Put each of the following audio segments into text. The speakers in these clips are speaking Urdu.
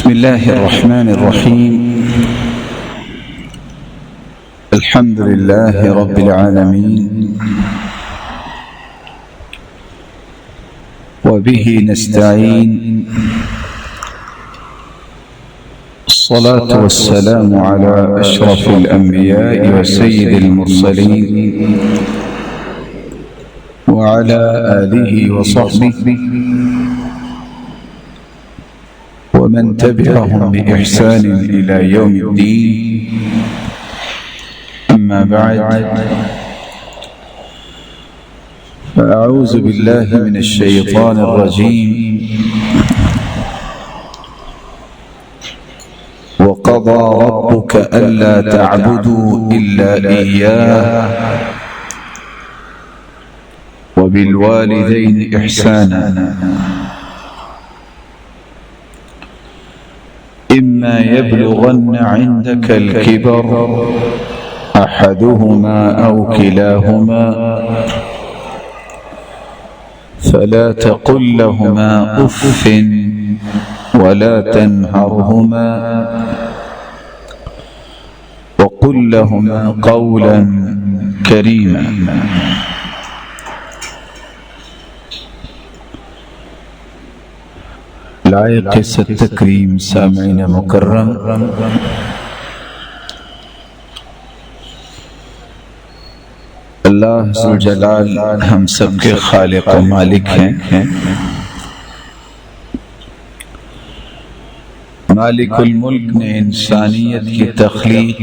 بسم الله الرحمن الرحيم. الحمد لله رب العالمين، وبه نستعين. الصلاة والسلام على أشرف الأنبياء وسيد المرسلين وعلى آله وصحبه ومن تبعهم بإحسان إلى يوم الدين. أما بعد، فأعوذ بالله من الشيطان الرجيم. وقضى ربك ألا تعبدوا إلا إياه وبالوالدين إحسانا إما يبلغن عندك الكبر أحدهما أو كلاهما فلا تقل لهما أف ولا تنهرهما وقل لهما قولا كريما. لائق تکریم سامعین مکرم، اللہ ذوالجلال ہم سب کے خالق و مالک ہیں. مالک الملک نے انسانیت کی تخلیق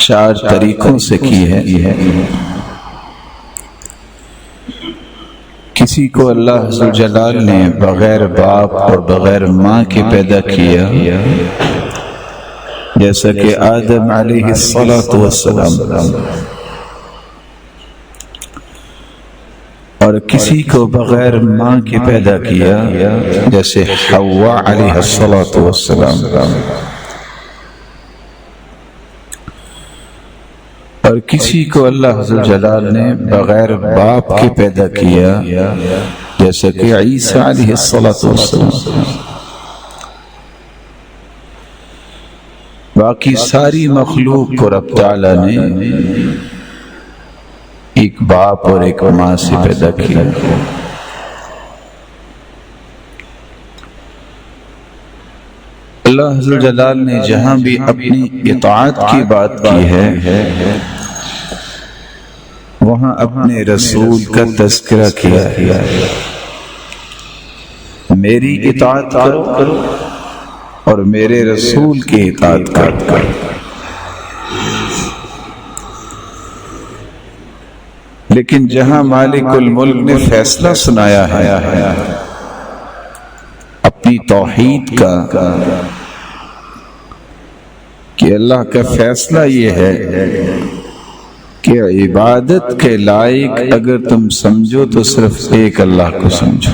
4 طریقوں سے کی ہے. کسی کو اللہ ذوالجلال نے بغیر باپ اور بغیر ماں کے پیدا کیا، جیسا کہ آدم علیہ السلام، اور کسی کو بغیر ماں کے پیدا کیا جیسے حوا علیہ السلام، اور کسی کو اللہ ذوالجلال نے بغیر باپ کے پیدا کیا جیسا کہ عیسیٰ علیہ السلام. باقی ساری مخلوق کو رب تعالی نے ایک باپ اور ایک ماں سے پیدا کیا. اللہ ذوالجلال نے جہاں بھی اپنی اطاعت کی بات کی ہے وہاں اپنے رسول کا تذکرہ کیا ہے. میری اطاعت کرو اور میرے رسول کی اطاعت کرو. لیکن جہاں مالک الملک نے فیصلہ سنایا ہے اپنی توحید کا، کہ اللہ کا فیصلہ یہ ہے کہ عبادت کے لائق اگر تم سمجھو تو صرف ایک اللہ کو سمجھو.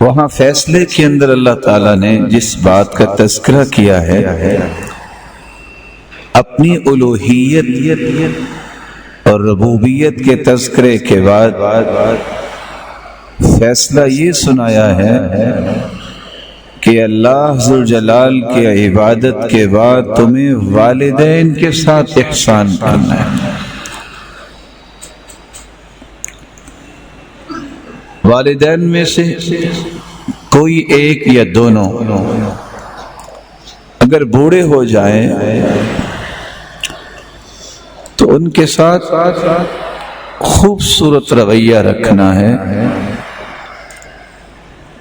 وہاں فیصلے کے اندر اللہ تعالیٰ نے جس بات کا تذکرہ کیا ہے، اپنی الوہیت اور ربوبیت کے تذکرے کے بعد فیصلہ یہ سنایا ہے کہ اللہ ذوالجلال کی عبادت کے بعد تمہیں والدین کے ساتھ احسان کرنا ہے. والدین میں سے کوئی ایک یا دونوں اگر بوڑھے ہو جائیں تو ان کے ساتھ خوبصورت رویہ رکھنا ہے.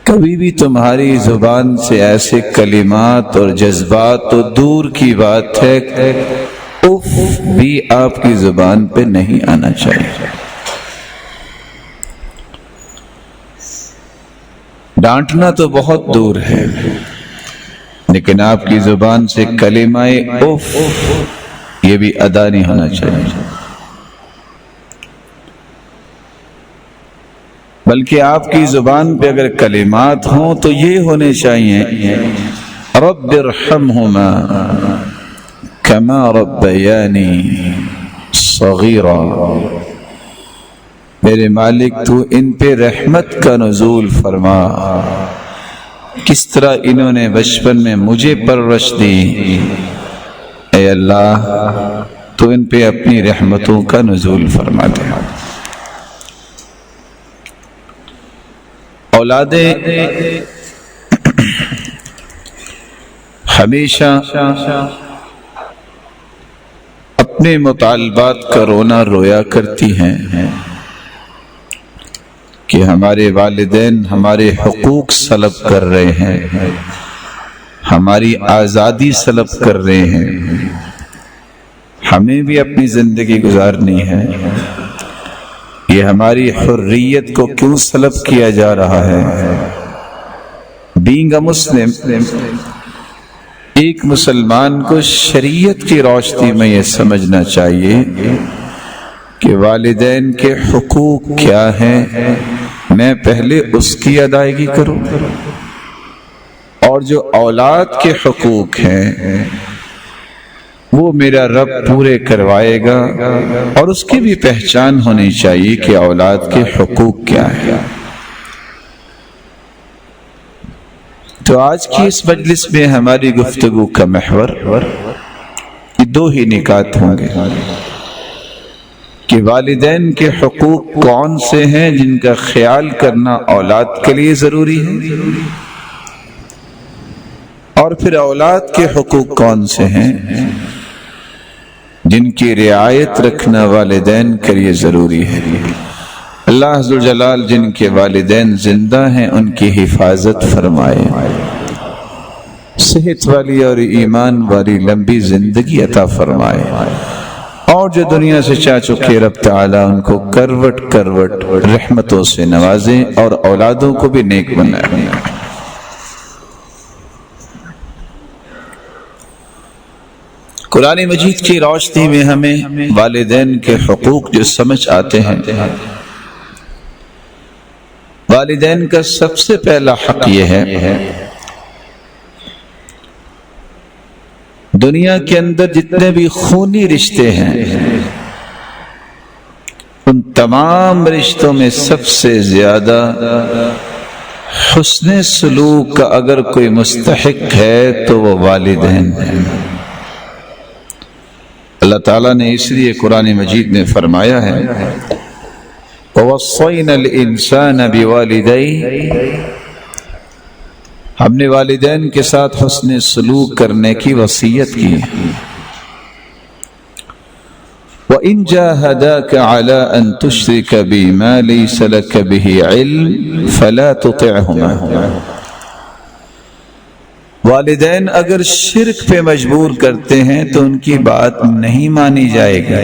کبھی بھی تمہاری زبان سے ایسے کلمات اور جذبات تو دور کی بات ہے، اف بھی آپ کی زبان پہ نہیں آنا چاہیے. ڈانٹنا تو بہت دور ہے، لیکن آپ کی زبان سے کلمہ اف یہ بھی ادا نہیں ہونا چاہیے. بلکہ آپ کی زبان پہ اگر کلمات ہوں تو یہ ہونے چاہیے، رب ارحمہما کما ربیانی صغیرا. میرے مالک تو ان پہ رحمت کا نزول فرما، کس طرح انہوں نے بچپن میں مجھے پرورش دی، اے اللہ تو ان پہ اپنی رحمتوں کا نزول فرما دے۔ اولادیں ہمیشہ اپنے مطالبات کا رونا رویا کرتی ہیں کہ ہمارے والدین ہمارے حقوق سلب کر رہے ہیں، ہماری آزادی سلب کر رہے ہیں، ہمیں بھی اپنی زندگی گزارنی ہے، یہ ہماری حریت کو کیوں سلب کیا جا رہا ہے؟ بینگ اے مسلم، ایک مسلمان کو شریعت کی روشنی میں یہ سمجھنا چاہیے کہ والدین کے حقوق کیا ہیں، میں پہلے اس کی ادائیگی کروں، اور جو اولاد کے حقوق ہیں وہ میرا رب پورے کروائے گا، اور اس کی بھی پہچان ہونی چاہیے کہ اولاد کے حقوق کیا ہیں۔ تو آج کی اس مجلس میں ہماری گفتگو کا محور یہ دو ہی نکات ہوں گے کہ والدین کے حقوق کون سے ہیں جن کا خیال کرنا اولاد کے لیے ضروری ہے، اور پھر اولاد کے حقوق کون سے ہیں جن کی رعایت رکھنا والدین کے لیے ضروری ہے۔ اللہ عز و جلال جن کے والدین زندہ ہیں ان کی حفاظت فرمائے، صحت والی اور ایمان والی لمبی زندگی عطا فرمائے، اور جو دنیا سے چاہ چکے رب تعالیٰ ان کو کروٹ کروٹ رحمتوں سے نوازیں اور اولادوں کو بھی نیک بنائے۔ قرآن مجید کی روشنی میں ہمیں والدین کے حقوق جو سمجھ آتے ہیں، والدین کا سب سے پہلا حق یہ ہے دنیا کے اندر جتنے بھی خونی رشتے ہیں ان تمام رشتوں میں سب سے زیادہ حسن سلوک کا اگر کوئی مستحق ہے تو وہ والدین ہیں۔ اللہ تعالیٰ نے اس لیے قرآن مجید میں فرمایا ہے وَوَصَّيْنَا الْإِنسَانَ بِوَالِدَيْهِ، ہم نے والدین کے ساتھ حسن سلوک کرنے کی وصیت کی۔ وَإِن جَاهَدَاكَ عَلَىٰ أَن تُشْرِكَ بِي مَا لَيْسَ لَكَ بِهِ عِلْمٌ فَلَا تُطِعْهُمَا، والدین اگر شرک پہ مجبور کرتے ہیں تو ان کی بات نہیں مانی جائے گی،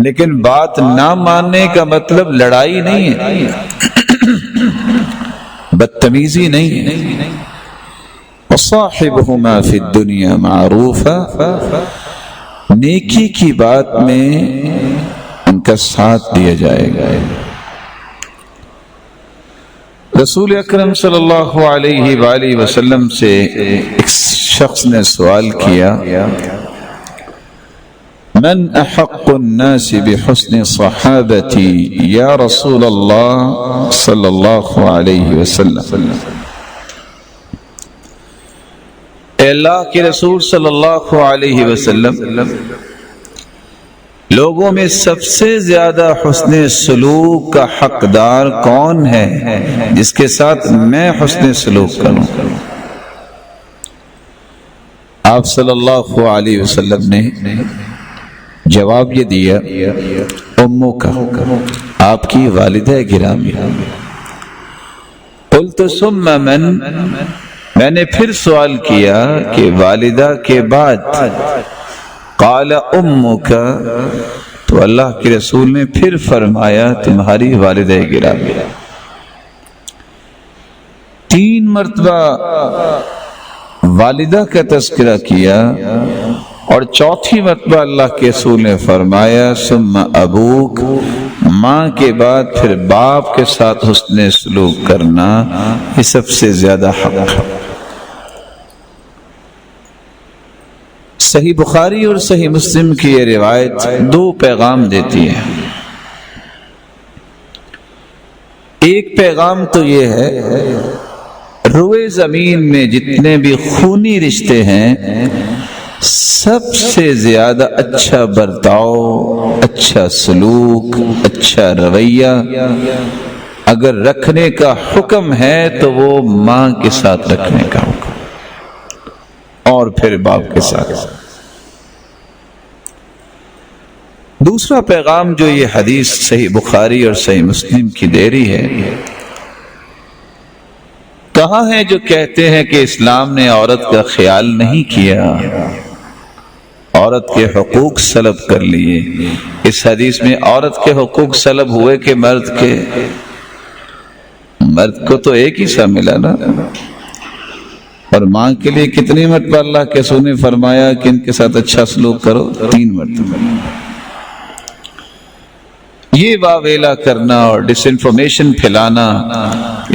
لیکن بات نہ ماننے کا مطلب لڑائی نہیں ہے، بدتمیزی نہیں ہے۔ وَصَاحِبْهُمَا فِي الدُّنْيَا مَعْرُوفًا، نیکی کی بات میں ان کا ساتھ دیا جائے گا۔ رسول اکرم صلی اللہ علیہ وآلہ وسلم سے ایک شخص نے سوال کیا من احق الناس بحسن صحابتی یا رسول اللہ صلی اللہ علیہ وسلم، اے اللہ کے رسول صلی اللہ علیہ وسلم، لوگوں میں سب سے زیادہ حسن سلوک کا حقدار کون ہے جس کے ساتھ میں حسن سلوک کروں؟ آپ صلی اللہ علیہ وسلم نے جواب یہ دیا امو کا، آپ کی والدہ گرامی۔ قلت ثم من، میں نے پھر سوال کیا کہ والدہ کے بعد؟ قال امک، تو اللہ کے رسول نے پھر فرمایا تمہاری والدہ گرامی۔ 3 مرتبہ والدہ کا تذکرہ کیا، اور 4تھی مرتبہ اللہ کے رسول نے فرمایا ثم ابوک، ماں کے بعد پھر باپ کے ساتھ حسن سلوک کرنا یہ سب سے زیادہ حق ہے۔ صحیح بخاری اور صحیح مسلم کی یہ روایت 2 پیغام دیتی ہے۔ ایک پیغام تو یہ ہے، روئے زمین میں جتنے بھی خونی رشتے ہیں، سب سے زیادہ اچھا برتاؤ، اچھا سلوک، اچھا رویہ اگر رکھنے کا حکم ہے تو وہ ماں کے ساتھ رکھنے کا حکم، اور پھر باپ کے ساتھ۔ دوسرا پیغام جو یہ حدیث صحیح بخاری اور صحیح مسلم کی دے رہی ہے، کہاں ہے جو کہتے ہیں کہ اسلام نے عورت کا خیال نہیں کیا، عورت کے حقوق سلب کر لیے؟ اس حدیث میں عورت کے حقوق سلب ہوئے کہ مرد کے؟ مرد کو تو ایک ہی سا ملا نا، اور ماں کے لیے کتنی مرتبہ اللہ کے رسول نے فرمایا کہ ان کے ساتھ اچھا سلوک کرو؟ 3 مرتبہ۔ یہ واویلا کرنا اور ڈس انفارمیشن پھیلانا،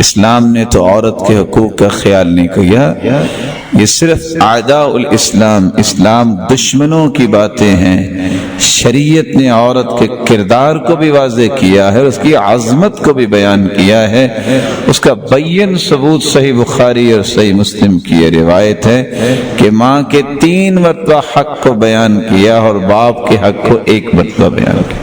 اسلام نے تو عورت کے حقوق کا خیال نہیں کیا، یہ صرف اعداء الاسلام، اسلام دشمنوں کی باتیں ہیں۔ شریعت نے عورت کے کردار کو بھی واضح کیا ہے، اس کی عظمت کو بھی بیان کیا ہے، اس کا بین ثبوت صحیح بخاری اور صحیح مسلم کی یہ روایت ہے کہ ماں کے 3 مرتبہ حق کو بیان کیا اور باپ کے حق کو 1 مرتبہ بیان کیا۔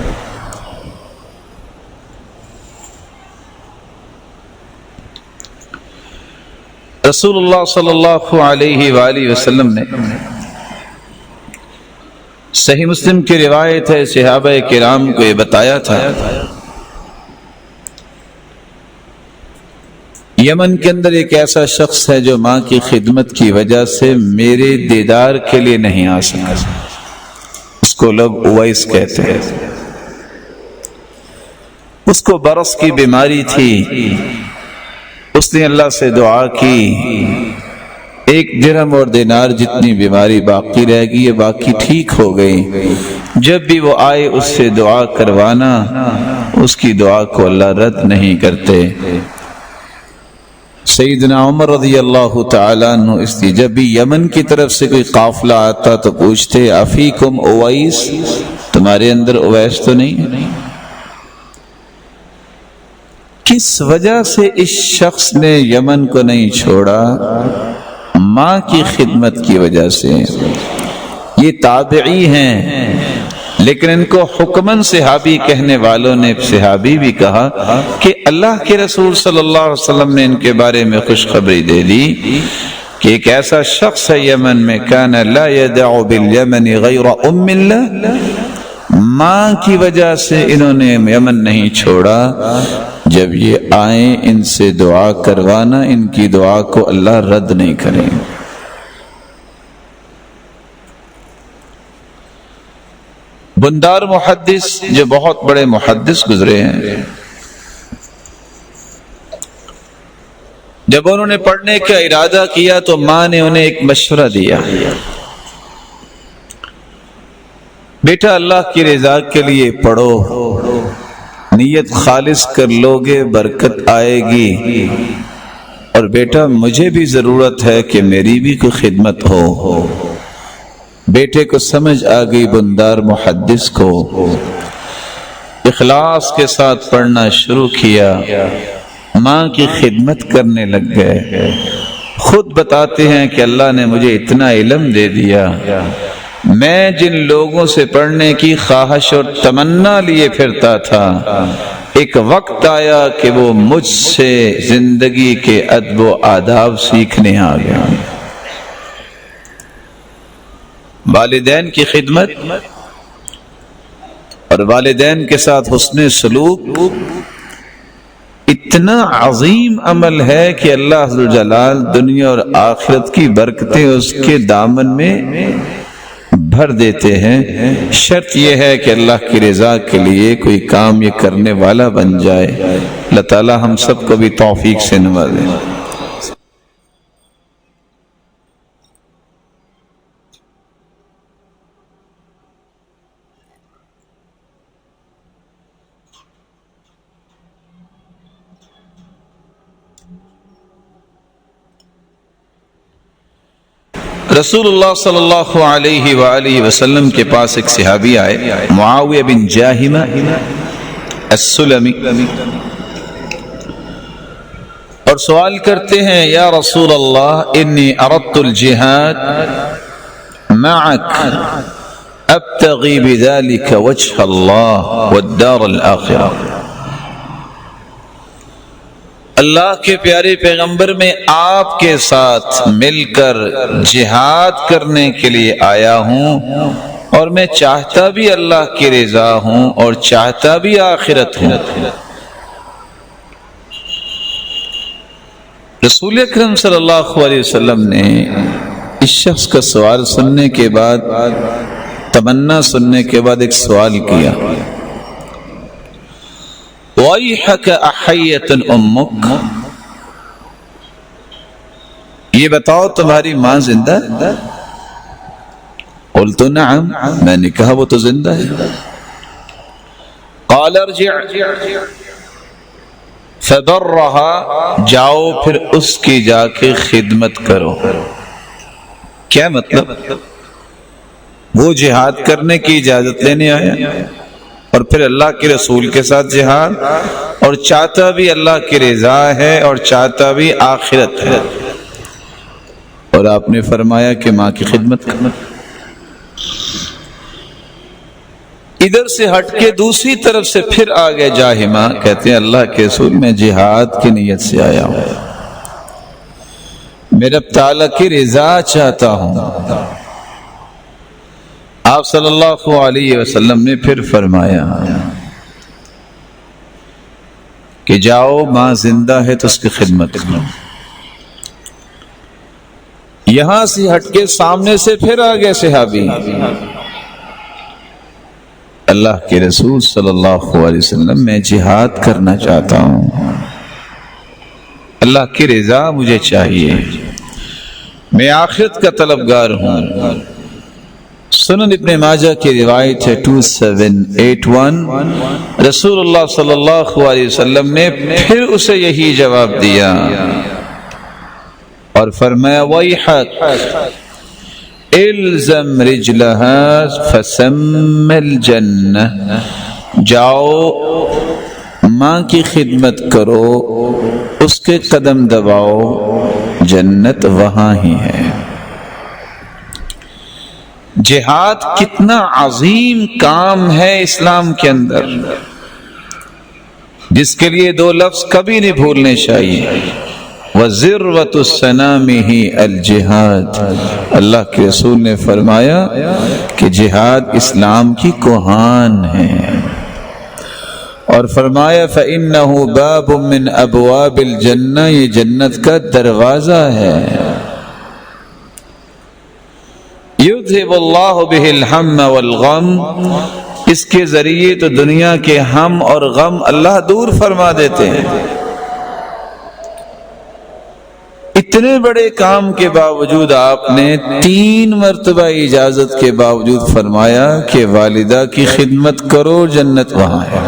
رسول اللہ صلی اللہ علیہ وآلہ وسلم نے، صحیح مسلم کی روایت ہے، صحابہ کرام کو یہ بتایا تھا، یمن کے اندر ایک ایسا شخص ہے جو ماں کی خدمت کی وجہ سے میرے دیدار کے لیے نہیں آ سکا، اس کو لوگ اویس کہتے ہیں۔ اس کو برص کی بیماری تھی، اس نے اللہ سے دعا کی، 1 درہم اور دینار جتنی بیماری باقی رہ گئی یہ باقی ٹھیک ہو گئی۔ جب بھی وہ آئے اس سے دعا کروانا، اس کی دعا کو اللہ رد نہیں کرتے۔ سیدنا عمر رضی اللہ تعالیٰ عنہ اس لیے جب بھی یمن کی طرف سے کوئی قافلہ آتا تو پوچھتے افیکم اویس، تمہارے اندر اویس تو نہیں ہے؟ کس وجہ سے اس شخص نے یمن کو نہیں چھوڑا؟ ماں کی خدمت کی وجہ سے۔ یہ تابعی ہیں لیکن ان کو حکماً صحابی کہنے والوں نے صحابی بھی کہا کہ اللہ کے رسول صلی اللہ علیہ وسلم نے ان کے بارے میں خوشخبری دے دی کہ ایک ایسا شخص ہے یمن میں، کان لا يدع بالیمن غیر ام اللہ، ماں کی وجہ سے انہوں نے یمن نہیں چھوڑا۔ جب یہ آئیں ان سے دعا کروانا، ان کی دعا کو اللہ رد نہیں کرے۔ بندار محدث جو بہت بڑے محدث گزرے ہیں، جب انہوں نے پڑھنے کا ارادہ کیا تو ماں نے انہیں ایک مشورہ دیا، بیٹا اللہ کی رضا کے لیے پڑھو، نیت خالص کر لوگے برکت آئے گی، اور بیٹا مجھے بھی ضرورت ہے کہ میری بھی کوئی خدمت ہو۔ بیٹے کو سمجھ آ گئی، بندار محدث کو اخلاص کے ساتھ پڑھنا شروع کیا، ماں کی خدمت کرنے لگ گئے۔ خود بتاتے ہیں کہ اللہ نے مجھے اتنا علم دے دیا، میں جن لوگوں سے پڑھنے کی خواہش اور تمنا لیے پھرتا تھا، ایک وقت آیا کہ وہ مجھ سے زندگی کے ادب و آداب سیکھنے آ گیا۔ والدین کی خدمت اور والدین کے ساتھ حسن سلوک اتنا عظیم عمل ہے کہ اللہ ذو الجلال دنیا اور آخرت کی برکتیں اس کے دامن میں بھر دیتے ہیں۔ شرط یہ ہے کہ اللہ کی رضا کے لیے کوئی کام یہ کرنے والا بن جائے۔ اللہ تعالی ہم سب کو بھی توفیق سے نوازے۔ رسول اللہ صلی اللہ علیہ وآلہ وسلم کے پاس ایک صحابی آئے، معاویہ بن جاہمہ السلمی، اور سوال کرتے ہیں یا رسول اللہ انی اردت الجہاد معک ابتغی بذلك وجہ اللہ والدار الآخرہ۔ اللہ کے پیارے پیغمبر میں آپ کے ساتھ مل کر جہاد کرنے کے لیے آیا ہوں، اور میں چاہتا بھی اللہ کی رضا ہوں اور چاہتا بھی آخرت ہوں۔ رسول اکرم صلی اللہ علیہ وسلم نے اس شخص کا سوال سننے کے بعد، تمنا سننے کے بعد ایک سوال کیا، وَيْحَكَ أَحَيَّةٌ أُمُّكَ، یہ بتاؤ تمہاری ماں زندہ ہے؟ قلت نعم، میں نے کہا وہ تو زندہ ہے۔ قال ارجع فبرها، جاؤ پھر اس کی جا کے خدمت کرو۔ کیا مطلب؟ وہ جہاد کرنے کی اجازت لینے آیا اور پھر اللہ کے رسول کے ساتھ جہاد، اور چاہتا بھی اللہ کی رضا ہے اور چاہتا بھی آخرت ہے، اور آپ نے فرمایا کہ ماں کی خدمت کرنا۔ ادھر سے ہٹ کے دوسری طرف سے پھر آگے جاہمہ کہتے ہیں اللہ کے رسول میں جہاد کی نیت سے آیا ہوں، میں رب تعالیٰ کی رضا چاہتا ہوں۔ آپ صلی اللہ علیہ وسلم نے پھر فرمایا کہ جاؤ ماں زندہ ہے تو اس کی خدمت کرو۔ یہاں سے ہٹ کے سامنے سے پھر آگے صحابی، اللہ کے رسول صلی اللہ علیہ وسلم میں جہاد کرنا چاہتا ہوں، اللہ کی رضا مجھے چاہیے، میں آخرت کا طلبگار ہوں۔ سنن ابن ماجہ کی روایت ہے 2781، رسول اللہ صلی اللہ علیہ وسلم نے پھر اسے یہی جواب دیا اور فرمایا وَيْحَكَ الزم رجلها فسم الجنہ، جاؤ ماں کی خدمت کرو، اس کے قدم دباؤ، جنت وہاں ہی ہے۔ جہاد کتنا عظیم کام ہے اسلام کے اندر، جس کے لیے دو لفظ کبھی نہیں بھولنے چاہیے، وَذِرْوَةُ السَّنَامِهِ الْجِهَادِ، اللہ کے رسول نے فرمایا کہ جہاد اسلام کی کوہان ہے، اور فرمایا فَإِنَّهُ بَابٌ مِّنْ أَبْوَابِ الْجَنَّةِ، یہ جنت کا دروازہ ہے۔ یذہب اللہ بہ الہم والغم، اس کے ذریعے تو دنیا کے ہم اور غم اللہ دور فرما دیتے ہیں۔ اتنے بڑے کام کے باوجود آپ نے 3 مرتبہ اجازت کے باوجود فرمایا کہ والدہ کی خدمت کرو، جنت وہاں ہے۔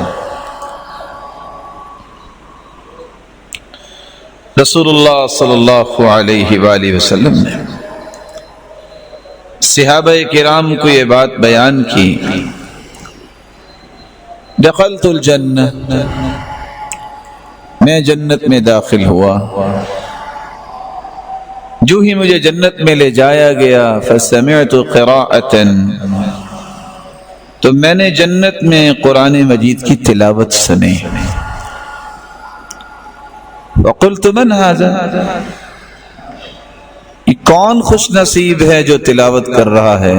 رسول اللہ صلی اللہ علیہ وآلہ وسلم نے صحابہ کرام کو یہ بات بیان کی، دخلت الجنہ، میں جنت میں داخل ہوا، جو ہی مجھے جنت میں لے جایا گیا فسمعت قراءۃ، تو میں نے جنت میں قرآن مجید کی تلاوت سنی، وقلت من ھذا، یہ کون خوش نصیب ہے جو تلاوت کر رہا ہے؟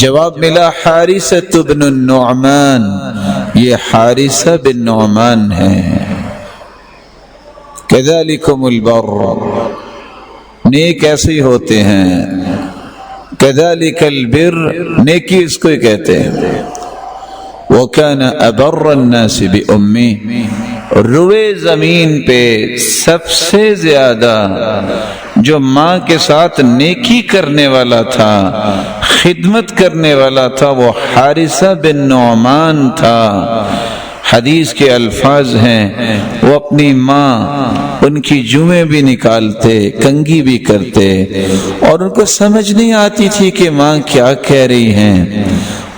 جواب ملا حارثہ بن النعمان، یہ حارثہ بن نعمان ہے۔ کذالکم البر، نیک ایسے ہی ہوتے ہیں، کذالک البر، نیکی اس کو ہی کہتے ہیں۔ وکان ابر الناس بامہ، روئے زمین پہ سب سے زیادہ جو ماں کے ساتھ نیکی کرنے والا تھا، خدمت کرنے والا تھا، وہ حارثہ بن نعمان تھا۔ حدیث کے الفاظ ہیں وہ اپنی ماں ان کی جوئیں بھی نکالتے، کنگھی بھی کرتے، اور ان کو سمجھ نہیں آتی تھی کہ ماں کیا کہہ رہی ہیں،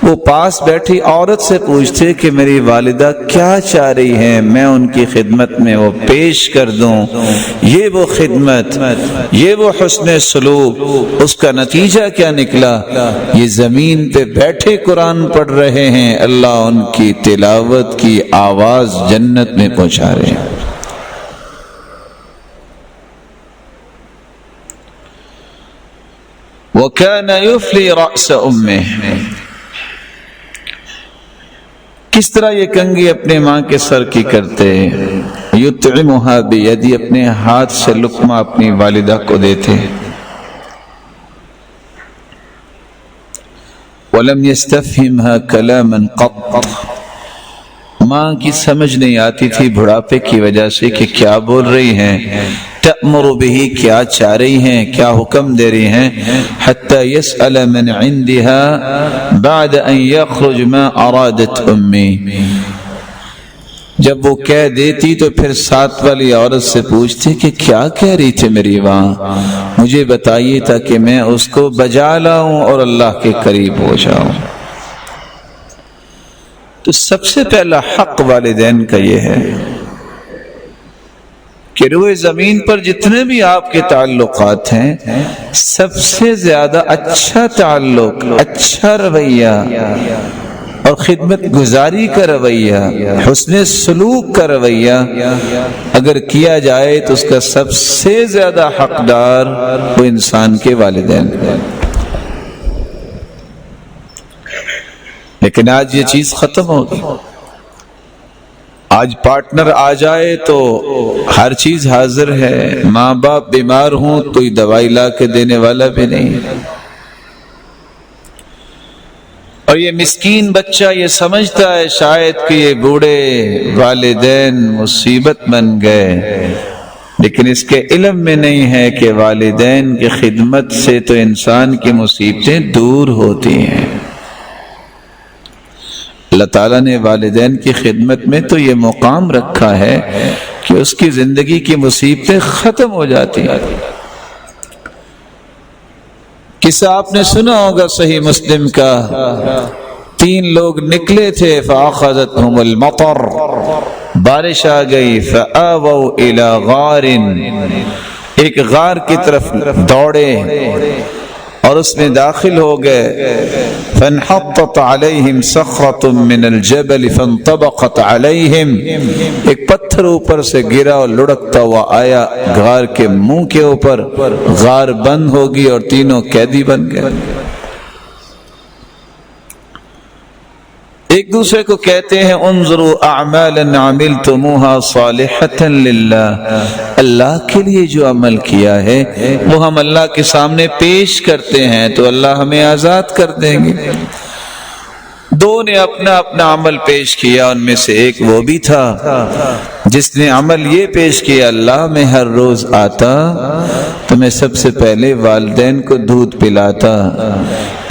وہ پاس بیٹھی عورت سے پوچھتے کہ میری والدہ کیا چاہ رہی ہیں، میں ان کی خدمت میں وہ پیش کر دوں۔ یہ وہ خدمت، یہ وہ حسن سلوک، اس کا نتیجہ کیا نکلا؟ یہ زمین پہ بیٹھے قرآن پڑھ رہے ہیں، اللہ ان کی تلاوت کی آواز جنت میں پہنچا رہے ہیں۔ وَكَانَ يُفْلِي رَأْسَ أُمِّهِ، کس طرح یہ کنگھی اپنے ماں کے سر کی کرتے، یطعمها بیدی، اپنے ہاتھ سے لقمہ اپنی والدہ کو دیتے۔ وَلَمْ يَسْتَفْهِمْهَا كَلَامًا قَطْ، ماں کی سمجھ نہیں آتی تھی بڑھاپے کی وجہ سے کہ کیا بول رہی ہیں، تأمر به، کیا چاہ رہی ہیں، کیا حکم دے رہی ہیں، حتی یسأل من عندها بعد ان یخرج ما ارادت امی، جب وہ کہہ دیتی تو پھر ساتھ والی عورت سے پوچھتی کہ کیا کہہ رہی تھی میری ماں، مجھے بتائیے تاکہ میں اس کو بجا لاؤں اور اللہ کے قریب ہو جاؤں۔ تو سب سے پہلا حق والدین کا یہ ہے کہ روئے زمین پر جتنے بھی آپ کے تعلقات ہیں، سب سے زیادہ اچھا تعلق، اچھا رویہ اور خدمت گزاری کا رویہ، حسن سلوک کا رویہ اگر کیا جائے تو اس کا سب سے زیادہ حقدار وہ انسان کے والدین ہیں۔ لیکن آج یہ چیز ختم ہو گئی۔ آج پارٹنر آ جائے تو ہر چیز حاضر ہے، ماں باپ بیمار ہوں تو دوائی لا کے دینے والا بھی نہیں، اور یہ مسکین بچہ یہ سمجھتا ہے شاید کہ یہ بوڑھے والدین مصیبت بن گئے، لیکن اس کے علم میں نہیں ہے کہ والدین کی خدمت سے تو انسان کی مصیبتیں دور ہوتی ہیں۔ اللہ تعالیٰ نے والدین کی خدمت میں تو یہ مقام رکھا ہے کہ اس کی زندگی کی مصیبتیں ختم ہو جاتی ہیں۔ قصہ آپ نے سنا ہوگا صحیح مسلم کا، 3 لوگ نکلے تھے، فَأَخَذَتْهُمُ الْمَطَرُ، بارش آ گئی، فَآوَوْا إِلَى غَارٍ، ایک غار کی طرف دوڑے اور اس میں داخل ہو گئے، فَانْحَطَّتْ عَلَيْهِمْ صَخْرَةٌ مِّنَ الْجَبَلِ فَانْطَبَقَتْ عَلَيْهِمْ، ایک پتھر اوپر سے گرا اور لڑکتا ہوا آیا غار کے منہ کے اوپر، غار بند ہوگی اور تینوں قیدی بن گئے۔ ایک دوسرے کو کہتے ہیں انظروا اعمالا عملتموها صالحة للہ، اللہ کے لیے جو عمل کیا ہے وہ ہم اللہ کے سامنے پیش کرتے ہیں تو اللہ ہمیں آزاد کر دیں گے۔ 2 نے اپنا اپنا عمل پیش کیا، ان میں سے ایک وہ بھی تھا جس نے عمل یہ پیش کیا، اللہ میں ہر روز آتا تو میں سب سے پہلے والدین کو دودھ پلاتا،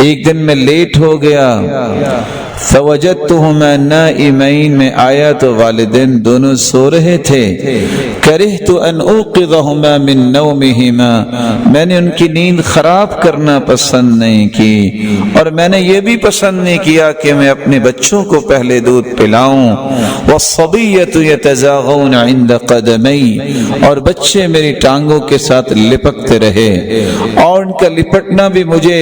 ایک دن میں لیٹ ہو گیا، فوجدتهما نائمین، میں آیا تو والدین دونوں سو رہے تھے، کرہت ان اوقظهما من نومهما، میں نے ان کی نیند خراب کرنا پسند نہیں کی، اور میں نے یہ بھی پسند نہیں کیا کہ میں اپنے بچوں کو پہلے دودھ پلاؤں، والصبیۃ یتزاغون عند قدمی، اور بچے میری ٹانگوں کے ساتھ لپکتے رہے، اور ان کا لپٹنا بھی مجھے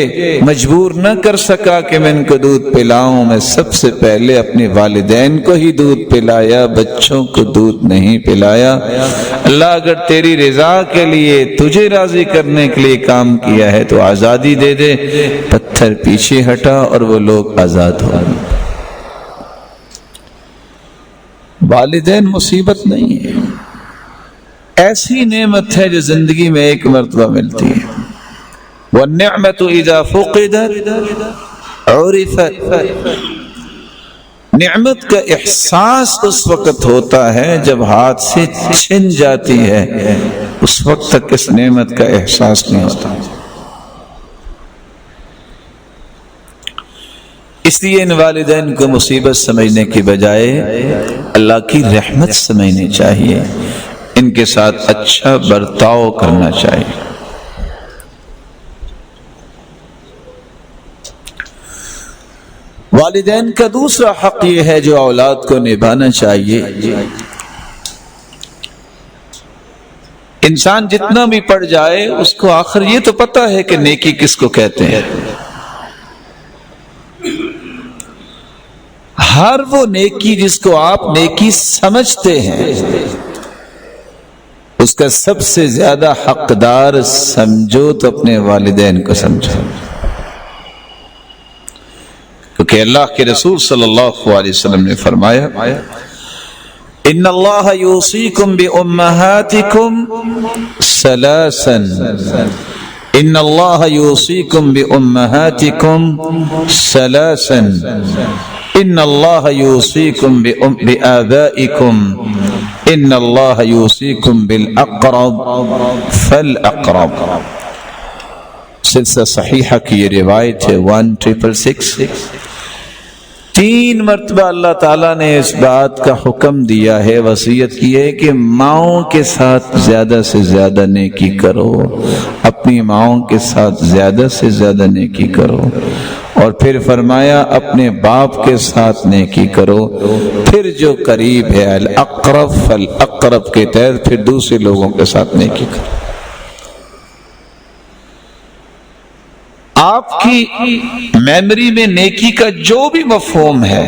مجبور نہ کر سکا کہ میں ان کو دودھ پلاؤں، میں سب سے پہلے اپنے والدین کو ہی دودھ پلایا، بچوں کو دودھ نہیں پلایا۔ اللہ اگر تیری رضا کے لیے، تجھے راضی کرنے کے لیے کام کیا ہے تو آزادی دے دے۔ پتھر پیچھے ہٹا اور وہ لوگ آزاد ہو گئے۔ والدین مصیبت نہیں ہے، ایسی نعمت ہے جو زندگی میں ایک مرتبہ ملتی ہے۔ وَالنِّعْمَةُ إِذَا فُقِدَتْ عُرِفَتْ، نعمت کا احساس اس وقت ہوتا ہے جب ہاتھ سے چھن جاتی ہے، اس وقت تک اس نعمت کا احساس نہیں ہوتا۔ اس لیے ان والدین کو مصیبت سمجھنے کی بجائے اللہ کی رحمت سمجھنی چاہیے، ان کے ساتھ اچھا برتاؤ کرنا چاہیے۔ والدین کا دوسرا حق یہ ہے جو اولاد کو نبھانا چاہیے. انسان جتنا بھی پڑھ جائے اس کو آخر یہ تو پتہ ہے کہ نیکی کس کو کہتے ہیں. ہر وہ نیکی جس کو آپ نیکی سمجھتے ہیں اس کا سب سے زیادہ حقدار سمجھو تو اپنے والدین کو سمجھو. کیونکہ اللہ کے رسول صلی اللہ علیہ وسلم نے فرمایا ان اللہ یوصیکم بامہاتکم ثلاثا ان اللہ یوصیکم بامہاتکم ثلاثا ان اللہ یوصیکم بآبائکم ان اللہ یوصیکم بالاقرب فالاقرب. سلسلہ صحیحہ کی یہ روایت ہے 1666. 3 مرتبہ اللہ تعالیٰ نے اس بات کا حکم دیا ہے، وصیت کی ہے کہ ماؤں کے ساتھ زیادہ سے زیادہ نیکی کرو، اپنی ماؤں کے ساتھ زیادہ سے زیادہ نیکی کرو. اور پھر فرمایا اپنے باپ کے ساتھ نیکی کرو. پھر جو قریب ہے الاقرب فالاقرب کے تحت پھر دوسرے لوگوں کے ساتھ نیکی کرو. آپ کی میموری میں نیکی کا جو بھی مفہوم ہے،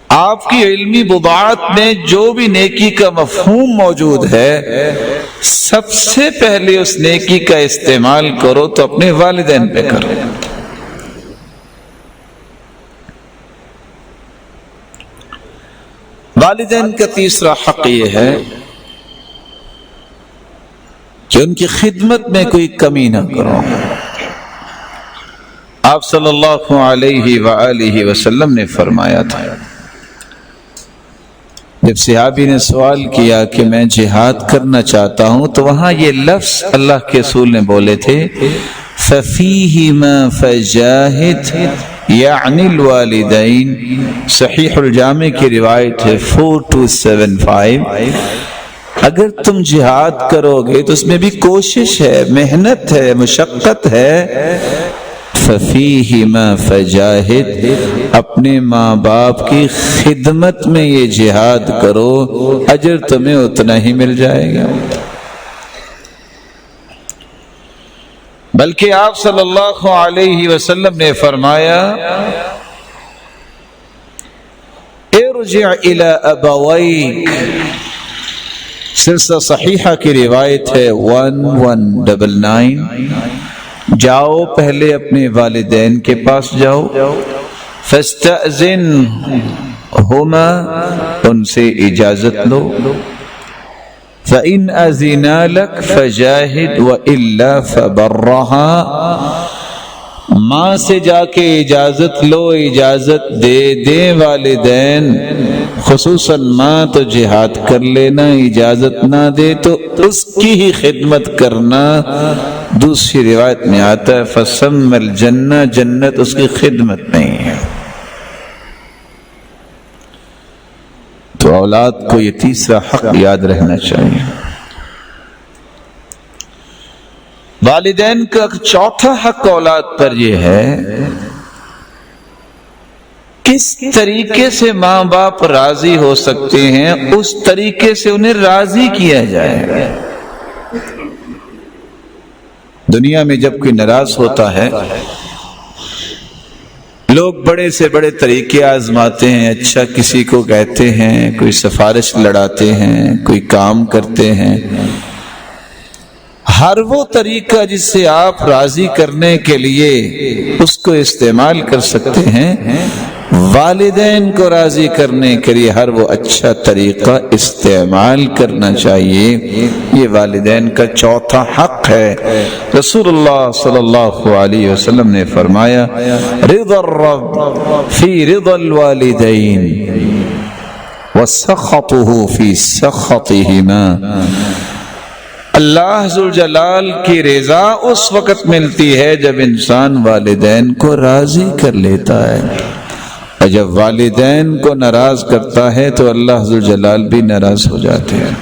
آپ کی علمی بضاعت میں جو بھی نیکی کا مفہوم موجود ہے، سب سے پہلے اس نیکی کا استعمال کرو تو اپنے والدین پہ کرو. والدین کا تیسرا حق یہ ہے کہ ان کی خدمت میں کوئی کمی نہ کرو. آپ صلی اللہ علیہ وآلہ وسلم نے فرمایا تھا، جب صحابی نے سوال کیا کہ میں جہاد کرنا چاہتا ہوں تو وہاں یہ لفظ اللہ کے رسول نے بولے تھے فَفِيهِمَا فَجَاهِدْ یعنی الوالدین. صحیح الجامع کی روایت ہے 4275. اگر تم جہاد کرو گے تو اس میں بھی کوشش ہے، محنت ہے، مشقت ہے. فَفِيهِمَا فَجَاهِدْ اپنے ماں باپ کی خدمت میں یہ جہاد کرو، اجر تمہیں اتنا ہی مل جائے گا. بلکہ آپ صلی اللہ علیہ وسلم نے فرمایا ارجع الی ابویک. سلسلہ صحیحہ کی روایت ہے 1199. جاؤ پہلے اپنے والدین کے پاس جاؤ، فاستأذنہما ان سے اجازت لو، فَإِنْ أَذِنَا لَكَ فَجَاهِدْ وَإِلَّا فَبَرَّهَا. ماں سے جا کے اجازت لو، اجازت دے دیں والدین، خصوصاً ماں تو جہاد کر لینا، اجازت نہ دے تو اس کی ہی خدمت کرنا. دوسری روایت میں آتا ہے فَسَمَّ الْجَنَّةَ جنت اس کی خدمت نہیں ہے. تو اولاد کو یہ تیسرا حق یاد رہنا چاہیے. والدین کا چوتھا حق اولاد پر یہ ہے کس طریقے سے ماں باپ راضی ہو سکتے ہیں اس طریقے سے انہیں راضی کیا جائے. دنیا میں جب کوئی ناراض ہوتا ہے لوگ بڑے سے بڑے طریقے آزماتے ہیں. اچھا کسی کو کہتے ہیں، کوئی سفارش لڑاتے ہیں، کوئی کام کرتے ہیں. ہر وہ طریقہ جس سے آپ راضی کرنے کے لیے اس کو استعمال کر سکتے ہیں، والدین کو راضی کرنے کے لیے ہر وہ اچھا طریقہ استعمال کرنا چاہیے. یہ والدین کا چوتھا حق ہے. رسول اللہ صلی اللہ علیہ وسلم نے فرمایا رضا الرب فی رضا الوالدین وسخطہ فی سخطہما. اللہ ذوالجلال کی رضا اس وقت ملتی ہے جب انسان والدین کو راضی کر لیتا ہے، اور جب والدین کو ناراض کرتا ہے تو اللہ ذوالجلال بھی ناراض ہو جاتے ہیں.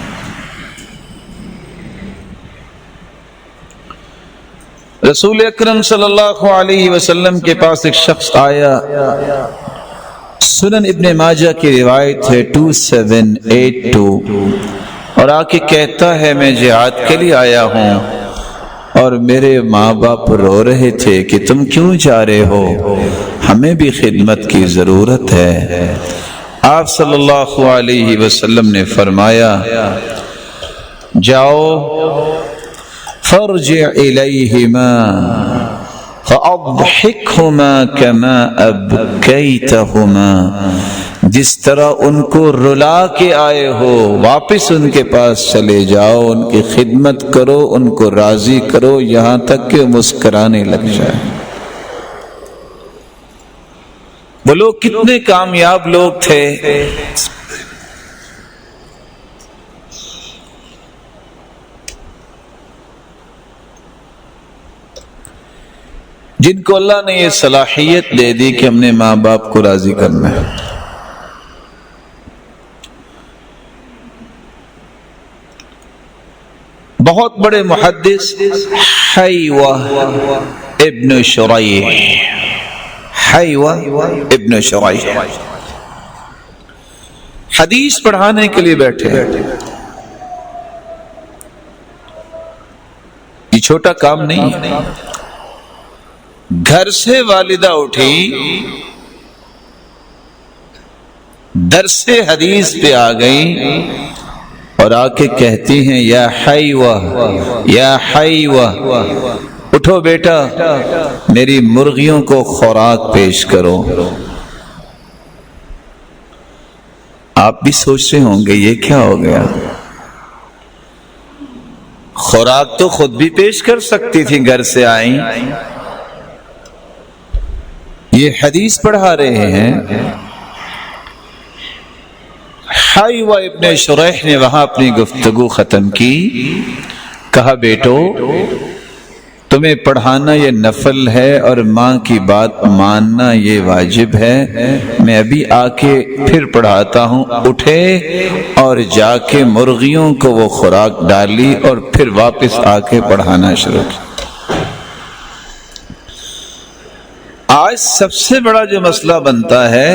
رسول اکرم صلی اللہ علیہ وسلم کے پاس ایک شخص آیا، سنن ابن ماجہ کی روایت ہے 2782، اور آ کے کہتا ہے میں جہاد کے لیے آیا ہوں اور میرے ماں باپ رو رہے تھے کہ تم کیوں جا رہے ہو، ہمیں بھی خدمت کی ضرورت ہے۔ آپ صلی اللہ علیہ وسلم نے فرمایا جاؤ فرجع الیہما فاضحکہما کما ابکیتہما، جس طرح ان کو رلا کے آئے ہو واپس ان کے پاس چلے جاؤ، ان کی خدمت کرو، ان کو راضی کرو یہاں تک کہ مسکرانے لگ جائے۔ وہ لوگ کتنے کامیاب لوگ تھے، جن کو اللہ نے یہ صلاحیت دے دی کہ ہم نے ماں باپ کو راضی کرنا ہے۔ بہت بڑے محدث حیوہ ابن شریح، حیوہ ابن شریح حدیث پڑھانے کے لیے بیٹھے۔ یہ چھوٹا کام نہیں ہے۔ گھر سے والدہ اٹھی، درس حدیث پہ آ گئی اور آ کے کہتی ہیں یا حیوہ، یا حیوہ، اٹھو بیٹا میری مرغیوں کو خوراک پیش کرو۔ آپ بھی سوچ رہے ہوں گے یہ کیا ہو گیا، خوراک تو خود بھی پیش کر سکتی تھی، گھر سے آئیں، یہ حدیث پڑھا رہے ہیں۔ حیوہ ابن شریح نے وہاں اپنی گفتگو ختم کی، کہا بیٹو تمہیں پڑھانا یہ نفل ہے اور ماں کی بات ماننا یہ واجب ہے، میں ابھی آ کے پھر پڑھاتا ہوں۔ اٹھے اور جا کے مرغیوں کو وہ خوراک ڈالی اور پھر واپس آ کے پڑھانا شروع کیا۔ آج سب سے بڑا جو مسئلہ بنتا ہے،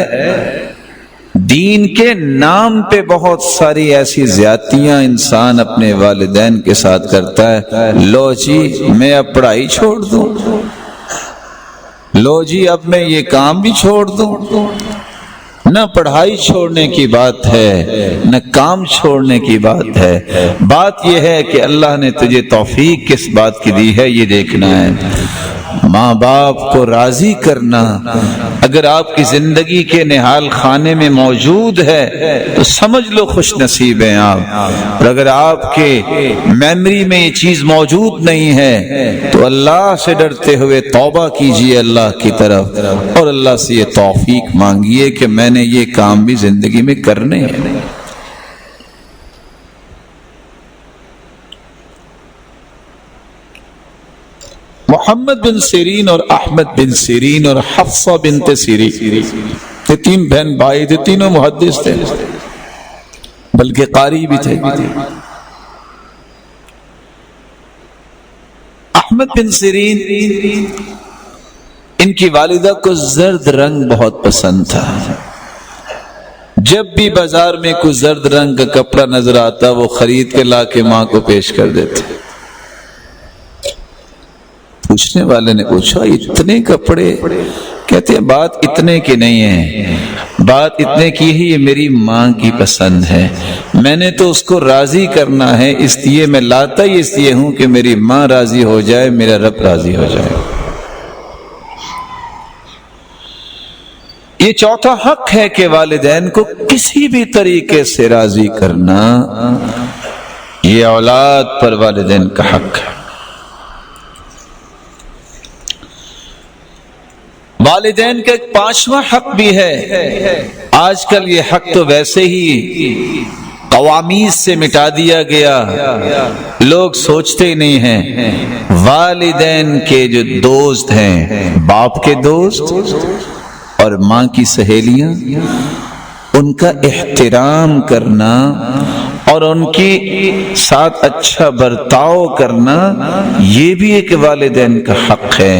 دین کے نام پہ بہت ساری ایسی زیادتیاں انسان اپنے والدین کے ساتھ کرتا ہے۔ لو جی میں اب پڑھائی چھوڑ دوں، لو جی اب میں یہ کام بھی چھوڑ دوں۔ نہ پڑھائی چھوڑنے کی بات ہے، نہ کام چھوڑنے کی بات ہے، بات یہ ہے کہ اللہ نے تجھے توفیق کس بات کی دی ہے یہ دیکھنا ہے۔ ماں باپ کو راضی کرنا اگر آپ کی زندگی کے نہال خانے میں موجود ہے تو سمجھ لو خوش نصیب ہیں آپ، اور اگر آپ کے میموری میں یہ چیز موجود نہیں ہے تو اللہ سے ڈرتے ہوئے توبہ کیجئے اللہ کی طرف، اور اللہ سے یہ توفیق مانگیے کہ میں نے یہ کام بھی زندگی میں کرنے ہیں۔ محمد بن سیرین اور احمد بن سیرین اور حفصہ بنت سیرین، یہ تین بہن بھائی تھے، تینوں محدث تھے بلکہ قاری بھی تھے۔ احمد بن سیرین ان کی والدہ کو زرد رنگ بہت پسند تھا، جب بھی بازار میں کوئی زرد رنگ کا کپڑا نظر آتا وہ خرید کے لا کے ماں کو پیش کر دیتے۔ پوچھنے والے نے پوچھا اتنے کپڑے؟ کہتے ہیں بات اتنے کی نہیں ہے، بات اتنے کی ہے یہ میری ماں کی پسند ہے، میں نے تو اس کو راضی کرنا ہے، اس لیے میں لاتا ہی اس لیے ہوں کہ میری ماں راضی ہو جائے، میرا رب راضی ہو جائے۔ یہ چوتھا حق ہے کہ والدین کو کسی بھی طریقے سے راضی کرنا، یہ اولاد پر والدین کا حق ہے۔ والدین کا ایک پانچواں حق بھی ہے، آج کل یہ حق تو ویسے ہی قوامیز سے مٹا دیا گیا، لوگ سوچتے ہی نہیں ہیں۔ والدین کے جو دوست ہیں، باپ کے دوست اور ماں کی سہیلیاں، ان کا احترام کرنا اور ان کی ساتھ اچھا برتاؤ کرنا یہ بھی ایک والدین کا حق ہے۔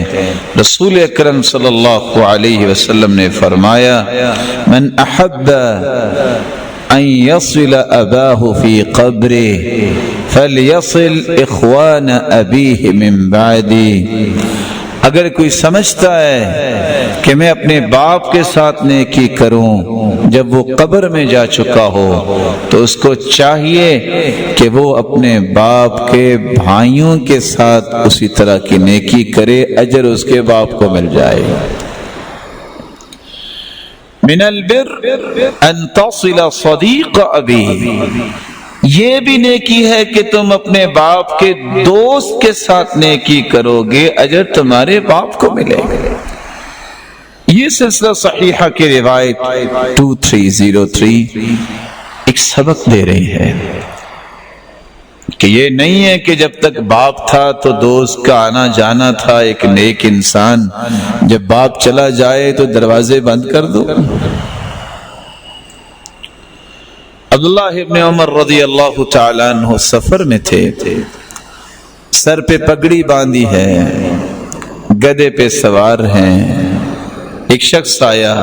رسول اکرم صلی اللہ علیہ وسلم نے فرمایا من احب ان يصل اباه في قبره فليصل اخوان ابيه من بعدي، اگر کوئی سمجھتا ہے کہ میں اپنے باپ کے ساتھ نیکی کروں جب وہ قبر میں جا چکا ہو تو اس کو چاہیے کہ وہ اپنے باپ کے بھائیوں کے ساتھ اسی طرح کی نیکی کرے، اجر اس کے باپ کو مل جائے۔ من البر ان تصل صدیق ابی، یہ بھی نیکی ہے کہ تم اپنے باپ کے دوست کے ساتھ نیکی کرو گے، اجر تمہارے باپ کو ملے گا۔ یہ سلسلہ صحیحہ کی روایت 2303 ایک سبق دے رہی ہے کہ یہ نہیں ہے کہ جب تک باپ تھا تو دوست کا آنا جانا تھا، ایک نیک انسان جب باپ چلا جائے تو دروازے بند کر دو۔ عبداللہ ابن عمر رضی اللہ تعالیٰ عنہ سفر میں تھے، سر پہ پگڑی باندھی ہے، گدھے پہ سوار ہیں، ایک شخص آیا،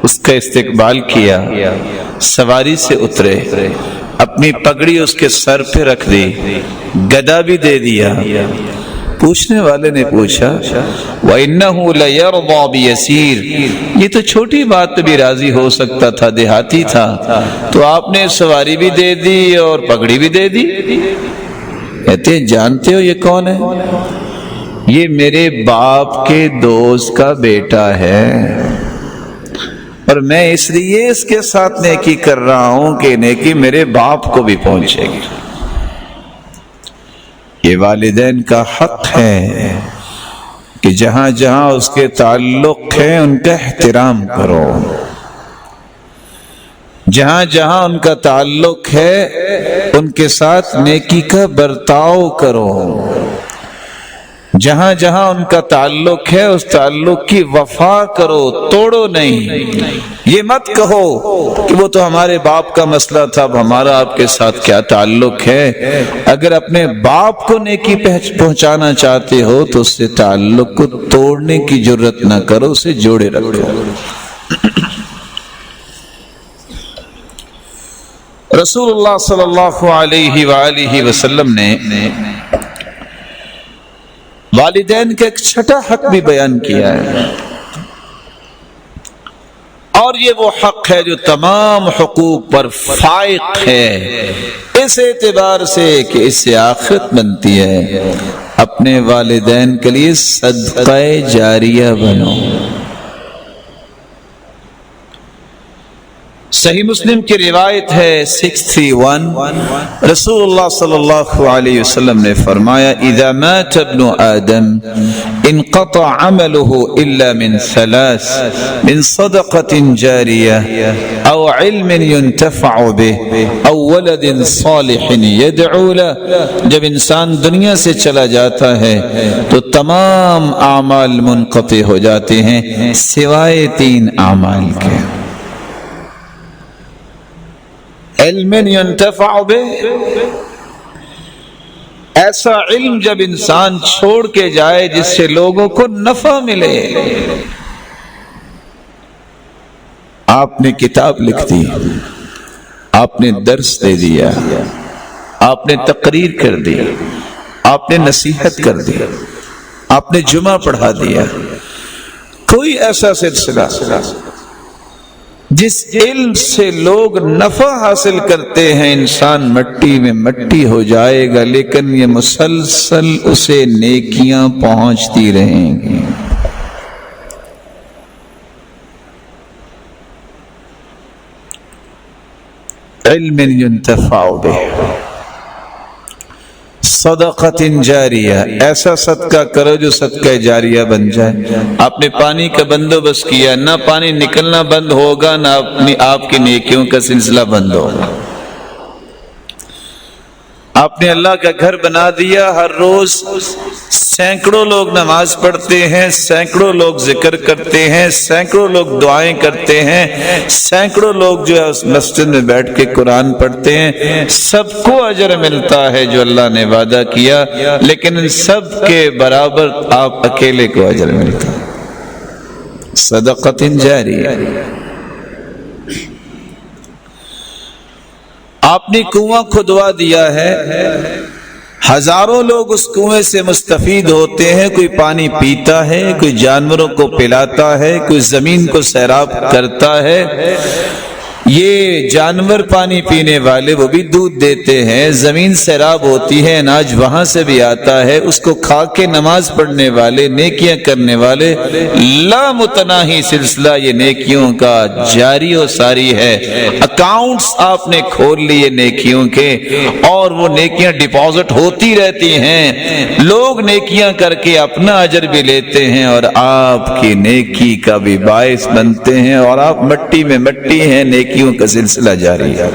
اس کا استقبال کیا، سواری سے اترے، اپنی پگڑی اس کے سر پہ رکھ دی، گدا بھی دے دیا۔ پوچھنے والے نے پوچھا وَإِنَّهُ لَيَرْضَى بِيَسِيرٍ، یہ تو چھوٹی بات پہ بھی راضی ہو سکتا تھا، دیہاتی تھا، تو آپ نے سواری بھی دے دی اور پگڑی بھی دے دی۔ کہتے ہیں جانتے ہو یہ کون ہے؟ یہ میرے باپ کے دوست کا بیٹا ہے، اور میں اس لیے اس کے ساتھ نیکی کر رہا ہوں کہ نیکی میرے باپ کو بھی پہنچے گی۔ یہ والدین کا حق ہے کہ جہاں جہاں اس کے تعلق ہے ان کا احترام کرو، جہاں جہاں ان کا تعلق ہے ان کے ساتھ نیکی کا برتاؤ کرو، جہاں جہاں ان کا تعلق ہے اس تعلق کی وفا کرو، توڑو نہیں۔ یہ مت کہو کہ وہ تو ہمارے باپ کا مسئلہ تھا، اب ہمارا آپ کے ساتھ کیا تعلق ہے۔ اگر اپنے باپ کو نیکی پہنچانا چاہتے ہو تو اس سے تعلق کو توڑنے کی جرت نہ کرو، اسے جوڑے رکھو۔ رسول اللہ صلی اللہ علیہ وآلہ وسلم نے والدین کا ایک چھٹا حق بھی بیان کیا ہے، اور یہ وہ حق ہے جو تمام حقوق پر فائق ہے، اس اعتبار سے کہ اس سے آخرت بنتی ہے۔ اپنے والدین کے لیے صدقہ جاریہ بنو۔ صحیح مسلم کی روایت ہے 631، رسول اللہ صلی اللہ علیہ وسلم نے فرمایا اذا مات ابن آدم انقطع عمله الا من ثلاث، من صدقة جاریہ او علم ينتفع به او ولد صالح يدعو له۔ جب انسان دنیا سے چلا جاتا ہے تو تمام اعمال منقطع ہو جاتے ہیں سوائے 3 اعمال کے، علم ينتفع به، ایسا علم جب انسان چھوڑ کے جائے جس سے لوگوں کو نفع ملے۔ آپ نے کتاب لکھ دی، آپ نے درس دے دیا، آپ نے تقریر کر دی، آپ نے نصیحت کر دی، آپ نے جمعہ پڑھا دیا، کوئی ایسا سلسلہ جس علم سے لوگ نفع حاصل کرتے ہیں، انسان مٹی میں مٹی ہو jائے گا، لیکن یہ مسلسل اسے نیکیاں پہنچتی رہیں گی۔ علم ينتفع به، صدقۃ جاریہ، ایسا صدقہ کرو جو صدقہ جاریہ بن جائے۔ آپ نے پانی کا بندوبست کیا، نہ پانی نکلنا بند ہوگا نہ آپ کی نیکیوں کا سلسلہ بند ہوگا۔ آپ نے اللہ کا گھر بنا دیا، ہر روز سینکڑوں لوگ نماز پڑھتے ہیں، سینکڑوں لوگ ذکر کرتے ہیں، سینکڑوں لوگ دعائیں کرتے ہیں، سینکڑوں لوگ جو ہے اس مسجد میں بیٹھ کے قرآن پڑھتے ہیں، سب کو اجر ملتا ہے جو اللہ نے وعدہ کیا، لیکن ان سب کے برابر آپ اکیلے کو اجر ملتا ہے، صدقۃ جاریہ۔ آپ نے کنواں کھدوا دیا ہے، ہزاروں لوگ اس کنویں سے مستفید ہوتے ہیں، کوئی پانی پیتا ہے، کوئی جانوروں کو پلاتا ہے، کوئی زمین کو سیراب کرتا ہے۔ یہ جانور پانی پینے والے وہ بھی دودھ دیتے ہیں، زمین سیراب ہوتی ہے، اناج وہاں سے بھی آتا ہے، اس کو کھا کے نماز پڑھنے والے، نیکیاں کرنے والے، لامتناہی سلسلہ یہ نیکیوں کا جاری و ساری ہے۔ اکاؤنٹس آپ نے کھول لیے نیکیوں کے، اور وہ نیکیاں ڈپازٹ ہوتی رہتی ہیں، لوگ نیکیاں کر کے اپنا اجر بھی لیتے ہیں اور آپ کی نیکی کا بھی باعث بنتے ہیں، اور آپ مٹی میں مٹی ہیں، نیکی کا سلسلہ جاری ہے۔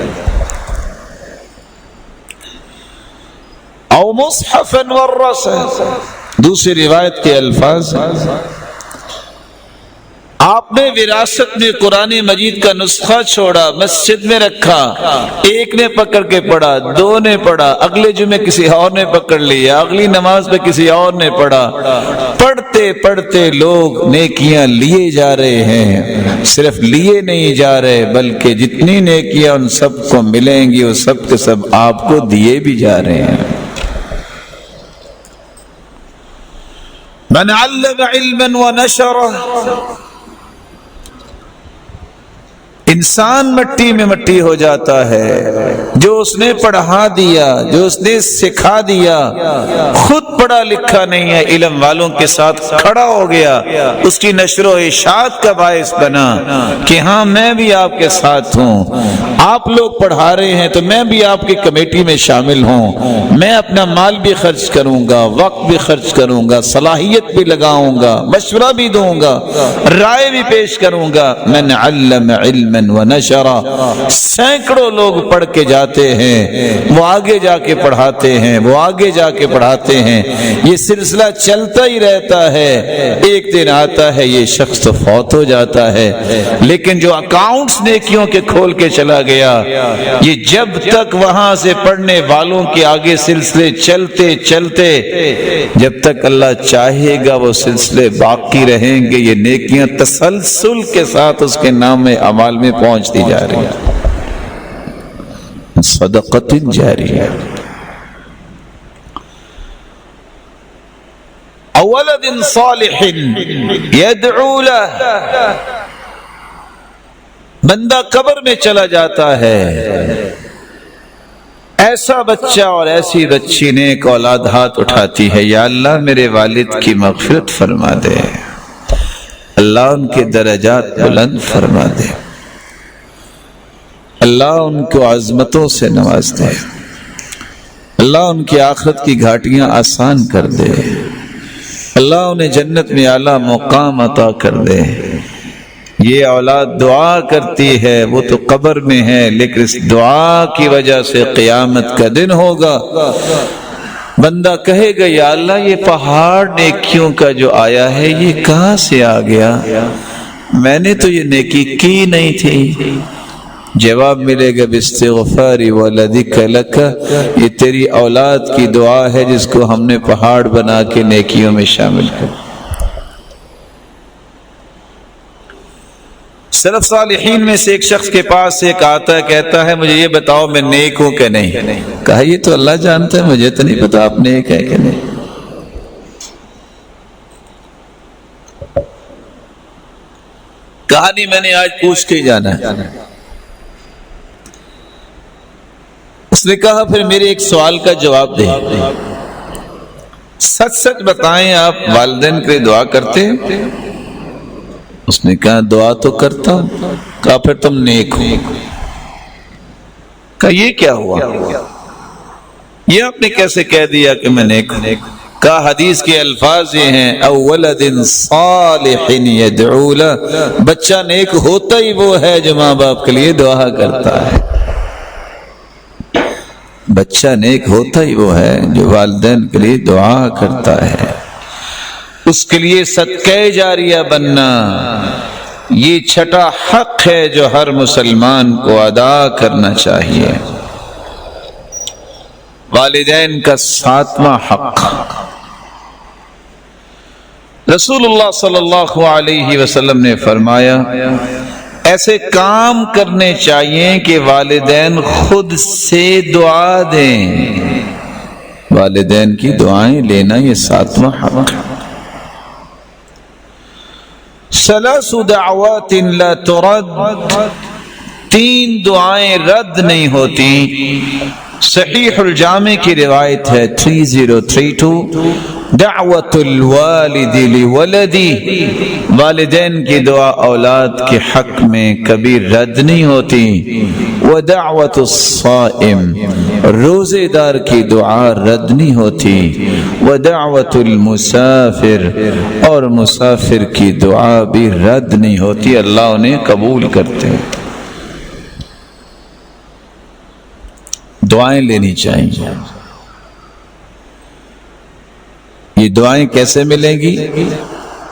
او مصحفا ورثہ، دوسری روایت کے الفاظ، آپ نے وراثت میں قرآن مجید کا نسخہ چھوڑا، مسجد میں رکھا، ایک نے پکڑ کے پڑھا، دو نے پڑھا، اگلے جمعے کسی اور نے پکڑ لیا، اگلی نماز پہ کسی اور نے پڑھا، پڑھتے پڑھتے لوگ نیکیاں لیے جا رہے ہیں، صرف لیے نہیں جا رہے بلکہ جتنی نیکیاں ان سب کو ملیں گی وہ سب کے سب آپ کو دیے بھی جا رہے ہیں۔ من علم علما ونشرہ، انسان مٹی میں مٹی ہو جاتا ہے، جو اس نے پڑھا دیا، جو اس نے سکھا دیا، خود پڑھا لکھا نہیں ہے، علم والوں کے ساتھ کھڑا ہو گیا، اس کی نشر و اشاعت کا باعث بنا کہ ہاں میں بھی آپ کے ساتھ ہوں، آپ لوگ پڑھا رہے ہیں تو میں بھی آپ کی کمیٹی میں شامل ہوں، میں اپنا مال بھی خرچ کروں گا، وقت بھی خرچ کروں گا، صلاحیت بھی لگاؤں گا، مشورہ بھی دوں گا، رائے بھی پیش کروں گا۔ من علم علما ونشرہ، سینکڑوں لوگ پڑھ کے جاتے ہیں، وہ آگے جا کے پڑھاتے ہیں، وہ آگے جا کے پڑھاتے ہیں، یہ سلسلہ چلتا ہی رہتا ہے۔ ایک دن آتا ہے یہ شخص تو فوت ہو جاتا ہے، لیکن جو اکاؤنٹس نیکیوں کے کھول کے چلا گیا، یہ جب تک وہاں سے پڑھنے والوں کے آگے سلسلے چلتے چلتے، جب تک اللہ چاہے گا وہ سلسلے باقی رہیں گے، یہ نیکیاں تسلسل کے ساتھ اس کے نام اعمال میں پہنچتی جا رہی ہے۔ صدقۃ جاریہ، ولد صالح يدعو له، بندہ قبر میں چلا جاتا ہے، ایسا بچہ اور ایسی بچی نیک اولاد ہاتھ اٹھاتی ہے، یا اللہ میرے والد کی مغفرت فرما دے، اللہ ان کے درجات بلند فرما دے، اللہ ان کو عظمتوں سے نواز دے، اللہ ان کی آخرت کی گھاٹیاں آسان کر دے، اللہ انہیں جنت میں اعلیٰ مقام عطا کر دے۔ یہ اولاد دعا کرتی ہے، وہ تو قبر میں ہے، لیکن اس دعا کی وجہ سے قیامت کا دن ہوگا، بندہ کہے گا یا اللہ یہ پہاڑ نیکیوں کا جو آیا ہے یہ کہاں سے آ گیا، میں نے تو یہ نیکی کی نہیں تھی۔ جواب ملے گا باستغفار ولدک لک، یہ تیری اولاد کی دعا ہے جس کو ہم نے پہاڑ بنا کے نیکیوں میں شامل کر۔ سلف صالحین میں سے ایک شخص کے پاس ایک آتا ہے، کہتا ہے مجھے یہ بتاؤ میں نیک ہوں کہ نہیں؟ کہا یہ تو اللہ جانتا ہے، مجھے تو نہیں پتا آپ نیک ہے کہ نہیں۔ کہا نہیں میں نے آج پوچھ کے ہی جانا ہے۔ اس نے کہا پھر میرے ایک سوال کا جواب دیں، سچ سچ بتائیں آپ والدین کے لیے دعا کرتے ہیں؟ اس نے کہا دعا تو کرتا ہوں۔ کہا پھر تم نیک ہو۔ کہا یہ کیا ہوا، یہ آپ نے کیسے کہہ دیا کہ میں نیک ہوں؟ کہا حدیث کے الفاظ یہ ہیں اولد صالح یدعو لہ، بچہ نیک ہوتا ہی وہ ہے جو ماں باپ کے لیے دعا کرتا ہے۔ بچہ نیک ہوتا ہی وہ ہے جو والدین کے لیے دعا کرتا ہے، اس کے لیے صدقہ جاریہ بننا یہ چھٹا حق ہے جو ہر مسلمان کو ادا کرنا چاہیے۔ والدین کا 7واں حق، رسول اللہ صلی اللہ علیہ وسلم نے فرمایا ایسے کام کرنے چاہیے کہ والدین خود سے دعا دیں، والدین کی دعائیں لینا یہ 7واں حق ہے۔ ثلاث دعوات لا ترد، 3 دعائیں رد نہیں ہوتی۔ صحیح الجامع کی روایت ہے 3032، دعوت الوالد لولدی، والدین کی دعا اولاد کے حق میں کبھی رد نہیں ہوتی۔ ودعوت الصائم، روزے دار کی دعا رد نہیں ہوتی۔ ودعوت المسافر، اور مسافر کی دعا بھی رد نہیں ہوتی، اللہ انہیں قبول کرتے ہیں۔ دعائیں لینی چاہیے۔ یہ دعائیں کیسے ملیں گی؟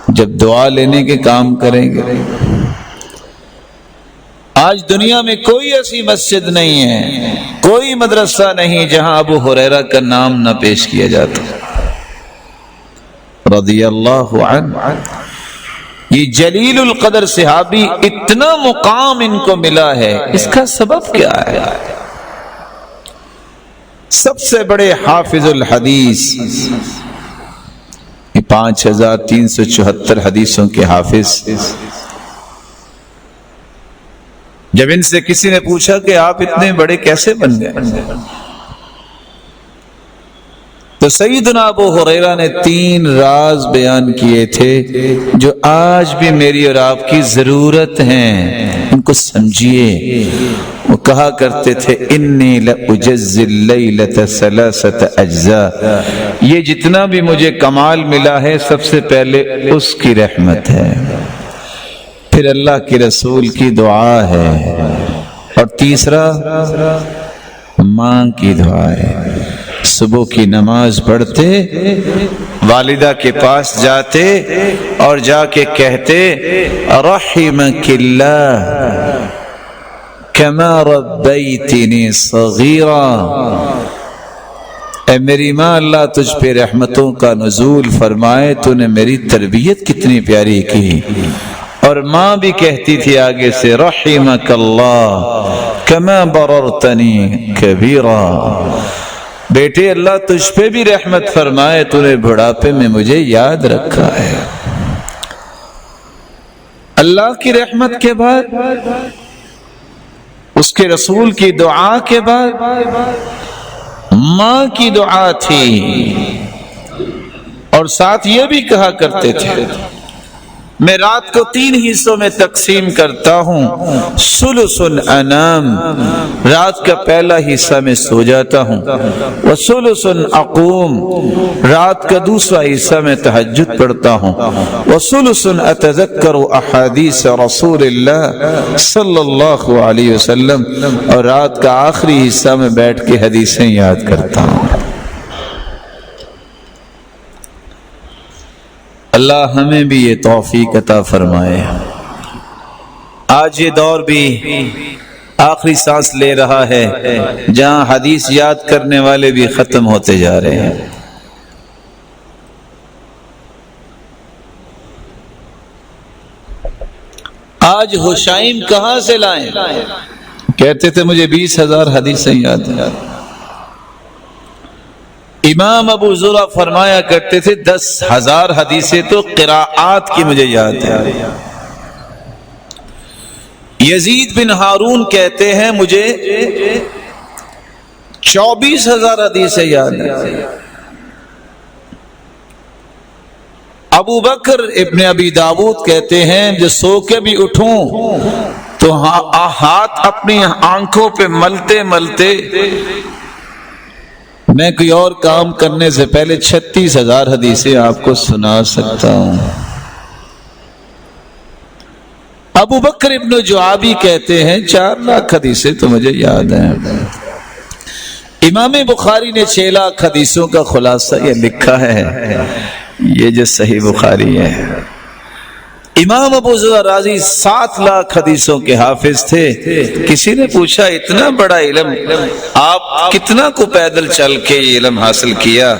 جب دعا لینے کے کام کریں گے۔ آج دنیا میں کوئی ایسی مسجد نہیں ہے، کوئی مدرسہ نہیں جہاں ابو ہریرہ کا نام نہ پیش کیا جاتا رضی اللہ عنہ۔ یہ جلیل القدر صحابی، اتنا مقام ان کو ملا ہے، اس کا سبب کیا ہے؟ سب سے بڑے حافظ الحدیث، 5374 حدیثوں کے حافظ۔ جب ان سے کسی نے پوچھا کہ آپ اتنے بڑے کیسے بن گئے، تو سیدنا ابو ہریرہ نے 3 راز بیان کیے تھے جو آج بھی میری اور آپ کی ضرورت ہیں، ان کو سمجھیے۔ وہ کہا کرتے تھے انی لأجزی اللیلۃ 3 اجزاء، یہ جتنا بھی مجھے کمال ملا ہے سب سے پہلے اس کی رحمت ہے، پھر اللہ کے رسول کی دعا ہے، اور تیسرا ماں کی دعا ہے۔ صبح کی نماز پڑھتے، والدہ کے پاس جاتے اور جا کے کہتے رحمک اللہ کما ربیتنی صغیرا، اے میری ماں اللہ تجھ پہ رحمتوں کا نزول فرمائے، تو نے میری تربیت کتنی پیاری کی۔ اور ماں بھی کہتی تھی آگے سے رحمک اللہ کما بررتنی کبیرا، بیٹے اللہ تجھ پہ بھی رحمت فرمائے، تو نے بڑھاپے میں مجھے یاد رکھا ہے۔ اللہ کی رحمت کے بعد، اس کے رسول کی دعا کے بعد ماں کی دعا تھی، اور ساتھ یہ بھی کہا کرتے تھے میں رات کو 3 حصوں میں تقسیم کرتا ہوں، ثلث انام، رات کا پہلا حصہ میں سو جاتا ہوں، وثلث اقوم، رات کا دوسرا حصہ میں تہجد پڑھتا ہوں، وثلث اتذکر احادیث رسول اللہ صلی اللہ علیہ وسلم، اور رات کا آخری حصہ میں بیٹھ کے حدیثیں یاد کرتا ہوں۔ اللہ ہمیں بھی یہ توفیق عطا فرمائے۔ آج یہ دور بھی آخری سانس لے رہا ہے جہاں حدیث یاد کرنے والے بھی ختم ہوتے جا رہے ہیں۔ آج ہوشائم کہاں سے لائیں؟ کہتے تھے مجھے 20,000 حدیثیں یاد ہیں۔ امام ابو زرع فرمایا کرتے تھے 10,000 حدیثیں تو قراءات کی مجھے یاد ہے۔ یزید بن ہارون کہتے ہیں مجھے 24,000 حدیثیں یاد ہیں۔ ابو بکر ابن ابی داود کہتے ہیں جو سو کے بھی اٹھوں تو ہاتھ اپنی آنکھوں پہ ملتے ملتے میں کوئی اور کام کرنے سے پہلے 36,000 حدیثیں آپ کو سنا سکتا ہوں۔ ابو بکر ابن جعابی کہتے ہیں 4 لاکھ حدیثیں تو مجھے یاد ہیں۔ امام بخاری نے 6 لاکھ حدیثوں کا خلاصہ یہ لکھا ہے، یہ جو صحیح بخاری ہے۔ امام ابو ذر رازی 7 لاکھ حدیثوں کے حافظ تھے۔ کسی نے پوچھا اتنا بڑا علم آپ کتنا کو پیدل چل کے یہ علم حاصل کیا؟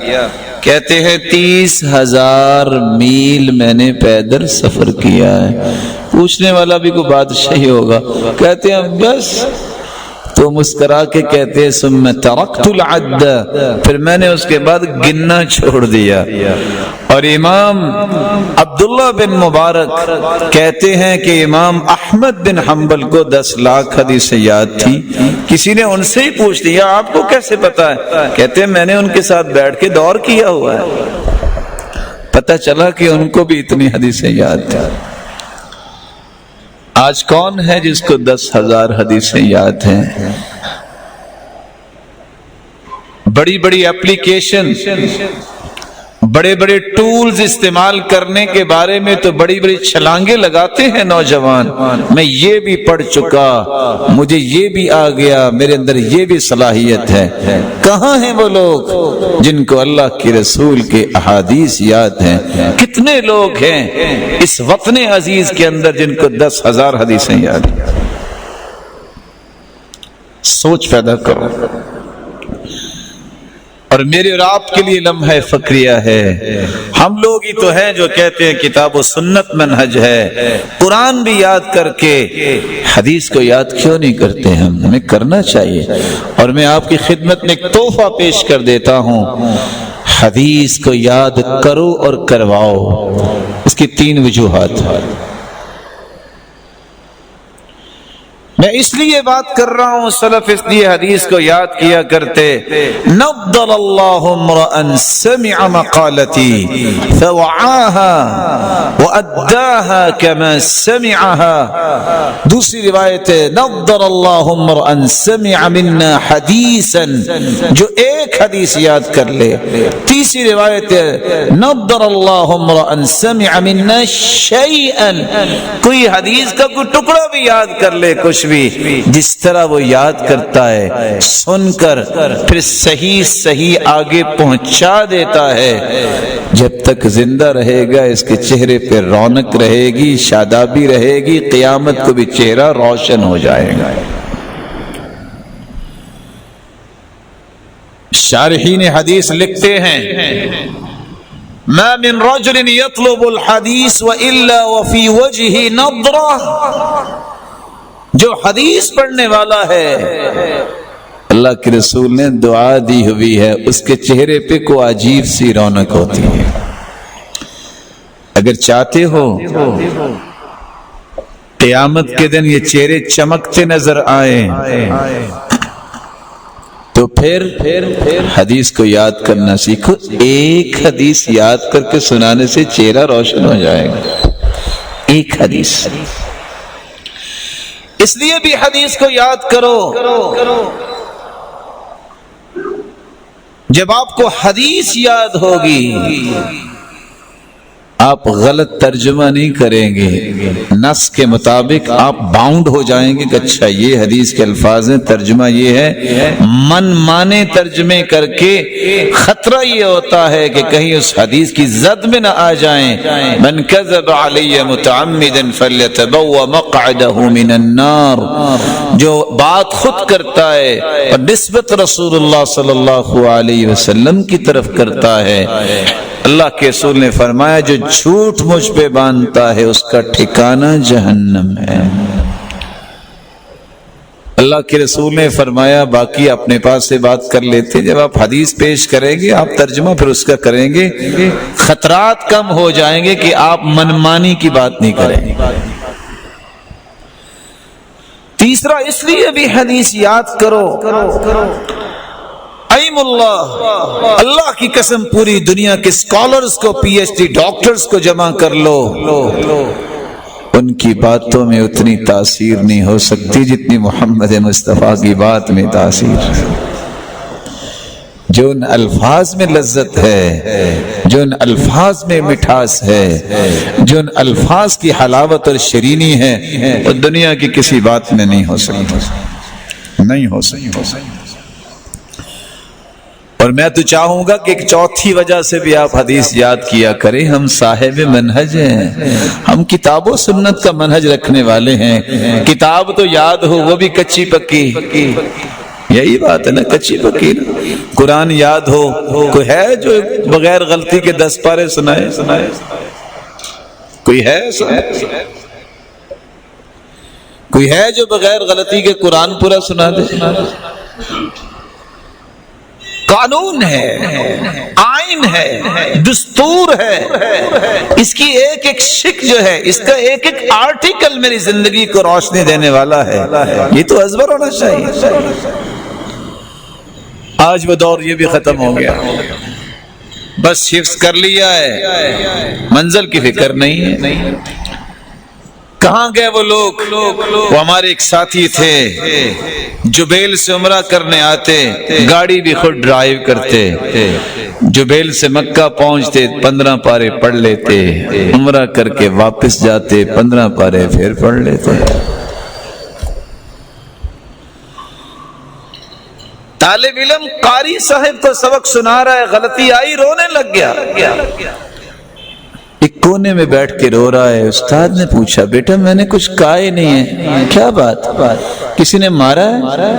کہتے ہیں 30,000 میل میں نے پیدل سفر کیا ہے۔ پوچھنے والا بھی کوئی بادشاہ ہی ہوگا، کہتے ہیں بس، تو مسکرا کے کہتے ہیں ثم ترکت العد، پھر میں نے اس کے بعد گننا چھوڑ دیا۔ اور امام عبداللہ بن مبارک کہتے ہیں کہ امام احمد بن حنبل کو 10 لاکھ حدیثیں یاد تھی۔ کسی نے ان سے ہی پوچھ دیا آپ کو کیسے پتا ہے؟ کہتے ہیں میں نے ان کے ساتھ بیٹھ کے دور کیا ہوا ہے، پتہ چلا کہ ان کو بھی اتنی حدیثیں یاد تھی۔ آج کون ہے جس کو 10,000 حدیثیں یاد ہیں؟ بڑی بڑی اپلیکیشن، بڑے بڑے ٹولز استعمال کرنے کے بارے میں تو بڑی بڑی چھلانگیں لگاتے ہیں نوجوان، میں یہ بھی پڑھ چکا، مجھے یہ بھی آ گیا، میرے اندر یہ بھی صلاحیت ہے۔ کہاں ہیں وہ لوگ جن کو اللہ کے رسول کے احادیث یاد ہیں؟ کتنے لوگ ہیں اس وطن عزیز کے اندر جن کو 10,000 حدیثیں یاد ہیں؟ سوچ پیدا کرو۔ اور میرے اور آپ کے لیے لمحہ فکریہ ہے، ہم لوگ ہی تو ہیں جو کہتے ہیں کتاب و سنت منہج ہے، قرآن بھی یاد کر کے حدیث کو یاد کیوں نہیں کرتے؟ ہمیں کرنا چاہیے۔ اور میں آپ کی خدمت میں ایک تحفہ پیش کر دیتا ہوں، حدیث کو یاد کرو اور کرواؤ۔ اس کی 3 وجوہات ہیں۔ میں اس لیے بات کر رہا ہوں، سلف اس لیے حدیث کو یاد کیا کرتے، نضل اللہ امرأ سمع مقالتی فوعاها واداها كما سمعها۔ دوسری روایت ہے نضل اللہ امرأ سمع منا حدیثا، جو ایک حدیث یاد کر لے۔ تیسری روایت ہے نضل اللہ امرأ سمع منا شیئا، کوئی حدیث کا کوئی ٹکڑا بھی یاد کر لے، کچھ بھی، جس طرح وہ یاد کرتا ہے سن کر پھر صحیح آگے پہنچا دیتا ہے، جب تک زندہ رہے گا اس کے چہرے پہ رونق رہے گی، شادابی رہے گی، قیامت کو بھی چہرہ روشن ہو جائے گا۔ شارحین حدیث لکھتے ہیں ما من رجل يطلب الحديث وإلا وفي وجهه نظرة، جو حدیث پڑھنے والا ہے اللہ کے رسول نے دعا دی ہوئی ہے، اس کے چہرے پہ کو عجیب سی رونق ہوتی ہے۔ اگر چاہتے ہو قیامت کے دن یہ چہرے چمکتے نظر آئیں تو پھر حدیث کو یاد کرنا سیکھو۔ ایک حدیث یاد کر کے سنانے سے چہرہ روشن ہو جائے گا، ایک حدیث۔ اس لیے بھی حدیث کو یاد کرو۔ جب آپ کو حدیث یاد ہوگی آپ غلط ترجمہ نہیں کریں گے، نص کے مطابق آپ باؤنڈ ہو جائیں گے کہ اچھا یہ حدیث کے الفاظ ہیں، ترجمہ یہ ہے۔ من مانے ترجمے کر کے خطرہ یہ ہوتا ہے کہ کہیں اس حدیث کی زد میں نہ آ جائیں۔ من کذب علی متعمدا فلیتبوأ مقعدہ من النار، جو بات خود کرتا ہے اور نسبت رسول اللہ صلی اللہ علیہ وسلم کی طرف کرتا ہے، اللہ کے رسول نے فرمایا جو جھوٹ مجھ پہ باندھتا ہے اس کا ٹھکانہ جہنم ہے۔ اللہ کے رسول نے فرمایا، باقی اپنے پاس سے بات کر لیتے، جب آپ حدیث پیش کریں گے آپ ترجمہ پھر اس کا کریں گے، خطرات کم ہو جائیں گے کہ آپ منمانی کی بات نہیں کریں۔ تیسرا اس لیے بھی حدیث یاد کرو، ایم اللہ کی قسم پوری دنیا کے اسکالرز کو، پی ایچ ڈی ڈاکٹرز کو جمع کر لو، ان کی باتوں میں اتنی تاثیر نہیں ہو سکتی جتنی محمد مصطفیٰ کی بات میں تاثیر۔ جو ان الفاظ میں لذت ہے، جو ان الفاظ میں مٹھاس ہے، جو ان الفاظ کی حلاوت اور شیرینی ہے، وہ دنیا کی کسی بات میں نہیں ہو سکتی، نہیں ہو سکتی۔ اور میں تو چاہوں گا کہ ایک چوتھی وجہ سے بھی آپ حدیث یاد کیا کریں. ہم صاحب منہج ہیں, ہم کتاب و سنت کا منہج رکھنے والے ہیں. کتاب تو یاد ہو وہ بھی کچی پکی, یہی بات ہے نا, کچی پکی. قرآن یاد ہو, کوئی ہے جو بغیر غلطی کے 10 پارے سنائے؟ کوئی ہے؟ کوئی ہے جو بغیر غلطی کے قرآن پورا سنا دے؟ قانون ہے, آئین ہے, دستور ہے, اس کی ایک ایک شک جو ہے, اس کا ایک ایک آرٹیکل میری زندگی کو روشنی دینے والا ہے. یہ تو ازبر ہونا چاہیے. آج وہ دور یہ بھی ختم ہو گیا, بس حفظ کر لیا ہے, منزل کی فکر نہیں ہے. کہاں گئے وہ لوگ؟ وہ ہمارے ایک ساتھی تھے, جبیل سے عمرہ کرنے آتے, گاڑی بھی خود ڈرائیو کرتے, جبیل سے مکہ پہنچتے, 15 پارے پڑھ لیتے, عمرہ کر کے واپس جاتے, 15 پارے پھر پڑھ لیتے. طالب علم قاری صاحب کو سبق سنا رہا ہے, غلطی آئی, رونے لگ گیا. ایک کونے میں بیٹھ کے رو رہا ہے. استاد نے پوچھا, بیٹا میں نے کچھ کہا ہی نہیں ہے, کیا بات, کسی نے مارا ہے؟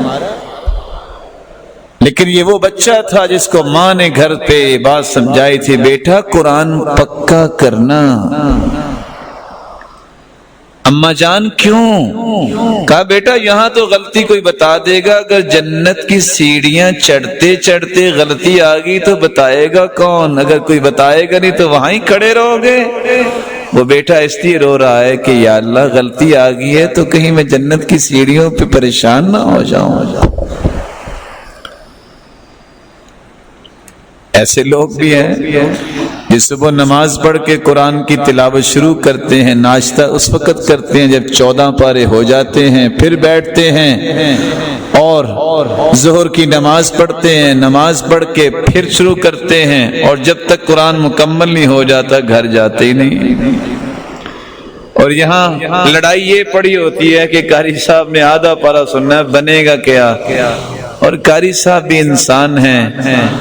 لیکن یہ وہ بچہ تھا جس کو ماں نے گھر پہ بات سمجھائی تھی, بیٹا قرآن پکا کرنا. اماں جان کیوں؟ کہا بیٹا یہاں تو غلطی کوئی بتا دے گا, اگر جنت کی سیڑھیاں چڑھتے چڑھتے غلطی آ گئی تو بتائے گا کون؟ اگر کوئی بتائے گا نہیں تو وہاں ہی کھڑے رہو گے. وہ بیٹا اس لیے رو رہا ہے کہ یا اللہ غلطی آ گئی ہے تو کہیں میں جنت کی سیڑھیوں پہ پریشان نہ ہو جاؤں. ایسے لوگ بھی ہیں جو صبح نماز پڑھ کے قرآن کی تلاوت شروع کرتے ہیں, ناشتہ اس وقت کرتے ہیں جب 14 پارے ہو جاتے ہیں, پھر بیٹھتے ہیں اور ظہر کی نماز پڑھتے ہیں, نماز پڑھ کے پھر شروع کرتے ہیں, اور جب تک قرآن مکمل نہیں ہو جاتا گھر جاتے ہی نہیں. اور یہاں لڑائی یہ پڑی ہوتی ہے کہ قاری صاحب نے آدھا پارا سننا ہے, بنے گا کیا؟ اور قاری صاحب بھی انسان ہیں,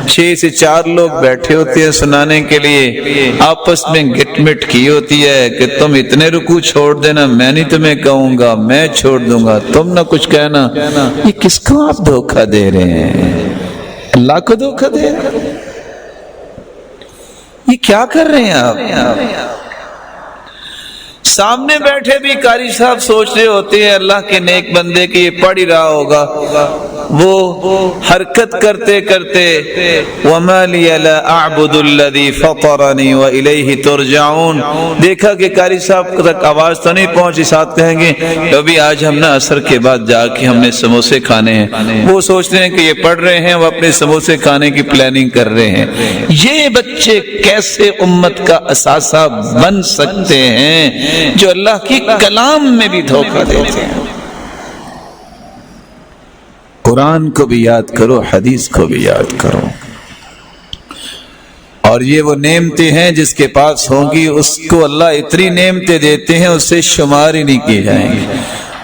6 سے 4 لوگ بیٹھے ہوتے ہیں سنانے کے لیے, آپس میں گٹ مٹ کی ہوتی ہے کہ تم اتنے رکوع چھوڑ دینا, میں نہیں تمہیں کہوں گا, میں چھوڑ دوں گا, تم نہ کچھ کہنا. یہ کس کو آپ دھوکہ دے رہے ہیں؟ اللہ کو دھوکہ دے رہے ہیں. یہ کیا کر رہے ہیں آپ؟ سامنے بیٹھے بھی قاری صاحب سوچ رہے ہوتے ہیں اللہ کے نیک بندے کہ یہ پڑھ ہی رہا ہوگا, وہ حرکت کرتے کرتے وَمَا لِيَ لَا أَعْبُدُ الَّذِي فَطَرَنِي وَإِلَيْهِ تُرْجَعُونَ. دیکھا کہ قاری صاحب تک آواز تو نہیں پہنچی, ساتھ کہیں گے ابھی آج ہم نا عصر کے بعد جا کے ہم نے سموسے کھانے ہیں. وہ سوچتے ہیں کہ یہ پڑھ رہے ہیں, وہ اپنے سموسے کھانے کی پلاننگ کر رہے ہیں. یہ بچے کیسے امت کا اثاثہ بن سکتے ہیں جو اللہ کی کلام میں بھی دھوکہ دیتے ہیں؟ قرآن کو بھی یاد کرو, حدیث کو بھی یاد کرو. اور یہ وہ نعمتیں ہیں جس کے پاس ہوں گی اس کو اللہ اتنی نعمتیں دیتے ہیں اس سے شمار ہی نہیں کی جائیں گی.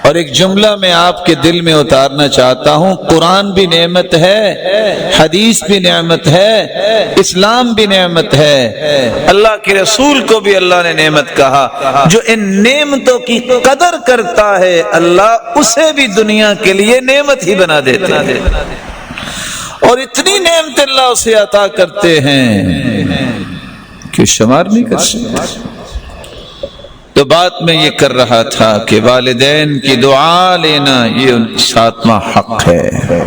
اور ایک جملہ میں آپ کے دل میں اتارنا چاہتا ہوں, قرآن بھی نعمت ہے, حدیث بھی نعمت ہے, اسلام بھی نعمت ہے. اللہ کے رسول کو بھی اللہ نے نعمت کہا. جو ان نعمتوں کی قدر کرتا ہے اللہ اسے بھی دنیا کے لیے نعمت ہی بنا دیتے ہیں, اور اتنی نعمت اللہ اسے عطا کرتے ہیں کہ شمار نہیں کر سکتے. تو بات میں یہ کر رہا تھا کہ والدین کی دعا لینا یہ 7واں حق ہے.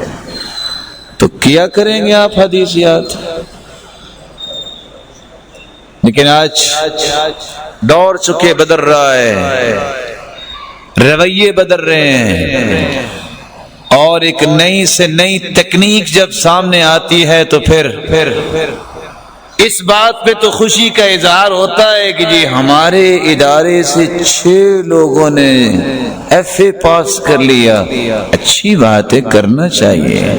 تو کیا کریں گے آپ حدیث یاد. لیکن آج دور چکے بدل رہا ہے, رویے بدل رہے ہیں, اور ایک نئی سے نئی تکنیک جب سامنے آتی ہے تو پھر اس بات پہ تو خوشی کا اظہار ہوتا ہے کہ جی ہمارے ادارے سے 6 لوگوں نے FA پاس کر لیا. اچھی بات ہے, کرنا چاہیے.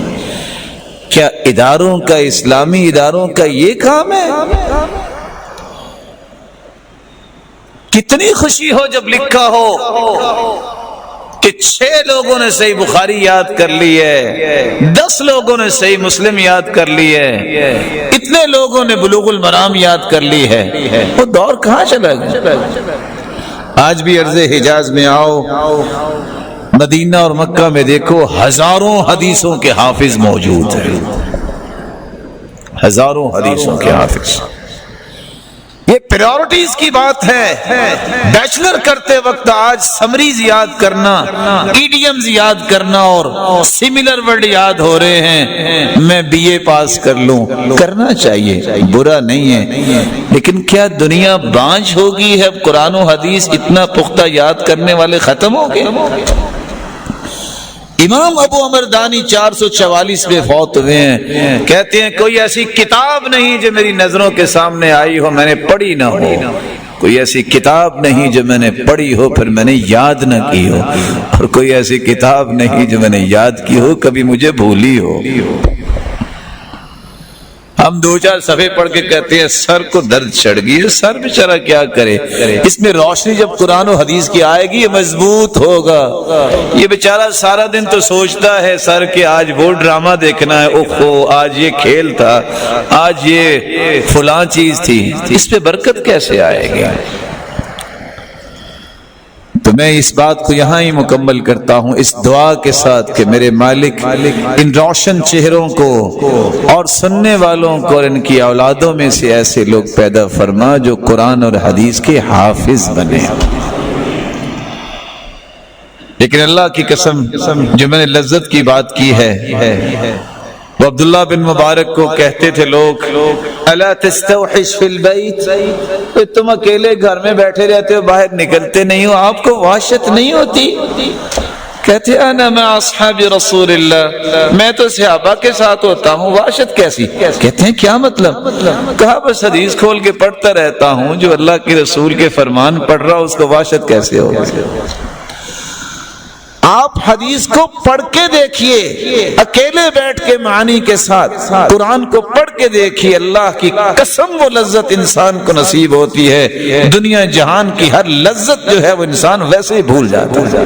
کیا اداروں کا, اسلامی اداروں کا یہ کام ہے؟ کتنی خوشی ہو جب لکھا ہو کہ 6 لوگوں نے صحیح بخاری یاد کر لی ہے، 10 لوگوں نے صحیح مسلم یاد کر لی ہے، اتنے لوگوں نے بلوغ المرام یاد کر لی ہے، وہ دور کہاں چلا گیا؟ آج بھی ارض حجاز میں آؤ، مدینہ اور مکہ میں دیکھو، ہزاروں حدیثوں کے حافظ موجود ہیں، ہزاروں حدیثوں کے حافظ۔ یہ پریورٹیز کی بات ہے۔ بیچلر کرتے وقت آج سمریز یاد کرنا، ایڈیمز یاد کرنا اور سملر ورڈ یاد ہو رہے ہیں، میں بی اے پاس کر لوں، کرنا چاہیے، برا نہیں ہے، لیکن کیا دنیا بانجھ ہوگی؟ ہے قرآن و حدیث اتنا پختہ یاد کرنے والے ختم ہو گئے؟ امام ابو عمر دانی 444 میں فوت ہوئے ہیں، کہتے ہیں کوئی ایسی کتاب نہیں جو میری نظروں کے سامنے آئی ہو میں نے پڑھی نہ ہو، کوئی ایسی کتاب نہیں جو میں نے پڑھی ہو پھر میں نے یاد نہ کی ہو، اور کوئی ایسی کتاب نہیں جو میں نے یاد کی ہو کبھی مجھے بھولی ہو۔ ہم 2-4 صفحے پڑھ کے کہتے ہیں سر کو درد چڑھ گئی، سر بیچارہ کیا کرے؟ اس میں روشنی جب قرآن و حدیث کی آئے گی یہ مضبوط ہوگا۔ یہ بیچارہ سارا دن تو سوچتا ہے سر کہ آج وہ ڈرامہ دیکھنا ہے، اوہو آج یہ کھیل تھا، آج یہ فلاں چیز تھی، اس پہ برکت کیسے آئے گی؟ تو میں اس بات کو یہاں ہی مکمل کرتا ہوں اس دعا کے ساتھ کہ میرے مالک ان روشن چہروں کو اور سننے والوں کو اور ان کی اولادوں میں سے ایسے لوگ پیدا فرما جو قرآن اور حدیث کے حافظ بنے۔ لیکن اللہ کی قسم جو میں نے لذت کی بات کی ہے، وہ عبداللہ بن مبارک کو کہتے تھے لوگ، الا تستوحش فی البیت، تم اکیلے گھر میں بیٹھے رہتے ہو، باہر نکلتے نہیں ہو، آپ کو وحشت نہیں ہوتی؟ کہتے انا مع اصحاب رسول اللہ، میں تو صحابہ کے ساتھ ہوتا ہوں، وحشت کیسی؟ کہتے ہیں کیا مطلب؟ کہا بس حدیث کھول کے پڑھتا رہتا ہوں، جو اللہ کے رسول کے فرمان پڑھ رہا اس کو وحشت کیسے ہوگا؟ آپ حدیث کو پڑھ کے دیکھیے، اکیلے بیٹھ کے معنی کے ساتھ قرآن کو پڑھ کے دیکھیے، اللہ کی قسم وہ لذت انسان کو نصیب ہوتی ہے، دنیا جہان کی ہر لذت جو ہے وہ انسان ویسے ہی بھول جاتا ہے۔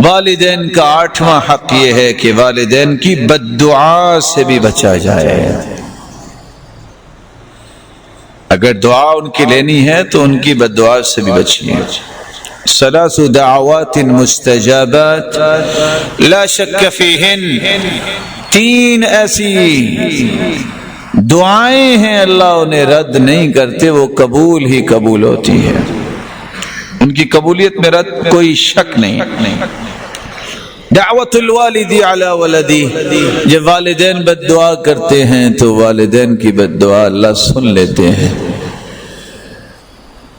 والدین کا 8واں حق یہ ہے کہ والدین کی بد دعا سے بھی بچا جائے۔ اگر دعا ان کی لینی ہے تو ان کی بد دعا سے بھی بچیے۔ 3 دعوات مستجابات لا شک فیہن، 3 ایسی دعائیں ہیں اللہ انہیں رد نہیں کرتے، وہ قبول ہی قبول ہوتی ہے، ان کی قبولیت میں رد کوئی شک نہیں۔ دعوت الوالدی علی ولدی، جب والدین بد دعا کرتے ہیں تو والدین کی بد دعا اللہ سن لیتے ہیں۔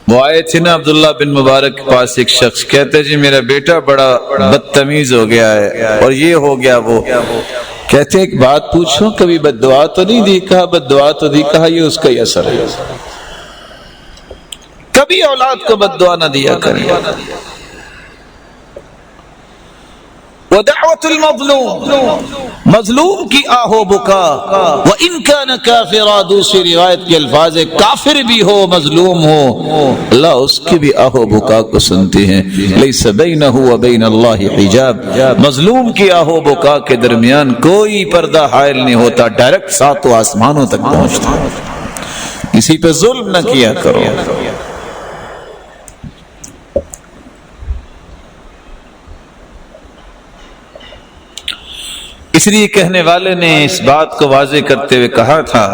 وہ آئے تھے نا عبداللہ بن مبارک کے پاس ایک شخص، کہتے جی میرا بیٹا بڑا بدتمیز ہو گیا ہے اور یہ ہو گیا وہ، کہتے ایک بات پوچھو کبھی بد دعا تو نہیں دی؟ کہا بد دعا تو دی، کہا یہ اس کا ہی اثر ہے، کبھی اولاد کو بد دعا نہ دیا کریں۔ ودعوت المظلوم، مظلوم کی آہو بکا، وَإِن كَانَ كَافِرًا، دوسری روایت کے الفاظ ہے کافر بھی ہو مظلوم ہو اللہ اس کی بھی آہو بکا کو سنتے ہیں۔ لَيْسَ بَيْنَهُ وَبَيْنَ اللَّهِ حِجَاب، مظلوم کی آہو بکا کے درمیان کوئی پردہ حائل نہیں ہوتا، ڈائریکٹ 7 آسمانوں تک پہنچتا، کسی پہ ظلم نہ کیا کرو۔ اس لیے کہنے والے نے اس بات کو واضح کرتے ہوئے کہا تھا،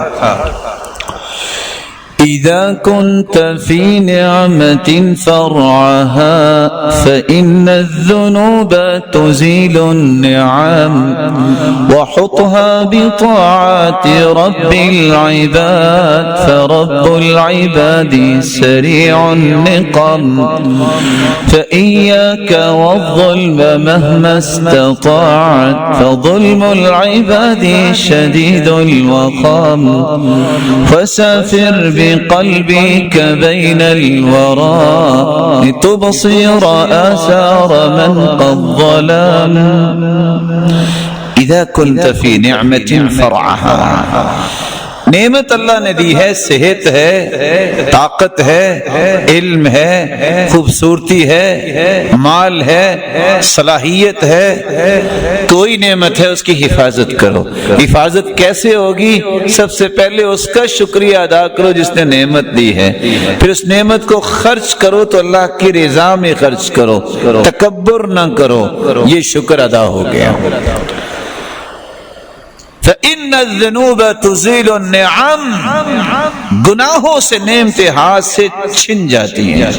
إذا كنت في نعمة فرعها فإن الذنوب تزيل النعم وحطها بطاعة رب العباد فَرَبُّ الْعِبَادِ سَرِيعُ النِّقَمِ فَإِيَّاكَ وَالظُّلْمَ مَهْمَا اسْتَطَاعَتْ فَظُلْمُ الْعِبَادِ شَدِيدُ الْوَقَامِ فَسَافِرْ بقلبك بين الورى لتبصر آثار من قد ظلم إذا كنت في نعمة فرعها، نعمت اللہ نے دی ہے، صحت ہے، طاقت ہے، علم ہے، خوبصورتی ہے، مال ہے، صلاحیت ہے، کوئی نعمت ہے اس کی حفاظت کرو۔ حفاظت کیسے ہوگی؟ سب سے پہلے اس کا شکریہ ادا کرو جس نے نعمت دی ہے، پھر اس نعمت کو خرچ کرو تو اللہ کی رضا میں خرچ کرو، تکبر نہ کرو، یہ شکر ادا ہو گیا۔ فَإِنَّ الذُّنُوبَ تُزِيلُ النِّعَمَ، گناہوں سے نعمتیں ہاتھ سے چھن جاتی ہیں۔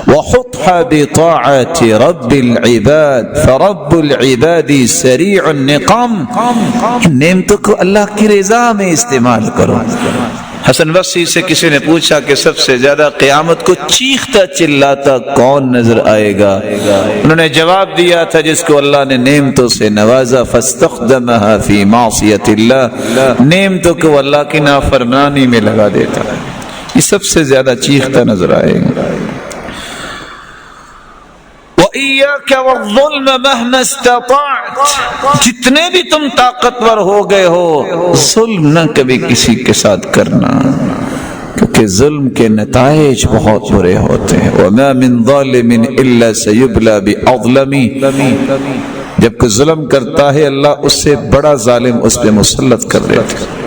وَحُطْحَ بِطَاعَةِ رَبِّ الْعِبَادِ فَرَبُّ الْعِبَادِ سَرِيعُ النِّقَامِ، نعمتوں کو اللہ کی رضا میں استعمال کرو۔ حسن بصری سے کسی نے پوچھا کہ سب سے زیادہ قیامت کو چیختا چلاتا کون نظر آئے گا؟ انہوں نے جواب دیا تھا جس کو اللہ نے نعمتوں سے نوازا، فاستخدمها فی معصیت اللہ، نعمتوں کو اللہ کی نافرمانی میں لگا دیتا، یہ سب سے زیادہ چیختا نظر آئے گا۔ وَإِيَّاكَ وَالظُّلْمَ مَهْمَا اسْتَطَعْتَ، جتنے بھی تم طاقتور ہو گئے ہو، ظلم نہ کبھی کسی کے ساتھ کرنا، کیونکہ ظلم کے نتائج بہت برے ہوتے ہیں۔ وَمَا مِن ظَالِمٍ إِلَّا سَيُبْلَى بِأَظْلَمِ، جب کوئی ظلم کرتا ہے اللہ اس سے بڑا ظالم اس پہ مسلط کر دیتا ہے۔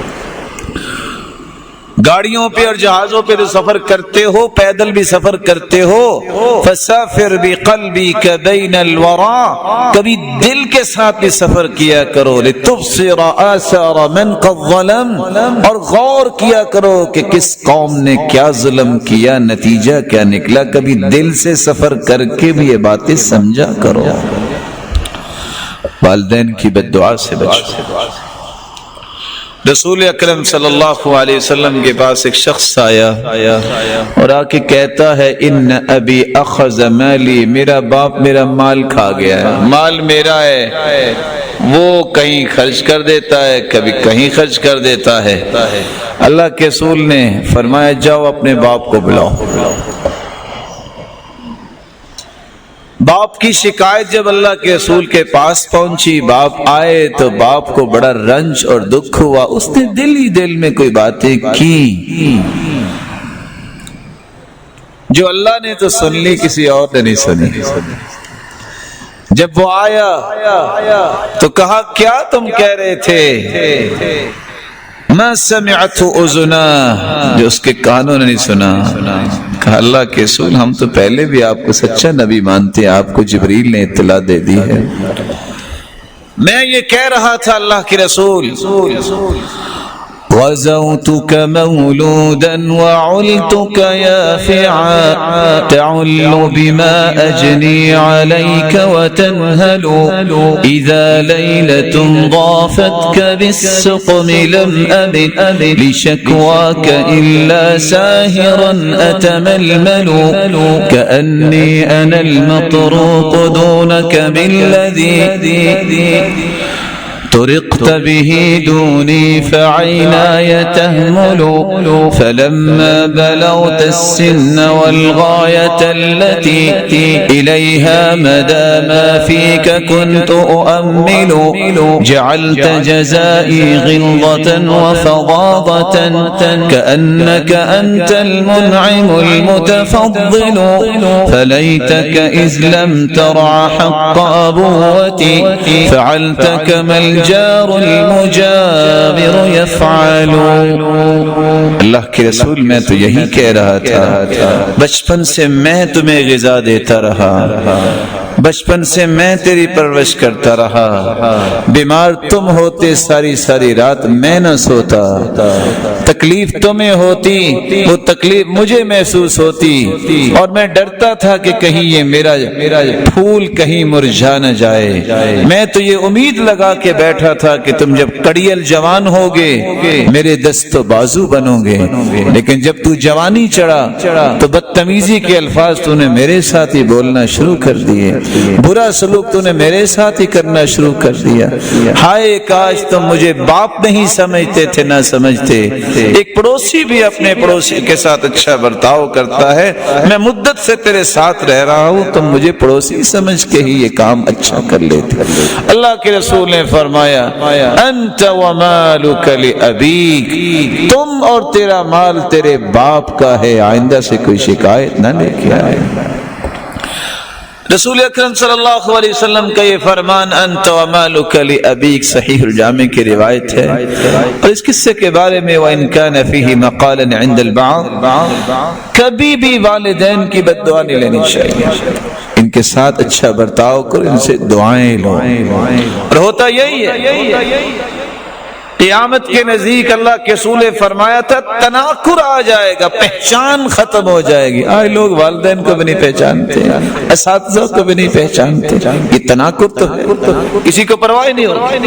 گاڑیوں پہ اور جہازوں پہ تو سفر کرتے ہو، پیدل بھی سفر کرتے ہو، فسافر بقلبک بین الورا، کبھی دل کے ساتھ بھی سفر کیا کرو، لتبصر آثار من قد ظلم، اور غور کیا کرو کہ کس قوم نے کیا ظلم کیا، نتیجہ کیا نکلا، کبھی دل سے سفر کر کے بھی یہ باتیں سمجھا کرو۔ والدین کی بد دعا سے بچو۔ رسول اکرم صلی اللہ علیہ وسلم کے پاس ایک شخص آیا اور آ کے کہتا ہے، ان ابی اخذ مالی، میرا باپ میرا مال کھا گیا ہے، مال میرا ہے، وہ کہیں خرچ کر دیتا ہے، کبھی کہیں خرچ کر دیتا ہے۔ اللہ کے رسول نے فرمایا جاؤ اپنے باپ کو بلاؤ۔ باپ کی شکایت جب اللہ کے رسول کے پاس پہنچی، باپ آئے تو باپ کو بڑا رنج اور دکھ ہوا، اس نے دل ہی دل میں کوئی باتیں کی جو اللہ نے تو سن لی، کسی اور نے نہیں سنی۔ جب وہ آیا تو کہا کیا تم کہہ رہے تھے؟ ما سمعت اذنا، جو اس کے کانوں نے نہیں سنا۔ کہا اللہ کے رسول ہم تو پہلے بھی آپ کو سچا نبی مانتے ہیں، آپ کو جبریل نے اطلاع دے دی ہے۔ میں یہ کہہ رہا تھا اللہ کے رسول، غزوتك مولودا وعلتك يافعا تعل بما أجني عليك وتنهل إذا ليلة ضافتك بالسقم لم أبد لشكواك إلا ساهرا أتململ كأني أنا المطروق دونك بالذي طرقت به دوني فعيناي تهمل فلما بلغت السن والغاية التي إليها مدى ما فيك كنت أؤمل جعلت جزائي غلظة وفظاظة كأنك أنت المنعم المتفضل فليتك إذ لم ترع حق أبوتي فعلت كما الجار المجابر يفعل۔ اللہ کے رسول میں تو یہی کہہ رہا تھا، بچپن سے میں تمہیں غذا دیتا رہا، بچپن سے میں تیری پرورش کرتا رہا، بیمار تم ہوتے ساری ساری رات میں نہ سوتا، تکلیف تمہیں ہوتی وہ تکلیف مجھے محسوس ہوتی، اور میں ڈرتا تھا کہ کہیں یہ میرا پھول کہیں مرجھا نہ جائے۔ میں تو یہ امید لگا کے بیٹھا تھا کہ تم جب کڑیل جوان ہوگے میرے دست و بازو بنو گے، لیکن جب تو جوانی چڑھا تو بدتمیزی کے الفاظ تو نے میرے ساتھ ہی بولنا شروع کر دیے۔ برا سلوک تو نے میرے ساتھ ہی کرنا شروع کر دیا، ہائے کاش تم مجھے باپ نہیں سمجھتے تھے نہ سمجھتے۔ ایک پڑوسی بھی اپنے پڑوسی کے ساتھ اچھا برتاؤ کرتا ہے، میں مدت سے تیرے ساتھ رہ رہا ہوں، تم مجھے پڑوسی سمجھ کے ہی یہ کام اچھا کر لیتے۔ اللہ کے رسول نے فرمایا انت ومالک لابیک، تم اور تیرا مال تیرے باپ کا ہے، آئندہ سے کوئی شکایت نہ لے کے آئے۔ رسول اکرم صلی اللہ علیہ وسلم کا یہ فرمان انت ومالک لابیک صحیح الجامع کی روایت ہے، اور اس قصے کے بارے میں وَإِن كَانَ فِيهِ مَقَالًا عِنْدَ الْبَعْضِ، کبھی بھی والدین کی بد دعا نہیں لینی چاہیے، ان کے ساتھ اچھا برتاؤ کرو، ان سے دعائیں لو۔ اور ہوتا یہی ہے، قیامت کے نزدیک اللہ کے رسول نے فرمایا تھا تناکر آ جائے گا، پہچان ختم ہو جائے گی۔ آج لوگ والدین کو بھی نہیں پہچانتے، اساتذہ کو بھی نہیں پہچانتے، یہ تناکر تو ہے، کسی کو پرواہ نہیں ہوتی،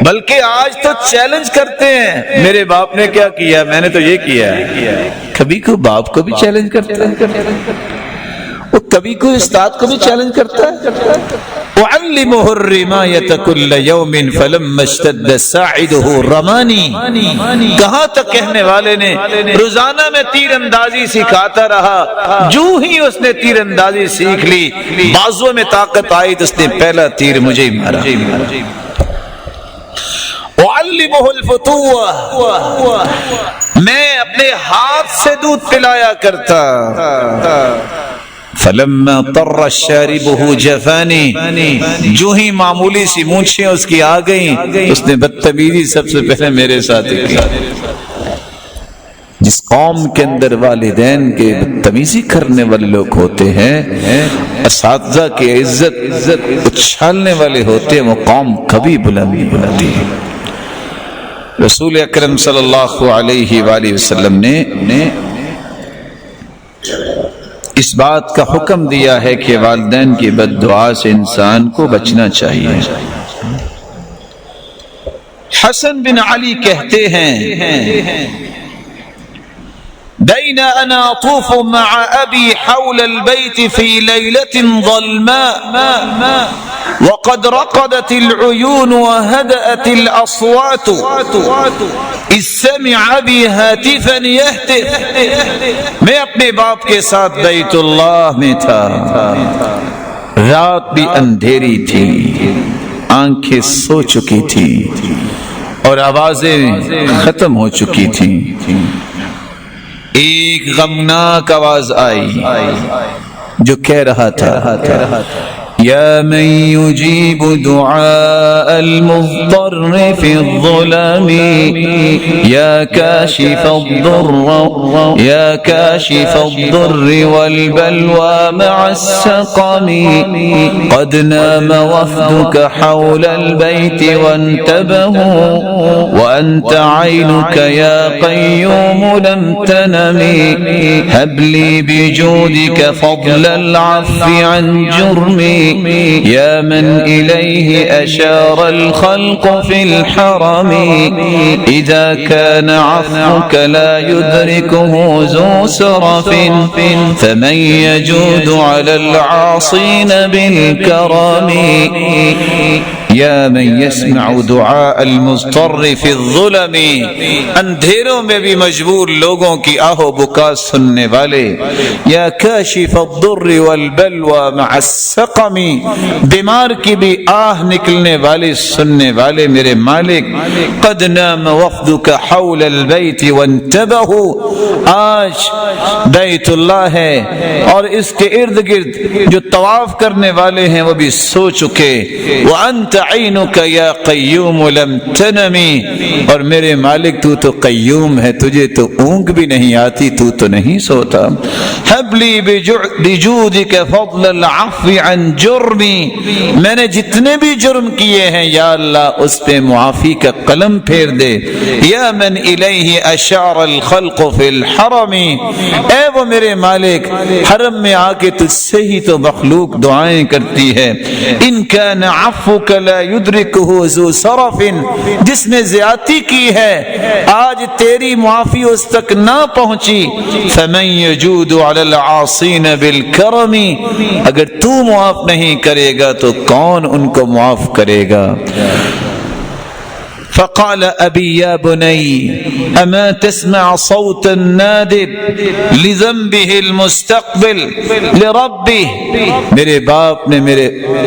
بلکہ آج تو چیلنج کرتے ہیں میرے باپ نے کیا کیا، میں نے تو یہ کیا ہے۔ کبھی کو باپ کو بھی چیلنج کرتے ہیں، وہ کبھی کوئی استاد کو بھی چیلنج کرتا ہے۔ وَعَلِّمُهُ الرِّمَايَةَ كُلَّ يَوْمٍ فَلَمَّا اشْتَدَّ سَاعِدُهُ رَمَانِي، کہاں تک کہنے والے نے روزانہ میں تیر اندازی سکھاتا رہا، جو ہی اس نے تیر اندازی سیکھ لی، بازو میں طاقت آئی تو اس نے پہلا تیر مجھے ہی مارا۔ وَعَلِّمُهُ الْفُتُوَّةَ، میں اپنے ہاتھ سے دودھ پلایا کرتا، فَلَمَّا طَرَّ الشَّارِبُهُ جَفَانِي، جو ہی معمولی سی مونچھیں اس کی آ گئیں، اس نے بدتمیزی سب سے پہلے میرے ساتھ کی۔ جس قوم کے اندر والدین کے بدتمیزی کرنے والے لوگ ہوتے ہیں، اساتذہ کی عزت اچھالنے والے ہوتے ہیں، وہ قوم کبھی بلند نہیں ہوتی۔ رسول اکرم صلی اللہ علیہ وآلہ وسلم نے اس بات کا حکم دیا ہے کہ والدین کی بد دعا سے انسان کو بچنا چاہیے۔ حسن بن علی کہتے ہیں بین انا اطوف مع ابی حول البیت فی لیلۃ ظلماء وقد رقدت العیون وهدأت الاصوات اذ سمع بی ہاتفا یہتف، میں اپنے باپ کے ساتھ بیت اللہ میں تھا، رات بھی اندھیری تھی، آنکھیں سو چکی تھی اور آوازیں ختم ہو چکی تھیں، ایک غمناک آواز آئی جو کہہ رہا تھا یا من یجیب دعاء المضطر فی الظلام یا کاشف الضر یا کاشف الضر والبلوى مع السقم قد نام وفدك حول البيت وانتبهوا وأنت عينك يا قيوم لم تنم هب لي بجودك فضل العفو عن جرمي يا من إليه أشار الخلق في الحرم إذا كان عفوك لا يدركه ذو سرف فمن يجود على العاصين بالكرم یا من یسمع دعاء المضطر فی الظلم، اندھیروں میں بھی مجبور لوگوں کی آہ و بکا سننے والے، یا کاشف الضر والبلوى مع السقم، بیمار کی بھی آہ نکلنے والے سننے والے میرے مالک، قد نام وفدك حول البیت وانتبهوا، آج بیت اللہ ہے اور اس کے ارد گرد جو طواف کرنے والے ہیں وہ بھی سو چکے، وانت عینک یا قیوم لم تنمی، اور میرے مالک تو قیوم ہے، تجھے تو اونگ بھی نہیں آتی، تو نہیں سوتا، حب لی بجودک فضل العفو عن جرمی، میں نے جتنے بھی جرم کیے ہیں یا اللہ اس پہ معافی کا قلم پھیر دے، یا من الیہ اشار الخلق فی الحرم، اے وہ میرے مالک حرم میں آ کے تجھ سے ہی تو مخلوق دعائیں کرتی ہے، ان کان عفوک لا لا يدركه ذو صرف، جس نے زیادتی کی ہے آج تیری معافی اس تک نہ پہنچی، فمن يجود على العاصين بالكرم، اگر تو معاف نہیں کرے گا تو کون ان کو معاف کرے گا؟ فقال ابی یا بنی اما تسمع صوت النادب لذنبه المستقبل لربه، میرے باپ نے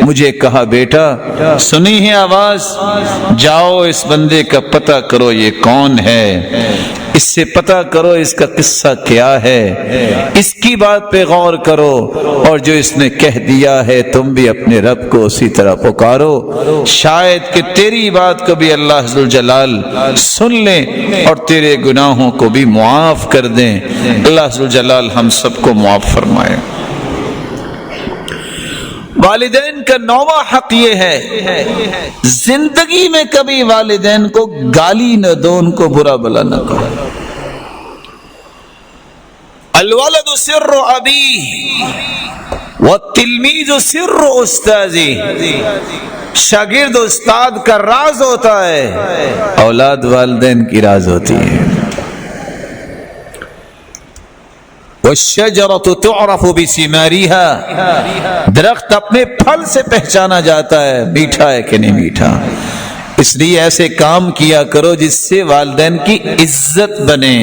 مجھے کہا بیٹا سنی ہے آواز، جاؤ اس بندے کا پتہ کرو یہ کون ہے، اس سے پتہ کرو اس کا قصہ کیا ہے، اس کی بات پہ غور کرو، اور جو اس نے کہہ دیا ہے تم بھی اپنے رب کو اسی طرح پکارو، شاید کہ تیری بات کو بھی اللہ ذوالجلال سن لیں اور تیرے گناہوں کو بھی معاف کر دیں۔ اللہ ذوالجلال ہم سب کو معاف فرمائے۔ والدین کا 9واں حق یہ ہے زندگی میں کبھی والدین کو گالی نہ دو، ان کو برا بلا نہ کرو۔ الولد سر ابی والتلمیذ سر استاذی، شاگرد استاد کا راز ہوتا ہے، اولاد والدین کی راز ہوتی ہے۔ والشجرة تعرف بثمارها، درخت اپنے پھل سے پہچانا جاتا ہے میٹھا ہے کہ نہیں میٹھا، اس لیے ایسے کام کیا کرو جس سے والدین کی عزت بنے،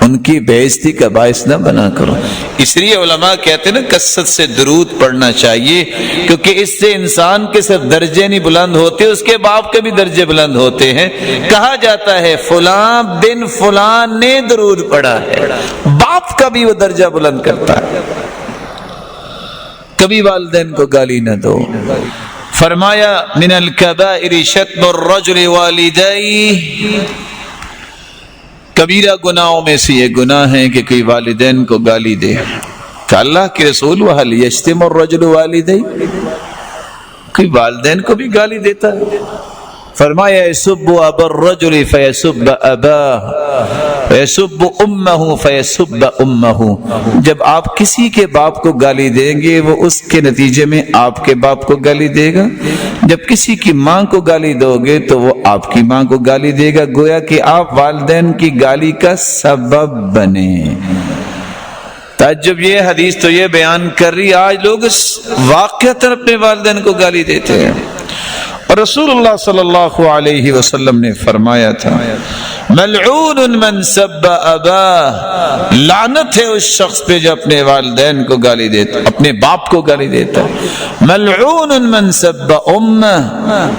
ان کی بے عزتی کا باعث نہ بنا کرو۔ اس لیے علماء کہتے ہیں نا کثرت سے درود پڑھنا چاہیے، کیونکہ اس سے انسان کے صرف درجے نہیں بلند ہوتے، اس کے باپ کے بھی درجے بلند ہوتے ہیں۔ کہا جاتا ہے فلاں بن فلاں نے درود پڑھا ہے، باپ کا بھی وہ درجہ بلند کرتا ہے۔ کبھی والدین کو گالی نہ دو۔ فرمایا من الکبائر شتم الرجل والدیہ، کبیرہ گناہوں میں سے یہ گناہ ہے کہ کوئی والدین کو گالی دے۔ کہ اللہ کے رسول وَهَلْ يَشْتِمُ الرَّجُلُ وَالِدَيْهِ، کوئی والدین کو بھی گالی دیتا ہے؟ فرمایا يَسُبُّ أَبَا الرَّجُلِ فَيَسُبَّ أَبَاهُ وَيَسُبُّ أُمَّهُ فَيَسُبَّ أُمَّهُ، جب آپ کسی کے باپ کو گالی دیں گے وہ اس کے نتیجے میں آپ کے باپ کو گالی دے گا، جب کسی کی ماں کو گالی دو گے تو وہ آپ کی ماں کو گالی دے گا، گویا کہ آپ والدین کی گالی کا سبب بنے۔ تعجب یہ حدیث تو یہ بیان کر رہی، آج لوگ واقعتاً اپنے والدین کو گالی دیتے ہیں، اور رسول اللہ صلی اللہ علیہ وسلم نے فرمایا تھا ملعون من سب اباہ، لعنت ہے اس شخص پہ جو اپنے والدین کو گالی دیتا، اپنے باپ کو گالی دیتا ہے۔ ملعون من سب امہ،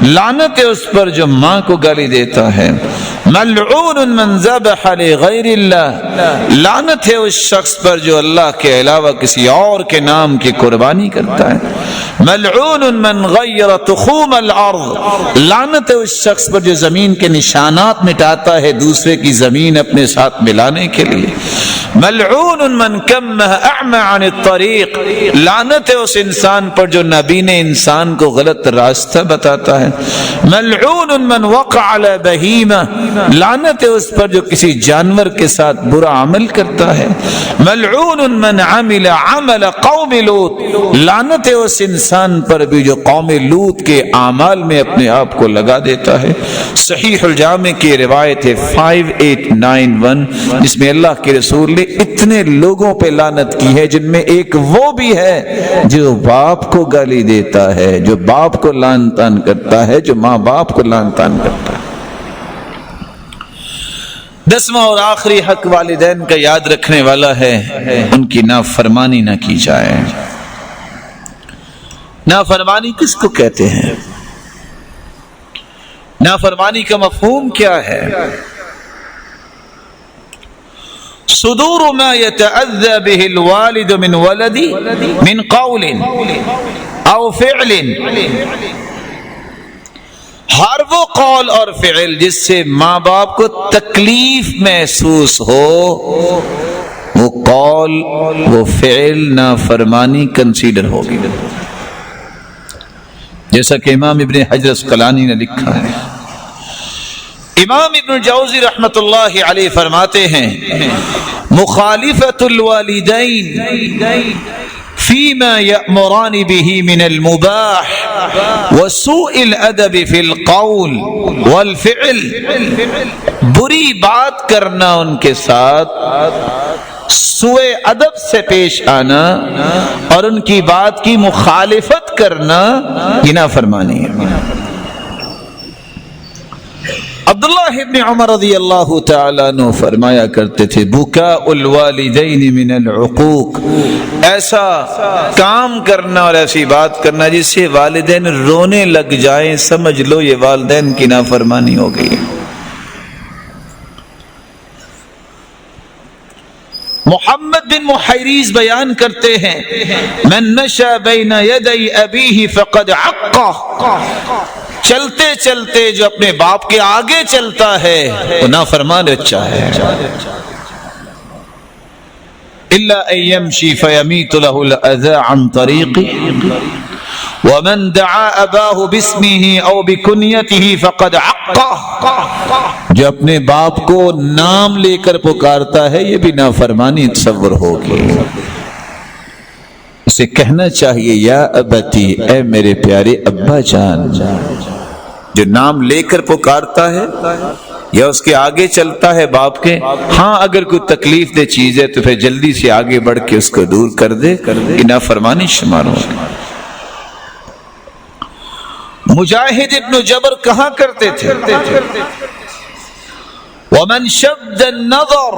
لعنت ہے اس پر جو ماں کو گالی دیتا ہے۔ ملعون من ذبح لغیر اللہ، لعنت ہے اس شخص پر جو اللہ کے علاوہ کسی اور کے نام کی قربانی کرتا ہے۔ ملعون من غیر تخوم الارض، لعنت ہے اس شخص پر جو زمین کے نشانات مٹاتا ہے دوسرے کی زمین اپنے ساتھ ملانے کے لیے۔ ملعون من کمہ اعمى عن الطریق، لعنت ہے اس انسان پر جو نابینا انسان کو غلط راستہ بتاتا ہے۔ ملعون من وقع علی بہیمہ، لعنت ہے اس پر جو کسی جانور کے ساتھ برا عمل کرتا ہے۔ ملعون من عمل عمل قوم لوط، لعنت ہے اس انسان پر بھی جو قوم لوط کے اعمال میں اپنے آپ کو لگا دیتا ہے۔ صحیح الجامع کی روایت ہے 5891، جس میں اللہ کے رسول نے اتنے لوگوں پہ لعنت کی ہے، جن میں ایک وہ بھی ہے جو باپ کو گالی دیتا ہے، جو باپ کو لعن طعن کرتا ہے، جو ماں باپ کو لعن طعن کرتا ہے۔ 10واں اور آخری حق والدین کا یاد رکھنے والا ہے، ان کی نافرمانی نہ کی جائے۔ نافرمانی کس کو کہتے ہیں؟ نافرمانی کا مفہوم کیا ہے؟ صدور ما يتأذى به الوالد من ولد من قول او فعل، ہر وہ قول اور فعل جس سے ماں باپ کو تکلیف محسوس ہو، وہ قول وہ فعل نافرمانی کنسیڈر ہوگی، جیسا کہ امام ابن حجر اسقلانی نے لکھا ہے۔ امام ابن جوزی رحمت اللہ علیہ فرماتے ہیں مخالفت الوالدین فيما يأمران به من المباح وسوء الأدب في القول والفعل، بری بات کرنا ان کے ساتھ، سوء ادب سے پیش آنا اور ان کی بات کی مخالفت کرنا یہ نافرمانی ہے۔ عبداللہ ابن عمر رضی اللہ تعالیٰ عنہ فرمایا کرتے تھے بکاء الوالدین من العقوق، ایسا کام کرنا اور ایسی بات کرنا جس سے والدین رونے لگ جائیں، سمجھ لو یہ والدین کی نافرمانی ہو گئی۔ محمد بن محیریز بیان کرتے ہیں من مشى بین یدی ابیہ فقد عقہ، چلتے چلتے جو اپنے باپ کے آگے چلتا ہے وہ نافرمان بچہ ہے۔ الا ان یمشی فیمیت له الاذى عن طریقی ومن دعا اباہ باسمہ او بکنیتہ فقد عقہ، جو اپنے باپ کو نام لے کر پکارتا ہے یہ بھی نافرمانی تصور ہوگی۔ اسے کہنا چاہیے یا ابتی، اے میرے پیارے ابا جان، جو نام لے کر پکارتا ہے یا اس کے آگے چلتا ہے باپ کے، ہاں اگر کوئی تکلیف دہ چیز ہے تو پھر جلدی سے آگے بڑھ کے اس کو دور کر دے، یہ نافرمانی شمار ہوگی۔ مجاہد ابن جبر کہا کرتے تھے ومن شد النظر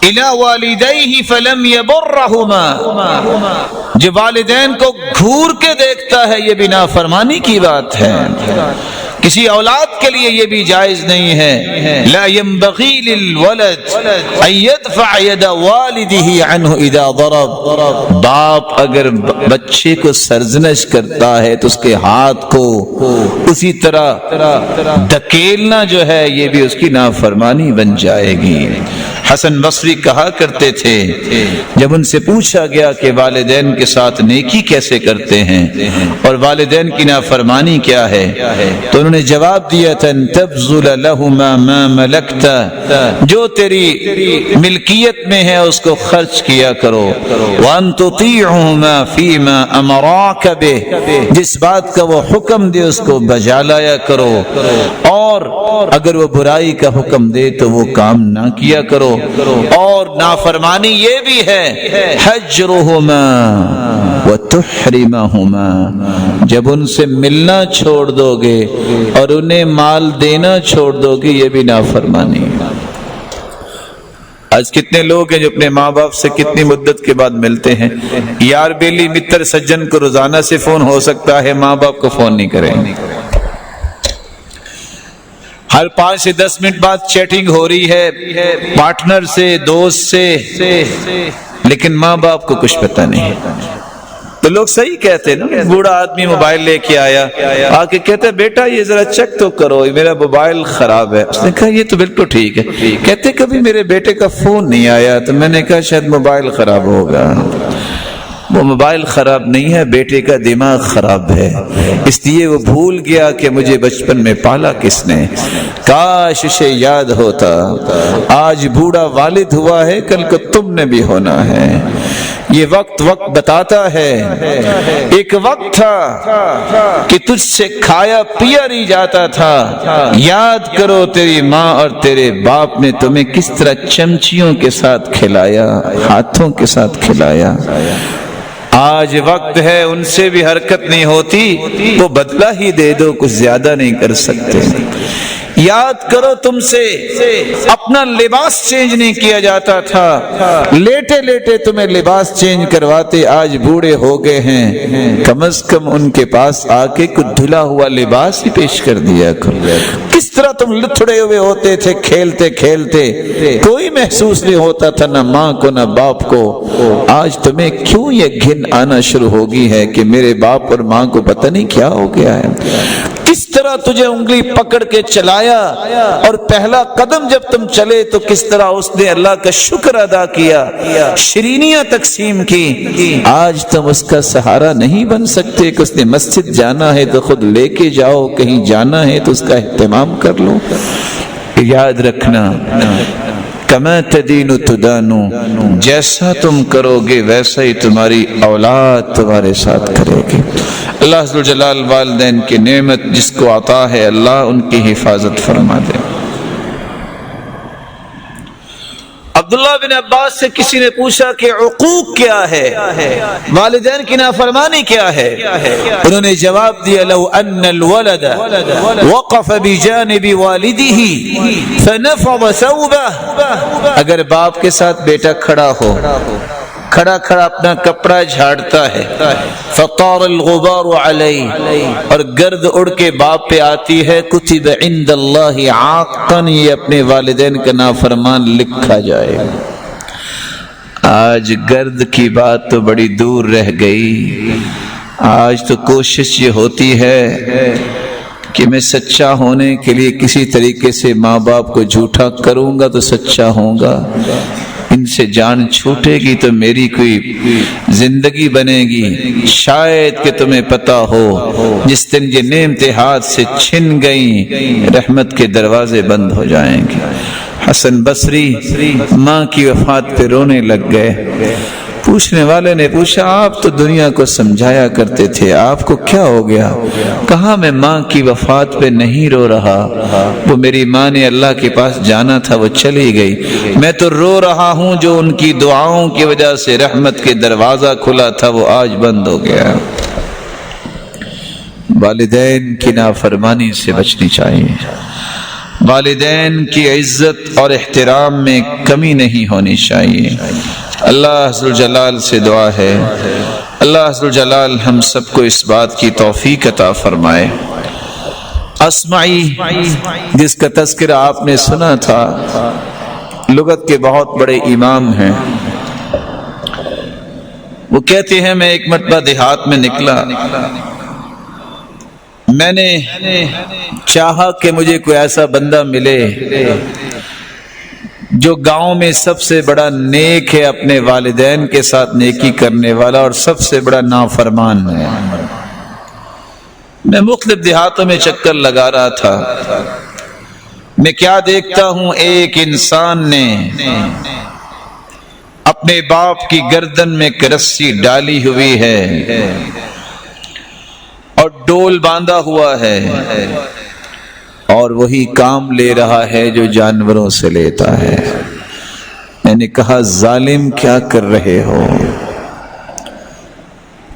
الى والدیہ فلم یبرہما، جو والدین کو گھور کے دیکھتا ہے یہ بھی نافرمانی کی بات ہے۔ کسی اولاد کے لیے یہ بھی جائز نہیں ہے، لا ينبغي للولد ان يدفع يد والده عنه اذا ضرب، باپ اگر بچے کو سرزنش کرتا ہے تو اس کے ہاتھ کو اسی طرح دھکیلنا جو ہے یہ بھی اس کی نافرمانی بن جائے گی۔ حسن بصری کہا کرتے تھے جب ان سے پوچھا گیا کہ والدین کے ساتھ نیکی کیسے کرتے ہیں اور والدین کی نافرمانی کیا ہے، تو انہوں نے جواب دیا تھا تبذل لهما ما ملکت، جو تیری ملکیت میں ہے اس کو خرچ کیا کرو، وان تطیعهما فيما امراک به، جس بات کا وہ حکم دے اس کو بجا لایا کرو، اور اگر وہ برائی کا حکم دے تو وہ کام نہ کیا کرو۔ اور نافرمانی یہ بھی ہے حجرهما وتحرمهما، جب ان سے ملنا چھوڑ دو گے اور انہیں مال دینا چھوڑ دو گے یہ بھی نافرمانی ہے۔ آج کتنے لوگ ہیں جو اپنے ماں باپ سے کتنی مدت کے بعد ملتے ہیں، یار بیلی متر سجن کو روزانہ سے فون ہو سکتا ہے، ماں باپ کو فون نہیں کریں، ہر 5 سے 10 منٹ بعد چیٹنگ ہو رہی ہے پارٹنر سے، دوست سے، لیکن ماں باپ کو کچھ پتہ نہیں۔ تو لوگ صحیح کہتے ہیں نا، بوڑھا آدمی موبائل لے کے آیا، آ کے کہتے بیٹا یہ ذرا چیک تو کرو میرا موبائل خراب ہے۔ اس نے کہا یہ تو بالکل ٹھیک ہے، کہتے کبھی میرے بیٹے کا فون نہیں آیا، تو میں نے کہا شاید موبائل خراب ہوگا۔ وہ موبائل خراب نہیں ہے، بیٹے کا دماغ خراب ہے، اس لیے وہ بھول گیا کہ مجھے بچپن میں پالا کس نے، کاش اسے یاد ہوتا۔ آج بوڑھا والد ہوا ہے، کل کو تم نے بھی ہونا ہے۔ یہ وقت بتاتا ہے، ایک وقت تھا کہ تجھ سے کھایا پیا نہیں جاتا تھا، یاد کرو تیری ماں اور تیرے باپ نے تمہیں کس طرح چمچیوں کے ساتھ کھلایا، ہاتھوں کے ساتھ کھلایا۔ آج وقت ہے ان سے بھی حرکت نہیں ہوتی، وہ بدلہ ہی دے دو، کچھ زیادہ نہیں کر سکتے۔ یاد کرو تم سے اپنا لباس چینج نہیں کیا جاتا تھا، لیٹے لیٹے تمہیں لباس چینج کرواتے، آج بوڑھے ہو گئے ہیں، کم از کم ان کے پاس آ کے کچھ دھلا ہوا لباس ہی پیش کر دیا کرو۔ کس طرح تم لتھڑے ہوئے ہوتے تھے کھیلتے کھیلتے، کوئی محسوس نہیں ہوتا تھا نہ ماں کو نہ باپ کو۔ آج تمہیں کیوں یہ گھن آنا شروع ہوگی ہے کہ میرے باپ اور ماں کو پتہ نہیں کیا ہو گیا ہے؟ کس طرح تجھے انگلی پکڑ کے چلایا، اور پہلا قدم جب تم چلے تو کس طرح اس نے اللہ کا شکر ادا کیا، شرینیاں تقسیم کی۔ آج تم اس کا سہارا نہیں بن سکتے کہ اس نے مسجد جانا ہے تو خود لے کے جاؤ، کہیں جانا ہے تو اس کا اہتمام کر لو۔ یاد رکھنا کما تدین تدان، جیسا تم کرو گے ویسا ہی تمہاری اولاد تمہارے ساتھ کرے گی۔ اللہ عز و جلال والدین کی نعمت جس کو عطا ہے اللہ ان کی حفاظت فرما دے۔ عبداللہ بن عباس سے کسی نے پوچھا کہ عقوق کیا ہے، والدین کی نافرمانی کیا ہے؟ انہوں نے جواب دیا لو ان الولد وقف بجانب والده فنفض ثوبه، اگر باپ کے ساتھ بیٹا کھڑا ہو، کھڑا کھڑا اپنا کپڑا جھاڑتا ہے، فطار الغبار علیہ، اور گرد اڑ کے باپ پہ آتی ہے، کتب عند اللہ عاقا، یہ اپنے والدین کا نافرمان لکھا جائے گا۔ آج گرد کی بات تو بڑی دور رہ گئی، آج تو کوشش یہ ہوتی ہے کہ میں سچا ہونے کے لیے کسی طریقے سے ماں باپ کو جھوٹا کروں گا تو سچا ہوں گا، ان سے جان چھوٹے گی تو میری کوئی زندگی بنے گی۔ شاید کہ تمہیں پتا ہو جس دن یہ نعمتیں ہاتھ سے چھن گئیں رحمت کے دروازے بند ہو جائیں گے۔ حسن بصری ماں کی وفات پہ رونے لگ گئے۔ پوچھنے والے نے پوچھا آپ تو دنیا کو سمجھایا کرتے تھے، آپ کو کیا ہو گیا؟ کہا میں ماں کی وفات پہ نہیں رو رہا، وہ میری ماں نے اللہ کے پاس جانا تھا وہ چلی گئی، میں تو رو رہا ہوں جو ان کی دعاؤں کی وجہ سے رحمت کے دروازہ کھلا تھا وہ آج بند ہو گیا۔ والدین کی نافرمانی سے بچنی چاہیے، والدین کی عزت اور احترام میں کمی نہیں ہونی چاہیے۔ اللہ عز و جلال سے دعا ہے اللہ عز و جلال ہم سب کو اس بات کی توفیق عطا فرمائے۔ اسمعی جس کا تذکرہ آپ نے سنا تھا، لغت کے بہت بڑے امام ہیں، وہ کہتے ہیں میں ایک مرتبہ دیہات میں نکلا، میں نے چاہا کہ مجھے کوئی ایسا بندہ ملے جو گاؤں میں سب سے بڑا نیک ہے، اپنے والدین کے ساتھ نیکی کرنے والا، اور سب سے بڑا نافرمان ہے۔ میں مختلف دیہاتوں میں چکر لگا رہا تھا، میں کیا دیکھتا ہوں ایک انسان نے اپنے باپ کی گردن میں ایک رسی ڈالی ہوئی ہے اور ڈول باندھا ہوا ہے، اور وہی کام لے رہا ہے جو جانوروں سے لیتا ہے۔ میں نے کہا ظالم کیا کر رہے ہو،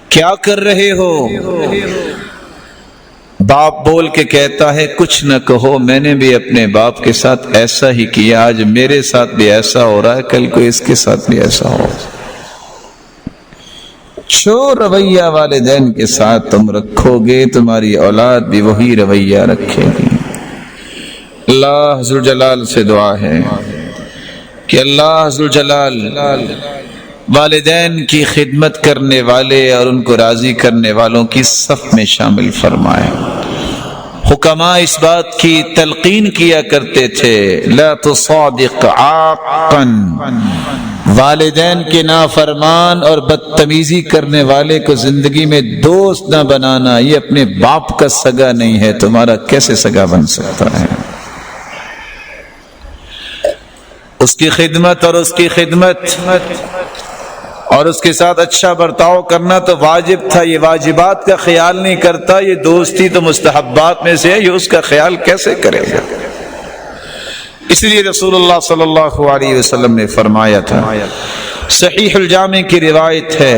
کیا کر رہے ہو؟ باپ بول کے کہتا ہے کچھ نہ کہو، میں نے بھی اپنے باپ کے ساتھ ایسا ہی کیا، آج میرے ساتھ بھی ایسا ہو رہا ہے، کل کو اس کے ساتھ بھی ایسا ہو۔ جو رویہ والدین کے ساتھ تم رکھو گے تمہاری اولاد بھی وہی رویہ رکھے گی۔ اللہ عز و جلال سے دعا ہے کہ اللہ عز و جلال والدین کی خدمت کرنے والے اور ان کو راضی کرنے والوں کی صف میں شامل فرمائے۔ حکماء اس بات کی تلقین کیا کرتے تھے لا تصادق عاقا، والدین کے نافرمان اور بدتمیزی کرنے والے کو زندگی میں دوست نہ بنانا، یہ اپنے باپ کا سگا نہیں ہے، تمہارا کیسے سگا بن سکتا ہے؟ اس کی خدمت اور اس کی خدمت اور اس کے ساتھ اچھا برتاؤ کرنا تو واجب تھا، یہ واجبات کا خیال نہیں کرتا، یہ دوستی تو مستحبات میں سے ہے، یہ اس کا خیال کیسے کرے گا؟ اس لیے رسول اللہ صلی اللہ علیہ وسلم نے فرمایا تھا، صحیح الجامع کی روایت ہے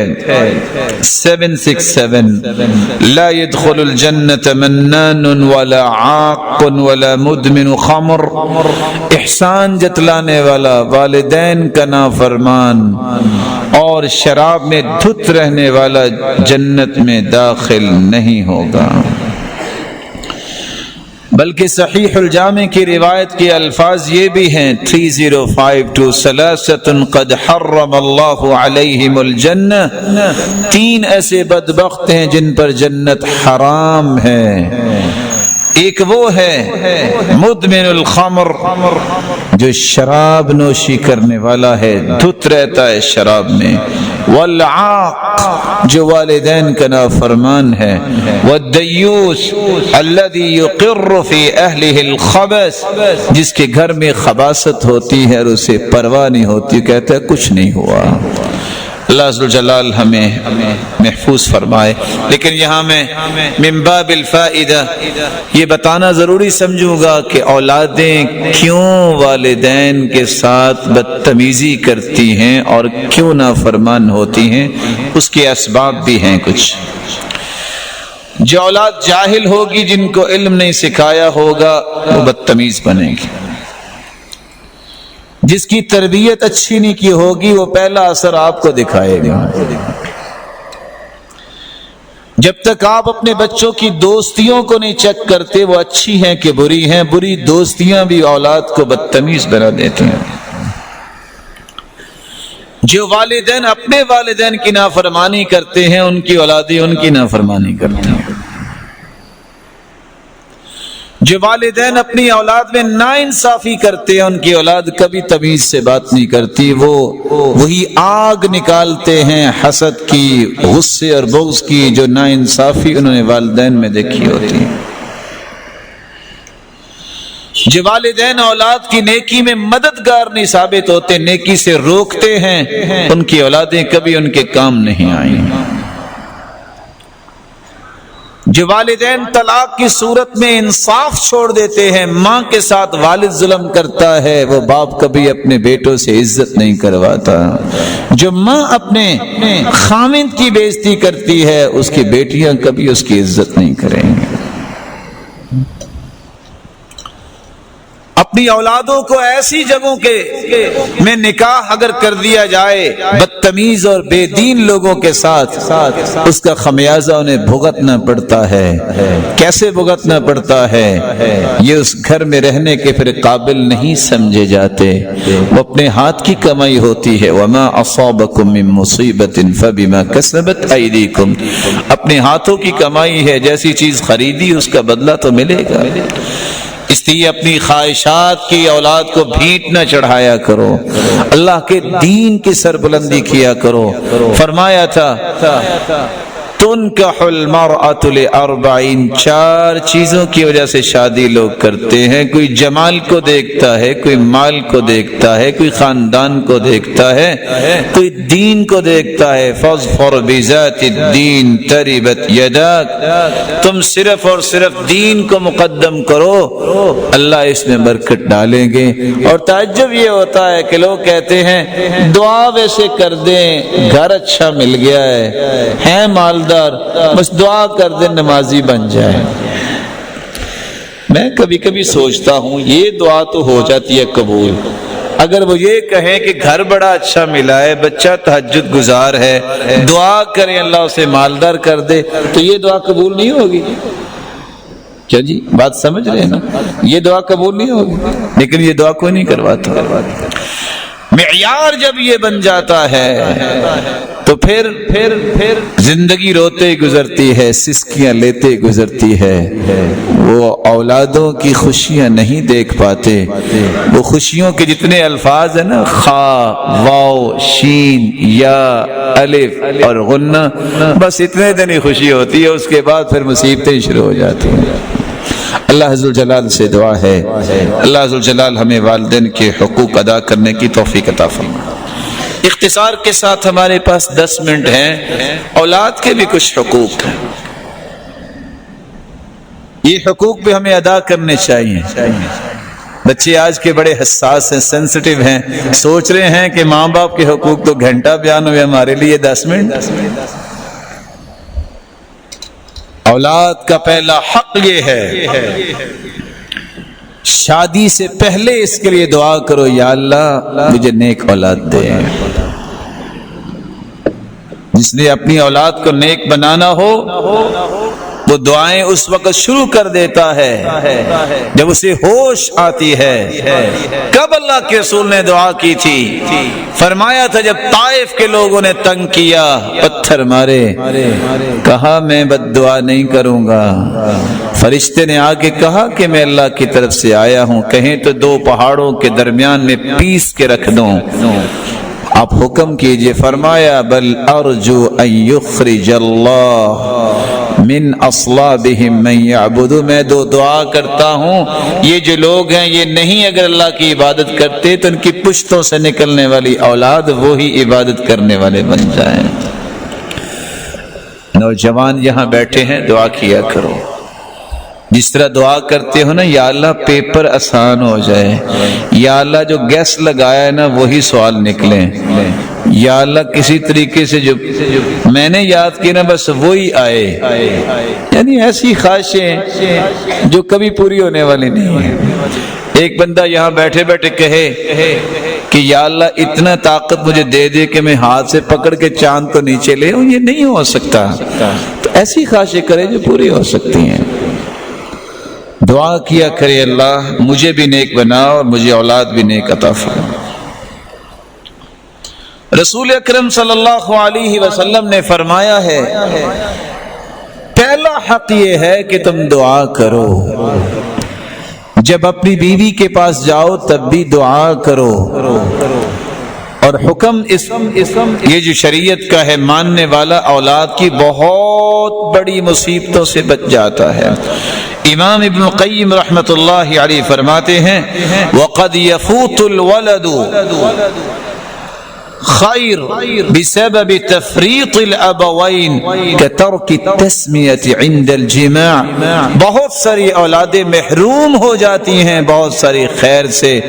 767، لا يدخل الجنة منان ولا عاق ولا مدمن خمر، احسان جتلانے والا، والدین کا نافرمان اور شراب میں دھت رہنے والا جنت میں داخل نہیں ہوگا۔ بلکہ صحیح الجامع کی روایت کے الفاظ یہ بھی ہیں 3052، ثلاثۃ قد حرم اللہ علیہم الجنہ، تین ایسے بدبخت ہیں جن پر جنت حرام ہے۔ ایک وہ ہے مدمن الخمر، جو شراب نوشی کرنے والا ہے دھت رہتا ہے شراب میں، والعاق جو والدین کا نافرمان ہے، والدیوس الذی یقر فی اہلہ الخبث جس کے گھر میں خباثت ہوتی ہے اور اسے پرواہ نہیں ہوتی، کہتا ہے کچھ نہیں ہوا۔ اللہ عز و جلال ہمیں محفوظ فرمائے۔ لیکن یہاں میں من باب الفائدہ یہ بتانا ضروری سمجھوں گا کہ اولادیں کیوں والدین کے ساتھ بدتمیزی کرتی ہیں اور کیوں نافرمان ہوتی ہیں، اس کے اسباب بھی ہیں کچھ۔ جو اولاد جاہل ہوگی، جن کو علم نہیں سکھایا ہوگا، وہ بدتمیز بنے گی۔ جس کی تربیت اچھی نہیں کی ہوگی، وہ پہلا اثر آپ کو دکھائے گا۔ جب تک آپ اپنے بچوں کی دوستیوں کو نہیں چیک کرتے وہ اچھی ہیں کہ بری ہیں، بری دوستیاں بھی اولاد کو بدتمیز بنا دیتی ہیں۔ جو والدین اپنے والدین کی نافرمانی کرتے ہیں، ان کی اولادیں ان کی نافرمانی کرتے ہیں۔ جو والدین اپنی اولاد میں ناانصافی کرتے ہیں، ان کی اولاد کبھی تمیز سے بات نہیں کرتی، وہ وہی آگ نکالتے ہیں حسد کی، غصے اور بغض کی، جو ناانصافی انہوں نے والدین میں دیکھی ہوتی ہے۔ جو والدین اولاد کی نیکی میں مددگار نہیں ثابت ہوتے، نیکی سے روکتے ہیں، ان کی اولادیں کبھی ان کے کام نہیں آئیں۔ جو والدین طلاق کی صورت میں انصاف چھوڑ دیتے ہیں، ماں کے ساتھ والد ظلم کرتا ہے، وہ باپ کبھی اپنے بیٹوں سے عزت نہیں کرواتا۔ جو ماں اپنے خاوند کی بے عزتی کرتی ہے، اس کی بیٹیاں کبھی اس کی عزت نہیں کریں گی۔ اپنی اولادوں کو ایسی جگہوں کے میں نکاح اگر کر دیا جائے بدتمیز اور بے دین لوگوں کے ساتھ، اس کا خمیازہ انہیں بھگتنا پڑتا ہے۔ کیسے بھگتنا پڑتا ہے؟ یہ اس گھر میں رہنے کے پھر قابل نہیں سمجھے جاتے۔ وہ اپنے ہاتھ کی کمائی ہوتی ہے، وما اصابکم من مصیبت فبما کسبت ایدیکم، اپنے ہاتھوں کی کمائی ہے، جیسی چیز خریدی اس کا بدلہ تو ملے گا۔ اس لیے اپنی خواہشات کی اولاد کو بھیٹ نہ چڑھایا کرو، اللہ کے دین کی سربلندی کیا کرو۔ فرمایا تھا تنکح المرأة لأربعین، 4 چیزوں کی وجہ سے شادی لوگ کرتے ہیں۔ کوئی جمال کو دیکھتا ہے، کوئی مال کو دیکھتا ہے، کوئی خاندان کو دیکھتا ہے، کوئی دین کو دیکھتا ہے۔ فاظفر بذات الدین تربت یداک، تم صرف اور صرف دین کو مقدم کرو، اللہ اس میں برکت ڈالیں گے۔ اور تعجب یہ ہوتا ہے کہ لوگ کہتے ہیں دعا ویسے کر دیں، گھر اچھا مل گیا ہے مال، بس دعا کر دے نمازی بن جائے۔ میں کبھی کبھی سوچتا ہوں یہ دعا تو ہو جاتی ہے قبول، اگر وہ یہ کہیں کہ گھر بڑا اچھا ملا ہے، بچہ تہجد گزار ہے، دعا کریں اللہ اسے مالدار کر دے، تو یہ دعا قبول نہیں ہوگی؟ کیا جی بات سمجھ رہے ہیں نا؟ یہ دعا قبول نہیں ہوگی، لیکن یہ دعا کوئی نہیں کرواتا۔ معیار جب یہ بن جاتا ہے تو پھر زندگی روتے گزرتی ہے، سسکیاں لیتے گزرتی ہے، وہ اولادوں کی خوشیاں نہیں دیکھ پاتے۔ وہ خوشیوں کے جتنے الفاظ ہیں نا، خا، واو، شین، یا، الف اور غنہ، بس اتنے دن ہی خوشی ہوتی ہے، اس کے بعد پھر مصیبتیں شروع ہو جاتی ہیں۔ اللہ عز و جلال سے دعا ہے اللہ عز و جلال ہمیں والدین کے حقوق ادا کرنے کی توفیق عطا فرمائے۔ اختصار کے ساتھ ہمارے پاس 10 منٹ ہیں، اولاد کے بھی کچھ حقوق ہیں، یہ حقوق بھی ہمیں ادا کرنے چاہیے۔ بچے آج کے بڑے حساس ہیں، سینسٹیو ہیں، سوچ رہے ہیں کہ ماں باپ کے حقوق تو گھنٹہ بیان ہوئے، ہمارے لیے 10 منٹ۔ اولاد کا پہلا حق یہ ہے، شادی سے پہلے اس کے لیے دعا کرو، یا اللہ مجھے نیک اولاد دے۔ جس نے اپنی اولاد کو نیک بنانا ہو وہ دعائیں اس وقت شروع کر دیتا ہے جب اسے ہوش آتی ہے۔ کب اللہ کے رسول نے دعا کی تھی؟ فرمایا تھا جب طائف کے لوگوں نے تنگ کیا، پتھر مارے، کہا میں بد دعا نہیں کروں گا۔ فرشتے نے آگے کہا کہ میں اللہ کی طرف سے آیا ہوں، کہیں تو دو پہاڑوں کے درمیان میں پیس کے رکھ دوں، آپ حکم کیجئے۔ فرمایا بل ارجو ان یخرج اللہ من اصلابہم من یعبد، میں دعا کرتا ہوں یہ جو لوگ ہیں یہ نہیں اگر اللہ کی عبادت کرتے تو ان کی پشتوں سے نکلنے والی اولاد وہی عبادت کرنے والے بن جائیں۔ نوجوان یہاں بیٹھے ہیں، دعا کیا کرو، جس طرح دعا کرتے ہو نا، یا اللہ پیپر آسان ہو جائے، یا اللہ جو گیس لگایا ہے نا وہی سوال نکلیں، یا اللہ کسی طریقے سے جو میں نے یاد کی نا بس وہی آئے، یعنی ایسی خواہشیں جو کبھی پوری ہونے والی نہیں ہیں۔ ایک بندہ یہاں بیٹھے بیٹھے کہے کہ یا اللہ اتنا طاقت مجھے دے دے کہ میں ہاتھ سے پکڑ کے چاند کو نیچے لے آؤں، یہ نہیں ہو سکتا، تو ایسی خواہشیں کرے جو پوری ہو سکتی ہیں۔ دعا کیا کرے اللہ مجھے بھی نیک بنا اور مجھے اولاد بھی نیک عطا فرما۔ رسول اکرم صلی اللہ علیہ وسلم نے فرمایا ہے پہلا حق یہ ہے کہ تم دعا کرو، جب اپنی بیوی کے پاس جاؤ تب بھی دعا کرو، اور حکم یہ جو شریعت کا ہے ماننے والا اولاد کی بہت بڑی مصیبتوں سے بچ جاتا ہے۔ امام ابن القیم رحمۃ اللہ علیہ فرماتے ہیں وَقَدْ يَفُوتُ الْوَلَدُ خیر بسبب تفریط الابوین کترک التسمیۃ عند الجماع، بہت ساری اولادیں محروم ہو جاتی ہیں بہت ساری خیر سے،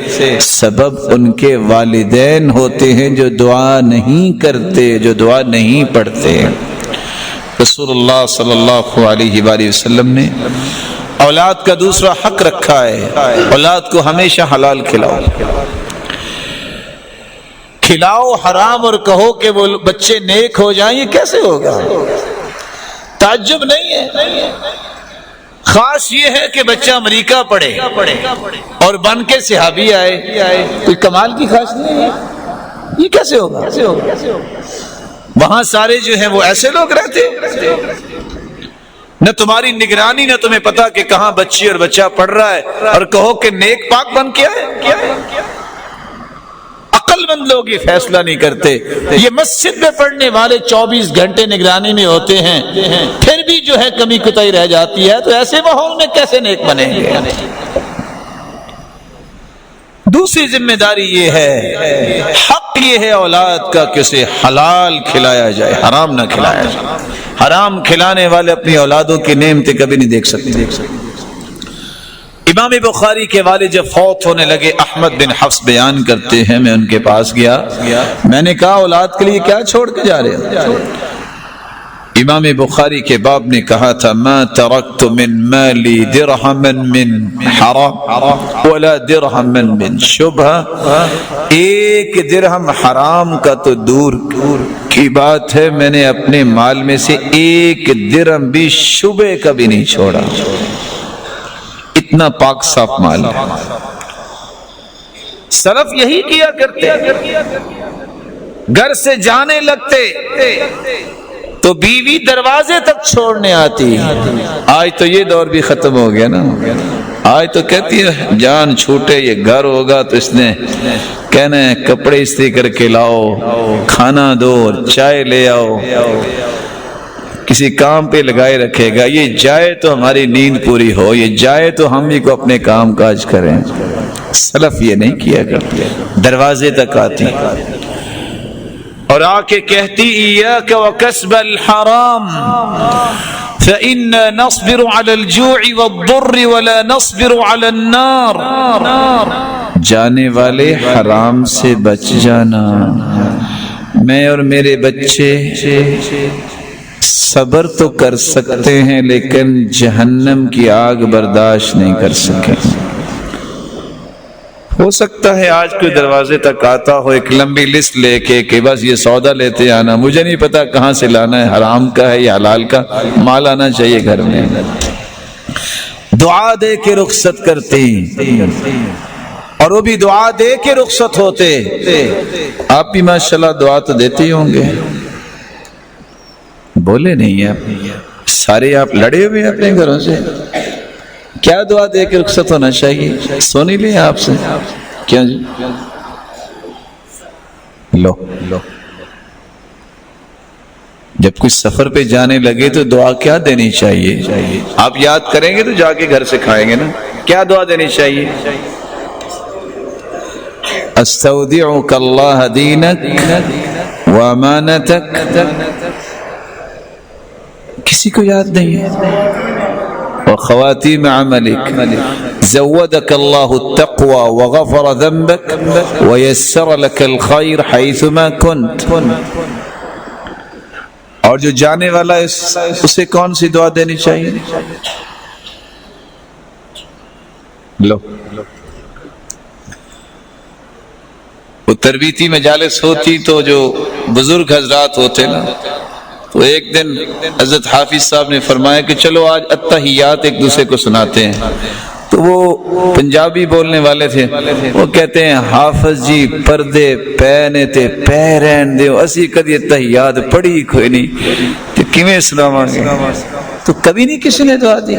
سبب ان کے والدین ہوتے ہیں جو دعا نہیں کرتے، جو دعا نہیں پڑھتے۔ رسول اللہ صلی اللہ علیہ وآلہ وسلم نے اولاد کا دوسرا حق رکھا ہے، اولاد کو ہمیشہ حلال کھلاؤ، کھلاؤ حرام اور کہو کہ وہ بچے نیک ہو جائیں، یہ کیسے ہوگا؟ تعجب نہیں ہے، خاص یہ ہے کہ بچہ امریکہ پڑھے اور بن کے صحابی آئے، کوئی کمال کی خاص نہیں ہے، یہ کیسے ہوگا؟ وہاں سارے جو ہیں وہ ایسے لوگ رہتے، نہ تمہاری نگرانی نہ تمہیں پتا کہ کہاں بچی اور بچہ پڑھ رہا ہے، اور کہو کہ نیک پاک بن کے آئے۔ عقل مند لوگ یہ فیصلہ نہیں کرتے، یہ مسجد میں پڑھنے والے 24 گھنٹے نگرانی میں ہوتے ہیں، پھر بھی جو ہے کمی کوتاہی رہ جاتی ہے، تو ایسے ماحول میں کیسے نیک بنیں گے؟ دوسری ذمہ داری یہ ہے، حق یہ ہے اولاد کا کہ اسے حلال کھلایا جائے، حرام نہ کھلایا جائے۔ حرام کھلانے والے اپنی اولادوں کی نعمتیں کبھی نہیں دیکھ سکتے۔ امام بخاری کے والد جب فوت ہونے لگے، احمد بن حفص بیان کرتے ہیں میں ان کے پاس گیا، میں نے کہا اولاد کے لیے کیا چھوڑ کے جا رہے ہو؟ امام بخاری کے باپ نے کہا تھا ما ترکت من مالی درہما من حرام ولا درہما من شبہ، ایک درہم حرام کا تو دور کی بات ہے، میں نے اپنے مال میں سے ایک درہم بھی شبہ کا بھی نہیں چھوڑا، اتنا پاک صاف مال ہے۔ سلف یہی کیا کرتے، گھر سے جانے لگتے تو بیوی دروازے تک چھوڑنے آتی۔ آج تو یہ دور بھی ختم ہو گیا نا، آج تو کہتی ہے جان چھوٹے یہ گھر ہوگا تو اس نے کہنا ہے کپڑے استری کر کے لاؤ، کھانا دو، چائے لے آؤ، کسی کام پہ لگائے رکھے گا، یہ جائے تو ہماری نیند پوری ہو، یہ جائے تو ہم بھی کو اپنے کام کاج کریں۔ سلف یہ نہیں کیا کرتے، دروازے تک آتی اور آ کے کہتی ایاک وکسب الحرام فإنا نصبر على الجوع والضر ولا نصبر على النار، جانے والے حرام سے بچ جانا، میں اور میرے بچے صبر تو کر سکتے ہیں لیکن جہنم کی آگ برداشت نہیں کر سکے۔ ہو سکتا ہے آج کوئی دروازے تک آتا ہو ایک لمبی لسٹ لے کے کہ بس یہ سودا لیتے آنا، مجھے نہیں پتا کہاں سے لانا ہے، حرام کا ہے یا حلال کا، مال آنا چاہیے گھر میں۔ دعا دے کے رخصت کرتی اور وہ بھی دعا دے کے رخصت ہوتے۔ آپ بھی ماشاءاللہ دعا تو دیتے ہی ہوں گے، بولے نہیں آپ سارے، آپ لڑے ہوئے اپنے گھروں سے، کیا دعا دے کے رخصت ہونا چاہیے؟ سونی لیں آپ سے کیا جی؟ لو جب کچھ سفر پہ جانے لگے تو دعا کیا دینی چاہیے؟ آپ یاد کریں گے تو جا کے گھر سے کھائیں گے نا. کیا دعا دینی چاہیے؟ استودعک اللہ دینک و امانتک. کسی کو یاد نہیں ہے؟ وخواتیم عملک زودک اللہ التقوى وغفر ذنبک ویسر لک الخیر حیثما کنت. اور جو جانے والا ہے اسے کون سی دعا دینی چاہیے؟ لو وہ تربیتی مجالس ہوتی تو جو بزرگ حضرات ہوتے نا، تو ایک دن حضرت حافظ صاحب نے فرمایا کہ چلو آج التحیات ایک دوسرے کو سناتے ہیں. تو وہ پنجابی بولنے والے تھے، وہ کہتے ہیں حافظ جی پردے پینے تے پیرین دے اسی کدی التحیات پڑھی کوئی نہیں تو کیویں سناواں گے. تو کبھی نہیں کسی نے دعا دی.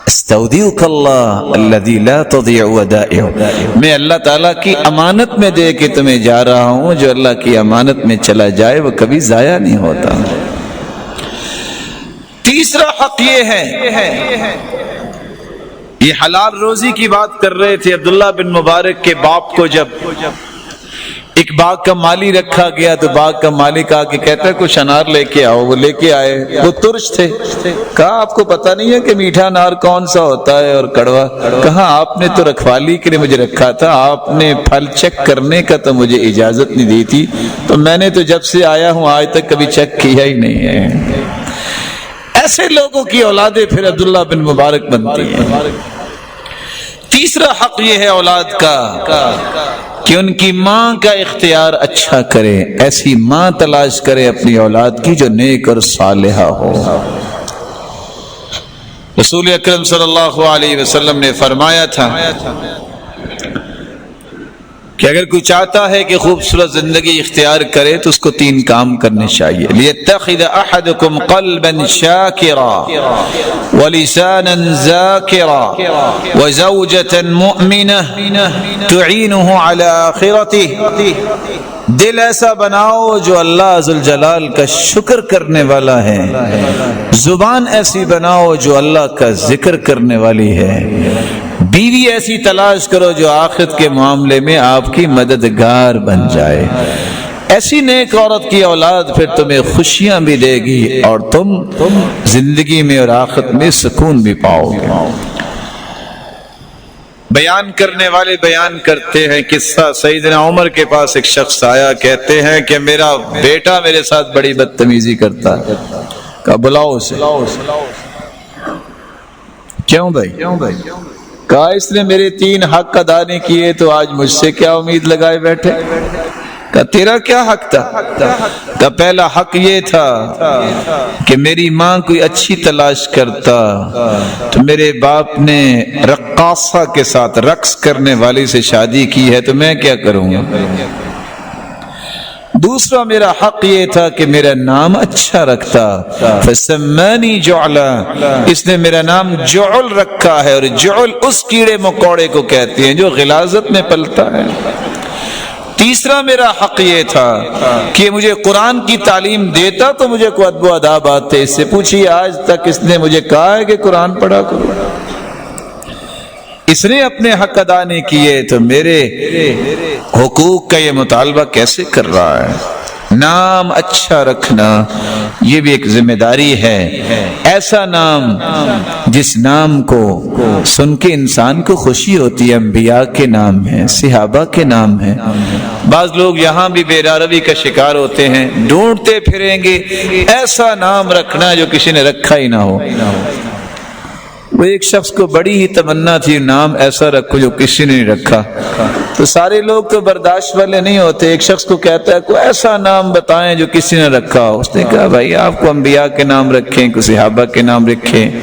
استودعک اللہ الذی لا تضیع ودائعہ. میں اللہ تعالیٰ کی امانت میں دے کے تمہیں جا رہا ہوں، جو اللہ کی امانت میں چلا جائے وہ کبھی ضائع نہیں ہوتا. تیسرا حق یہ ہے، یہ حلال روزی کی بات کر رہے تھے. عبداللہ بن مبارک کے باپ کو جب ایک باغ کا مالی رکھا گیا تو باغ کا مالک آ کے کہتا ہے کچھ انار لے کے آؤ. وہ لے کے آئے، وہ ترش تھے. کہا آپ کو پتہ نہیں ہے کہ میٹھا انار کون سا ہوتا ہے اور کڑوا؟ کہا آپ نے تو رکھوالی کے لیے مجھے رکھا تھا، آپ نے پھل چیک کرنے کا تو مجھے اجازت نہیں دی تھی، تو میں نے تو جب سے آیا ہوں آج تک کبھی چیک کیا ہی نہیں ہے. ایسے لوگوں کی اولادیں پھر عبداللہ بن مبارک بنتی ہیں. تیسرا حق یہ ہے اولاد کا کہ ان کی ماں کا اختیار اچھا کرے. ایسی ماں تلاش کرے اپنی اولاد کی جو نیک اور صالحہ ہو. رسول اکرم صلی اللہ علیہ وسلم نے فرمایا تھا کہ اگر کوئی چاہتا ہے کہ خوبصورت زندگی اختیار کرے تو اس کو 3 کام کرنے چاہیے. لِيَتَّخِذَ أَحَدُكُمْ قَلْبًا شَاكِرًا وَلِسَانًا ذَاكِرًا وَزَوْجَةً مُؤْمِنَةً تُعِينُهُ عَلَى آخِرَتِهِ. دل ایسا بناؤ جو اللہ ذوالجلال کا شکر کرنے والا ہے، زبان ایسی بناؤ جو اللہ کا ذکر کرنے والی ہے، بیوی ایسی تلاش کرو جو آخرت کے معاملے میں آپ کی مددگار بن جائے. ایسی نیک عورت کی اولاد پھر تمہیں خوشیاں بھی دے گی اور تم زندگی میں اور آخرت میں سکون بھی پاؤ گے. بیان کرنے والے بیان کرتے ہیں قصہ. سیدنا عمر کے پاس ایک شخص آیا، کہتے ہیں کہ میرا بیٹا میرے ساتھ بڑی بدتمیزی کرتا ہے. کہا بلاؤ اسے. کیوں بھائی؟ کہا اس نے میرے 3 حق ادا نہیں کیے تو آج مجھ سے کیا امید لگائے بیٹھے. کہا تیرا کیا حق تھا؟ کہا پہلا حق یہ تھا کہ میری ماں کوئی اچھی تلاش کرتا تو میرے باپ نے رقاصہ کے ساتھ رقص کرنے والی سے شادی کی ہے تو میں کیا کروں گا. دوسرا میرا حق یہ تھا کہ میرا نام اچھا رکھتا. فسمانی جعلا، اس نے میرا نام جعل رکھا ہے، اور جعل اس کیڑے مکوڑے کو کہتے ہیں جو غلاظت میں پلتا ہے. تیسرا میرا حق یہ تھا کہ مجھے قرآن کی تعلیم دیتا تو مجھے کوئی ادب و آداب آتے. اس سے پوچھیے آج تک اس نے مجھے کہا ہے کہ قرآن پڑھا کرو. اس نے اپنے حق ادا نہیں کیے تو میرے حقوق کا یہ مطالبہ کیسے کر رہا ہے. نام اچھا رکھنا یہ بھی ایک ذمہ داری ہے. ایسا نام جس نام کو سن کے انسان کو خوشی ہوتی ہے. انبیاء کے نام ہیں، صحابہ کے نام ہیں. بعض لوگ یہاں بھی بے روی کا شکار ہوتے ہیں، ڈھونڈتے پھریں گے ایسا نام رکھنا جو کسی نے رکھا ہی نہ ہو. وہ ایک شخص کو بڑی ہی تمنا تھی نام ایسا رکھو جو کسی نے نہیں رکھا. تو سارے لوگ تو برداشت والے نہیں ہوتے. ایک شخص کو کہتا ہے کوئی ایسا نام بتائیں جو کسی نے رکھا ہو. اس نے کہا بھائی آپ کو انبیاء کے نام رکھیں، کوئی صحابہ کے نام رکھیں،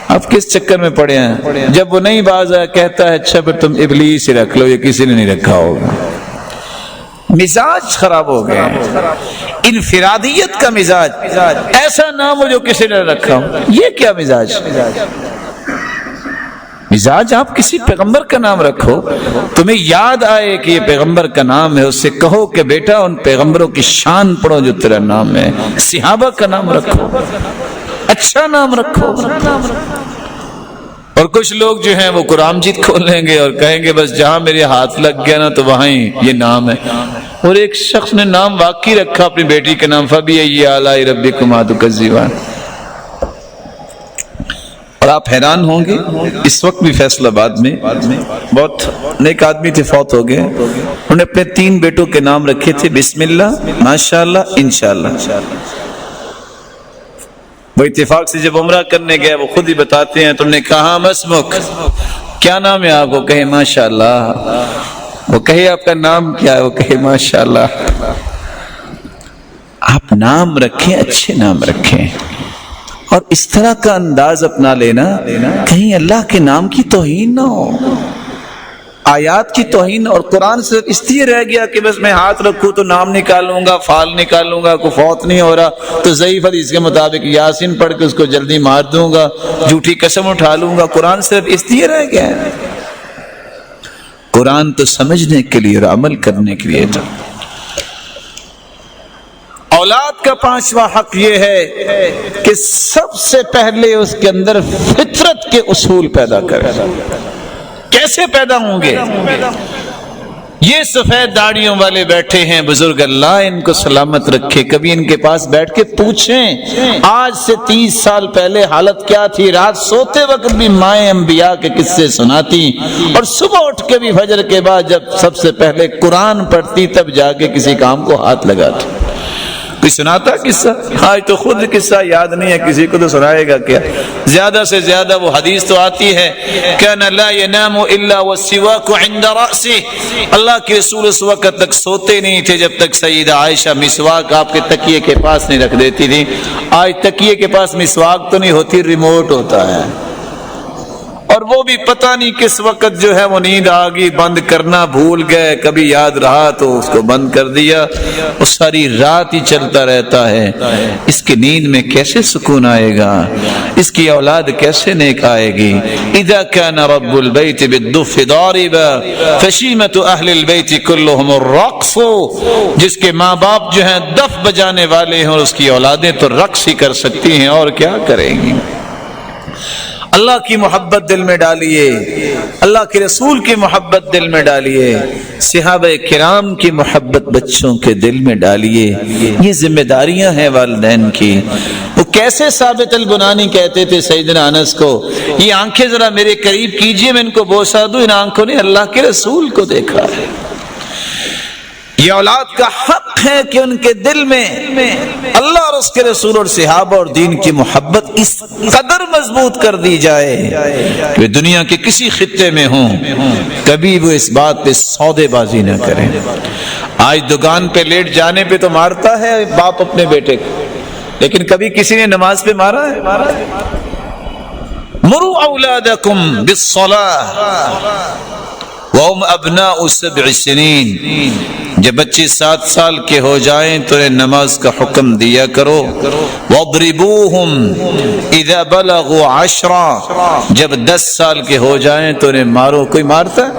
آپ کس چکر میں پڑے ہیں. جب وہ نہیں باز آیا کہتا ہے اچھا پھر تم ابلیس ہی رکھ لو، یہ کسی نے نہیں رکھا ہوگا. مزاج خراب ہو گیا، انفرادیت کا مزاج. ایسا نام ہو جو کسی نے رکھا ہو، یہ کیا مزاج. مزاج آپ کسی پیغمبر کا نام رکھو، تمہیں یاد آئے کہ یہ پیغمبر کا نام ہے، اس سے کہو کہ بیٹا ان پیغمبروں کی شان پڑھو جو تیرا نام ہے، صحابہ کا نام رکھو، اچھا نام رکھو۔ اور کچھ لوگ جو ہیں وہ قرآن مجید کھول لیں گے اور کہیں گے بس جہاں میرے ہاتھ لگ گیا نا تو وہاں ہی یہ نام ہے۔ اور ایک شخص نے نام واقعی رکھا اپنی بیٹی کے نام، فَبِأَيِّ آلَاءِ رَبِّكُمَا تُكَذِّبَانِ۔ اور آپ حیران ہوں گے، اس وقت بھی فیصل آباد میں بہت نیک آدمی تھے، فوت ہو گئے، انہوں نے اپنے 3 بیٹوں کے نام رکھے تھے بسم اللہ، ماشاءاللہ، انشاءاللہ۔ وہ اتفاق سے جب عمرہ کرنے گئے وہ خود ہی بتاتے ہیں، تم نے کہا مسمک، کیا نام ہے آپ کو؟ کہے ماشاءاللہ۔ وہ کہے آپ کا نام کیا ہے؟ وہ کہے ماشاءاللہ۔ آپ نام رکھیں، اچھے نام رکھیں، اور اس طرح کا انداز اپنا لینا کہیں اللہ کے نام کی توہین نہ ہو، آیات کی توہین۔ اور قرآن صرف اس لیے رہ گیا کہ بس میں ہاتھ رکھوں تو نام نکالوں گا، فال نکالوں گا، کوئی فوت نہیں ہو رہا تو ضعیف حدیث کے مطابق یاسین پڑھ کے اس کو جلدی مار دوں گا، جھوٹی قسم اٹھا لوں گا۔ قرآن صرف اس لیے رہ گیا ہے، قرآن تو سمجھنے کے لیے اور عمل کرنے کے لیے تھا۔ اولاد کا 5واں حق یہ ہے کہ سب سے پہلے اس کے اندر فطرت کے اصول پیدا کرے۔ کیسے پیدا ہوں گے؟ یہ سفید داڑھیوں والے بیٹھے ہیں بزرگ، اللہ ان کو سلامت رکھے، کبھی ان کے پاس بیٹھ کے پوچھیں آج سے 30 سال پہلے حالت کیا تھی؟ رات سوتے وقت بھی مائیں انبیاء کے قصے سناتی، اور صبح اٹھ کے بھی فجر کے بعد جب سب سے پہلے قرآن پڑھتی تب جا کے کسی کام کو ہاتھ لگاتی۔ کوئی سناتا قصہ؟ آج تو خود قصہ یاد نہیں ہے، کسی کو تو سنائے گا کیا؟ زیادہ سے زیادہ وہ حدیث تو آتی ہے كَانَ لَا يَنَامُ إِلَّا وَالسِّوَاكُ عِنْدَ رَأْسِهِ، اللہ کے رسول اس وقت تک سوتے نہیں تھے جب تک سیدہ عائشہ مسواک آپ کے تکیے کے پاس نہیں رکھ دیتی تھی۔ آج تکیے کے پاس مسواک تو نہیں ہوتی، ریموٹ ہوتا ہے، اور وہ بھی پتہ نہیں کس وقت جو ہے وہ نیند آ گئی، بند کرنا بھول گئے، کبھی یاد رہا تو اس کو بند کر دیا، وہ ساری رات ہی چلتا رہتا ہے۔ اس کی نیند میں کیسے سکون آئے گا؟ اس کی اولاد کیسے نیک آئے گی؟ اذا كان رب البيت بالدف ضاربا فشيمة اهل البيت كلهم الرقص، جس کے ماں باپ جو ہیں دف بجانے والے ہیں اور اس کی اولادیں تو رقص ہی کر سکتی ہیں، اور کیا کریں گی؟ اللہ کی محبت دل میں ڈالیے، اللہ کے رسول کی محبت دل میں ڈالیے، صحابہ کرام کی محبت بچوں کے دل میں ڈالیے۔ یہ ذمہ داریاں ہیں والدین کی۔ وہ کیسے ثابت البنانی کہتے تھے سیدنا انس کو، یہ آنکھیں ذرا میرے قریب کیجئے، میں ان کو بوسہ دوں، ان آنکھوں نے اللہ کے رسول کو دیکھا ہے۔ یہ اولاد کا حق ہے کہ ان کے دل میں اللہ اور اس کے رسول اور صحابہ اور دین کی محبت اس قدر مضبوط کر دی جائے کہ دنیا کے کسی خطے میں ہوں کبھی وہ اس بات پہ سودے بازی نہ کریں۔ آج دکان پہ لیٹ جانے پہ تو مارتا ہے باپ اپنے بیٹے کو، لیکن کبھی کسی نے نماز پہ مارا ہے؟ مروا اولادکم بالصلاۃ وهم ابناء 7 سنین، جب بچے 7 سال کے ہو جائیں تو انہیں نماز کا حکم دیا کرو۔ وَاضْرِبُوهُمْ اِذَا بَلَغُوا 10، جب 10 سال کے ہو جائیں تو انہیں مارو۔ کوئی مارتا ہے؟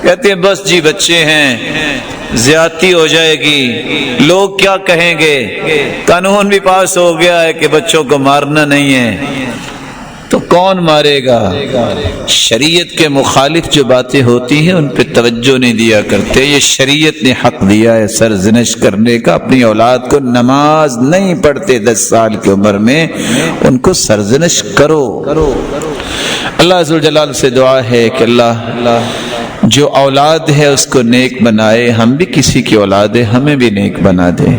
کہتے ہیں بس جی بچے ہیں، زیادتی ہو جائے گی، لوگ کیا کہیں گے، قانون بھی پاس ہو گیا ہے کہ بچوں کو مارنا نہیں ہے، تو کون مارے گا؟ شریعت کے مخالف جو باتیں ہوتی ہیں ان پہ توجہ نہیں دیا کرتے۔ یہ شریعت نے حق دیا ہے سرزنش کرنے کا۔ اپنی اولاد کو نماز نہیں پڑھتے 10 سال کی عمر میں، ان کو سرزنش کرو۔ اللہ عز و جلال سے دعا ہے کہ اللہ جو اولاد ہے اس کو نیک بنائے، ہم بھی کسی کی اولاد ہے ہمیں بھی نیک بنا دے،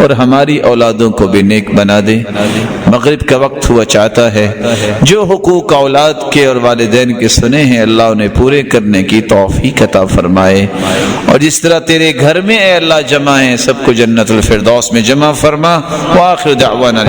اور ہماری اولادوں کو بھی نیک بنا دے۔ مغرب کا وقت ہوا چاہتا ہے، جو حقوق اولاد کے اور والدین کے سنے ہیں اللہ انہیں پورے کرنے کی توفیق عطا فرمائے، اور جس طرح تیرے گھر میں اے اللہ جمع ہیں سب کو جنت الفردوس میں جمع فرما۔ وآخر دعوانا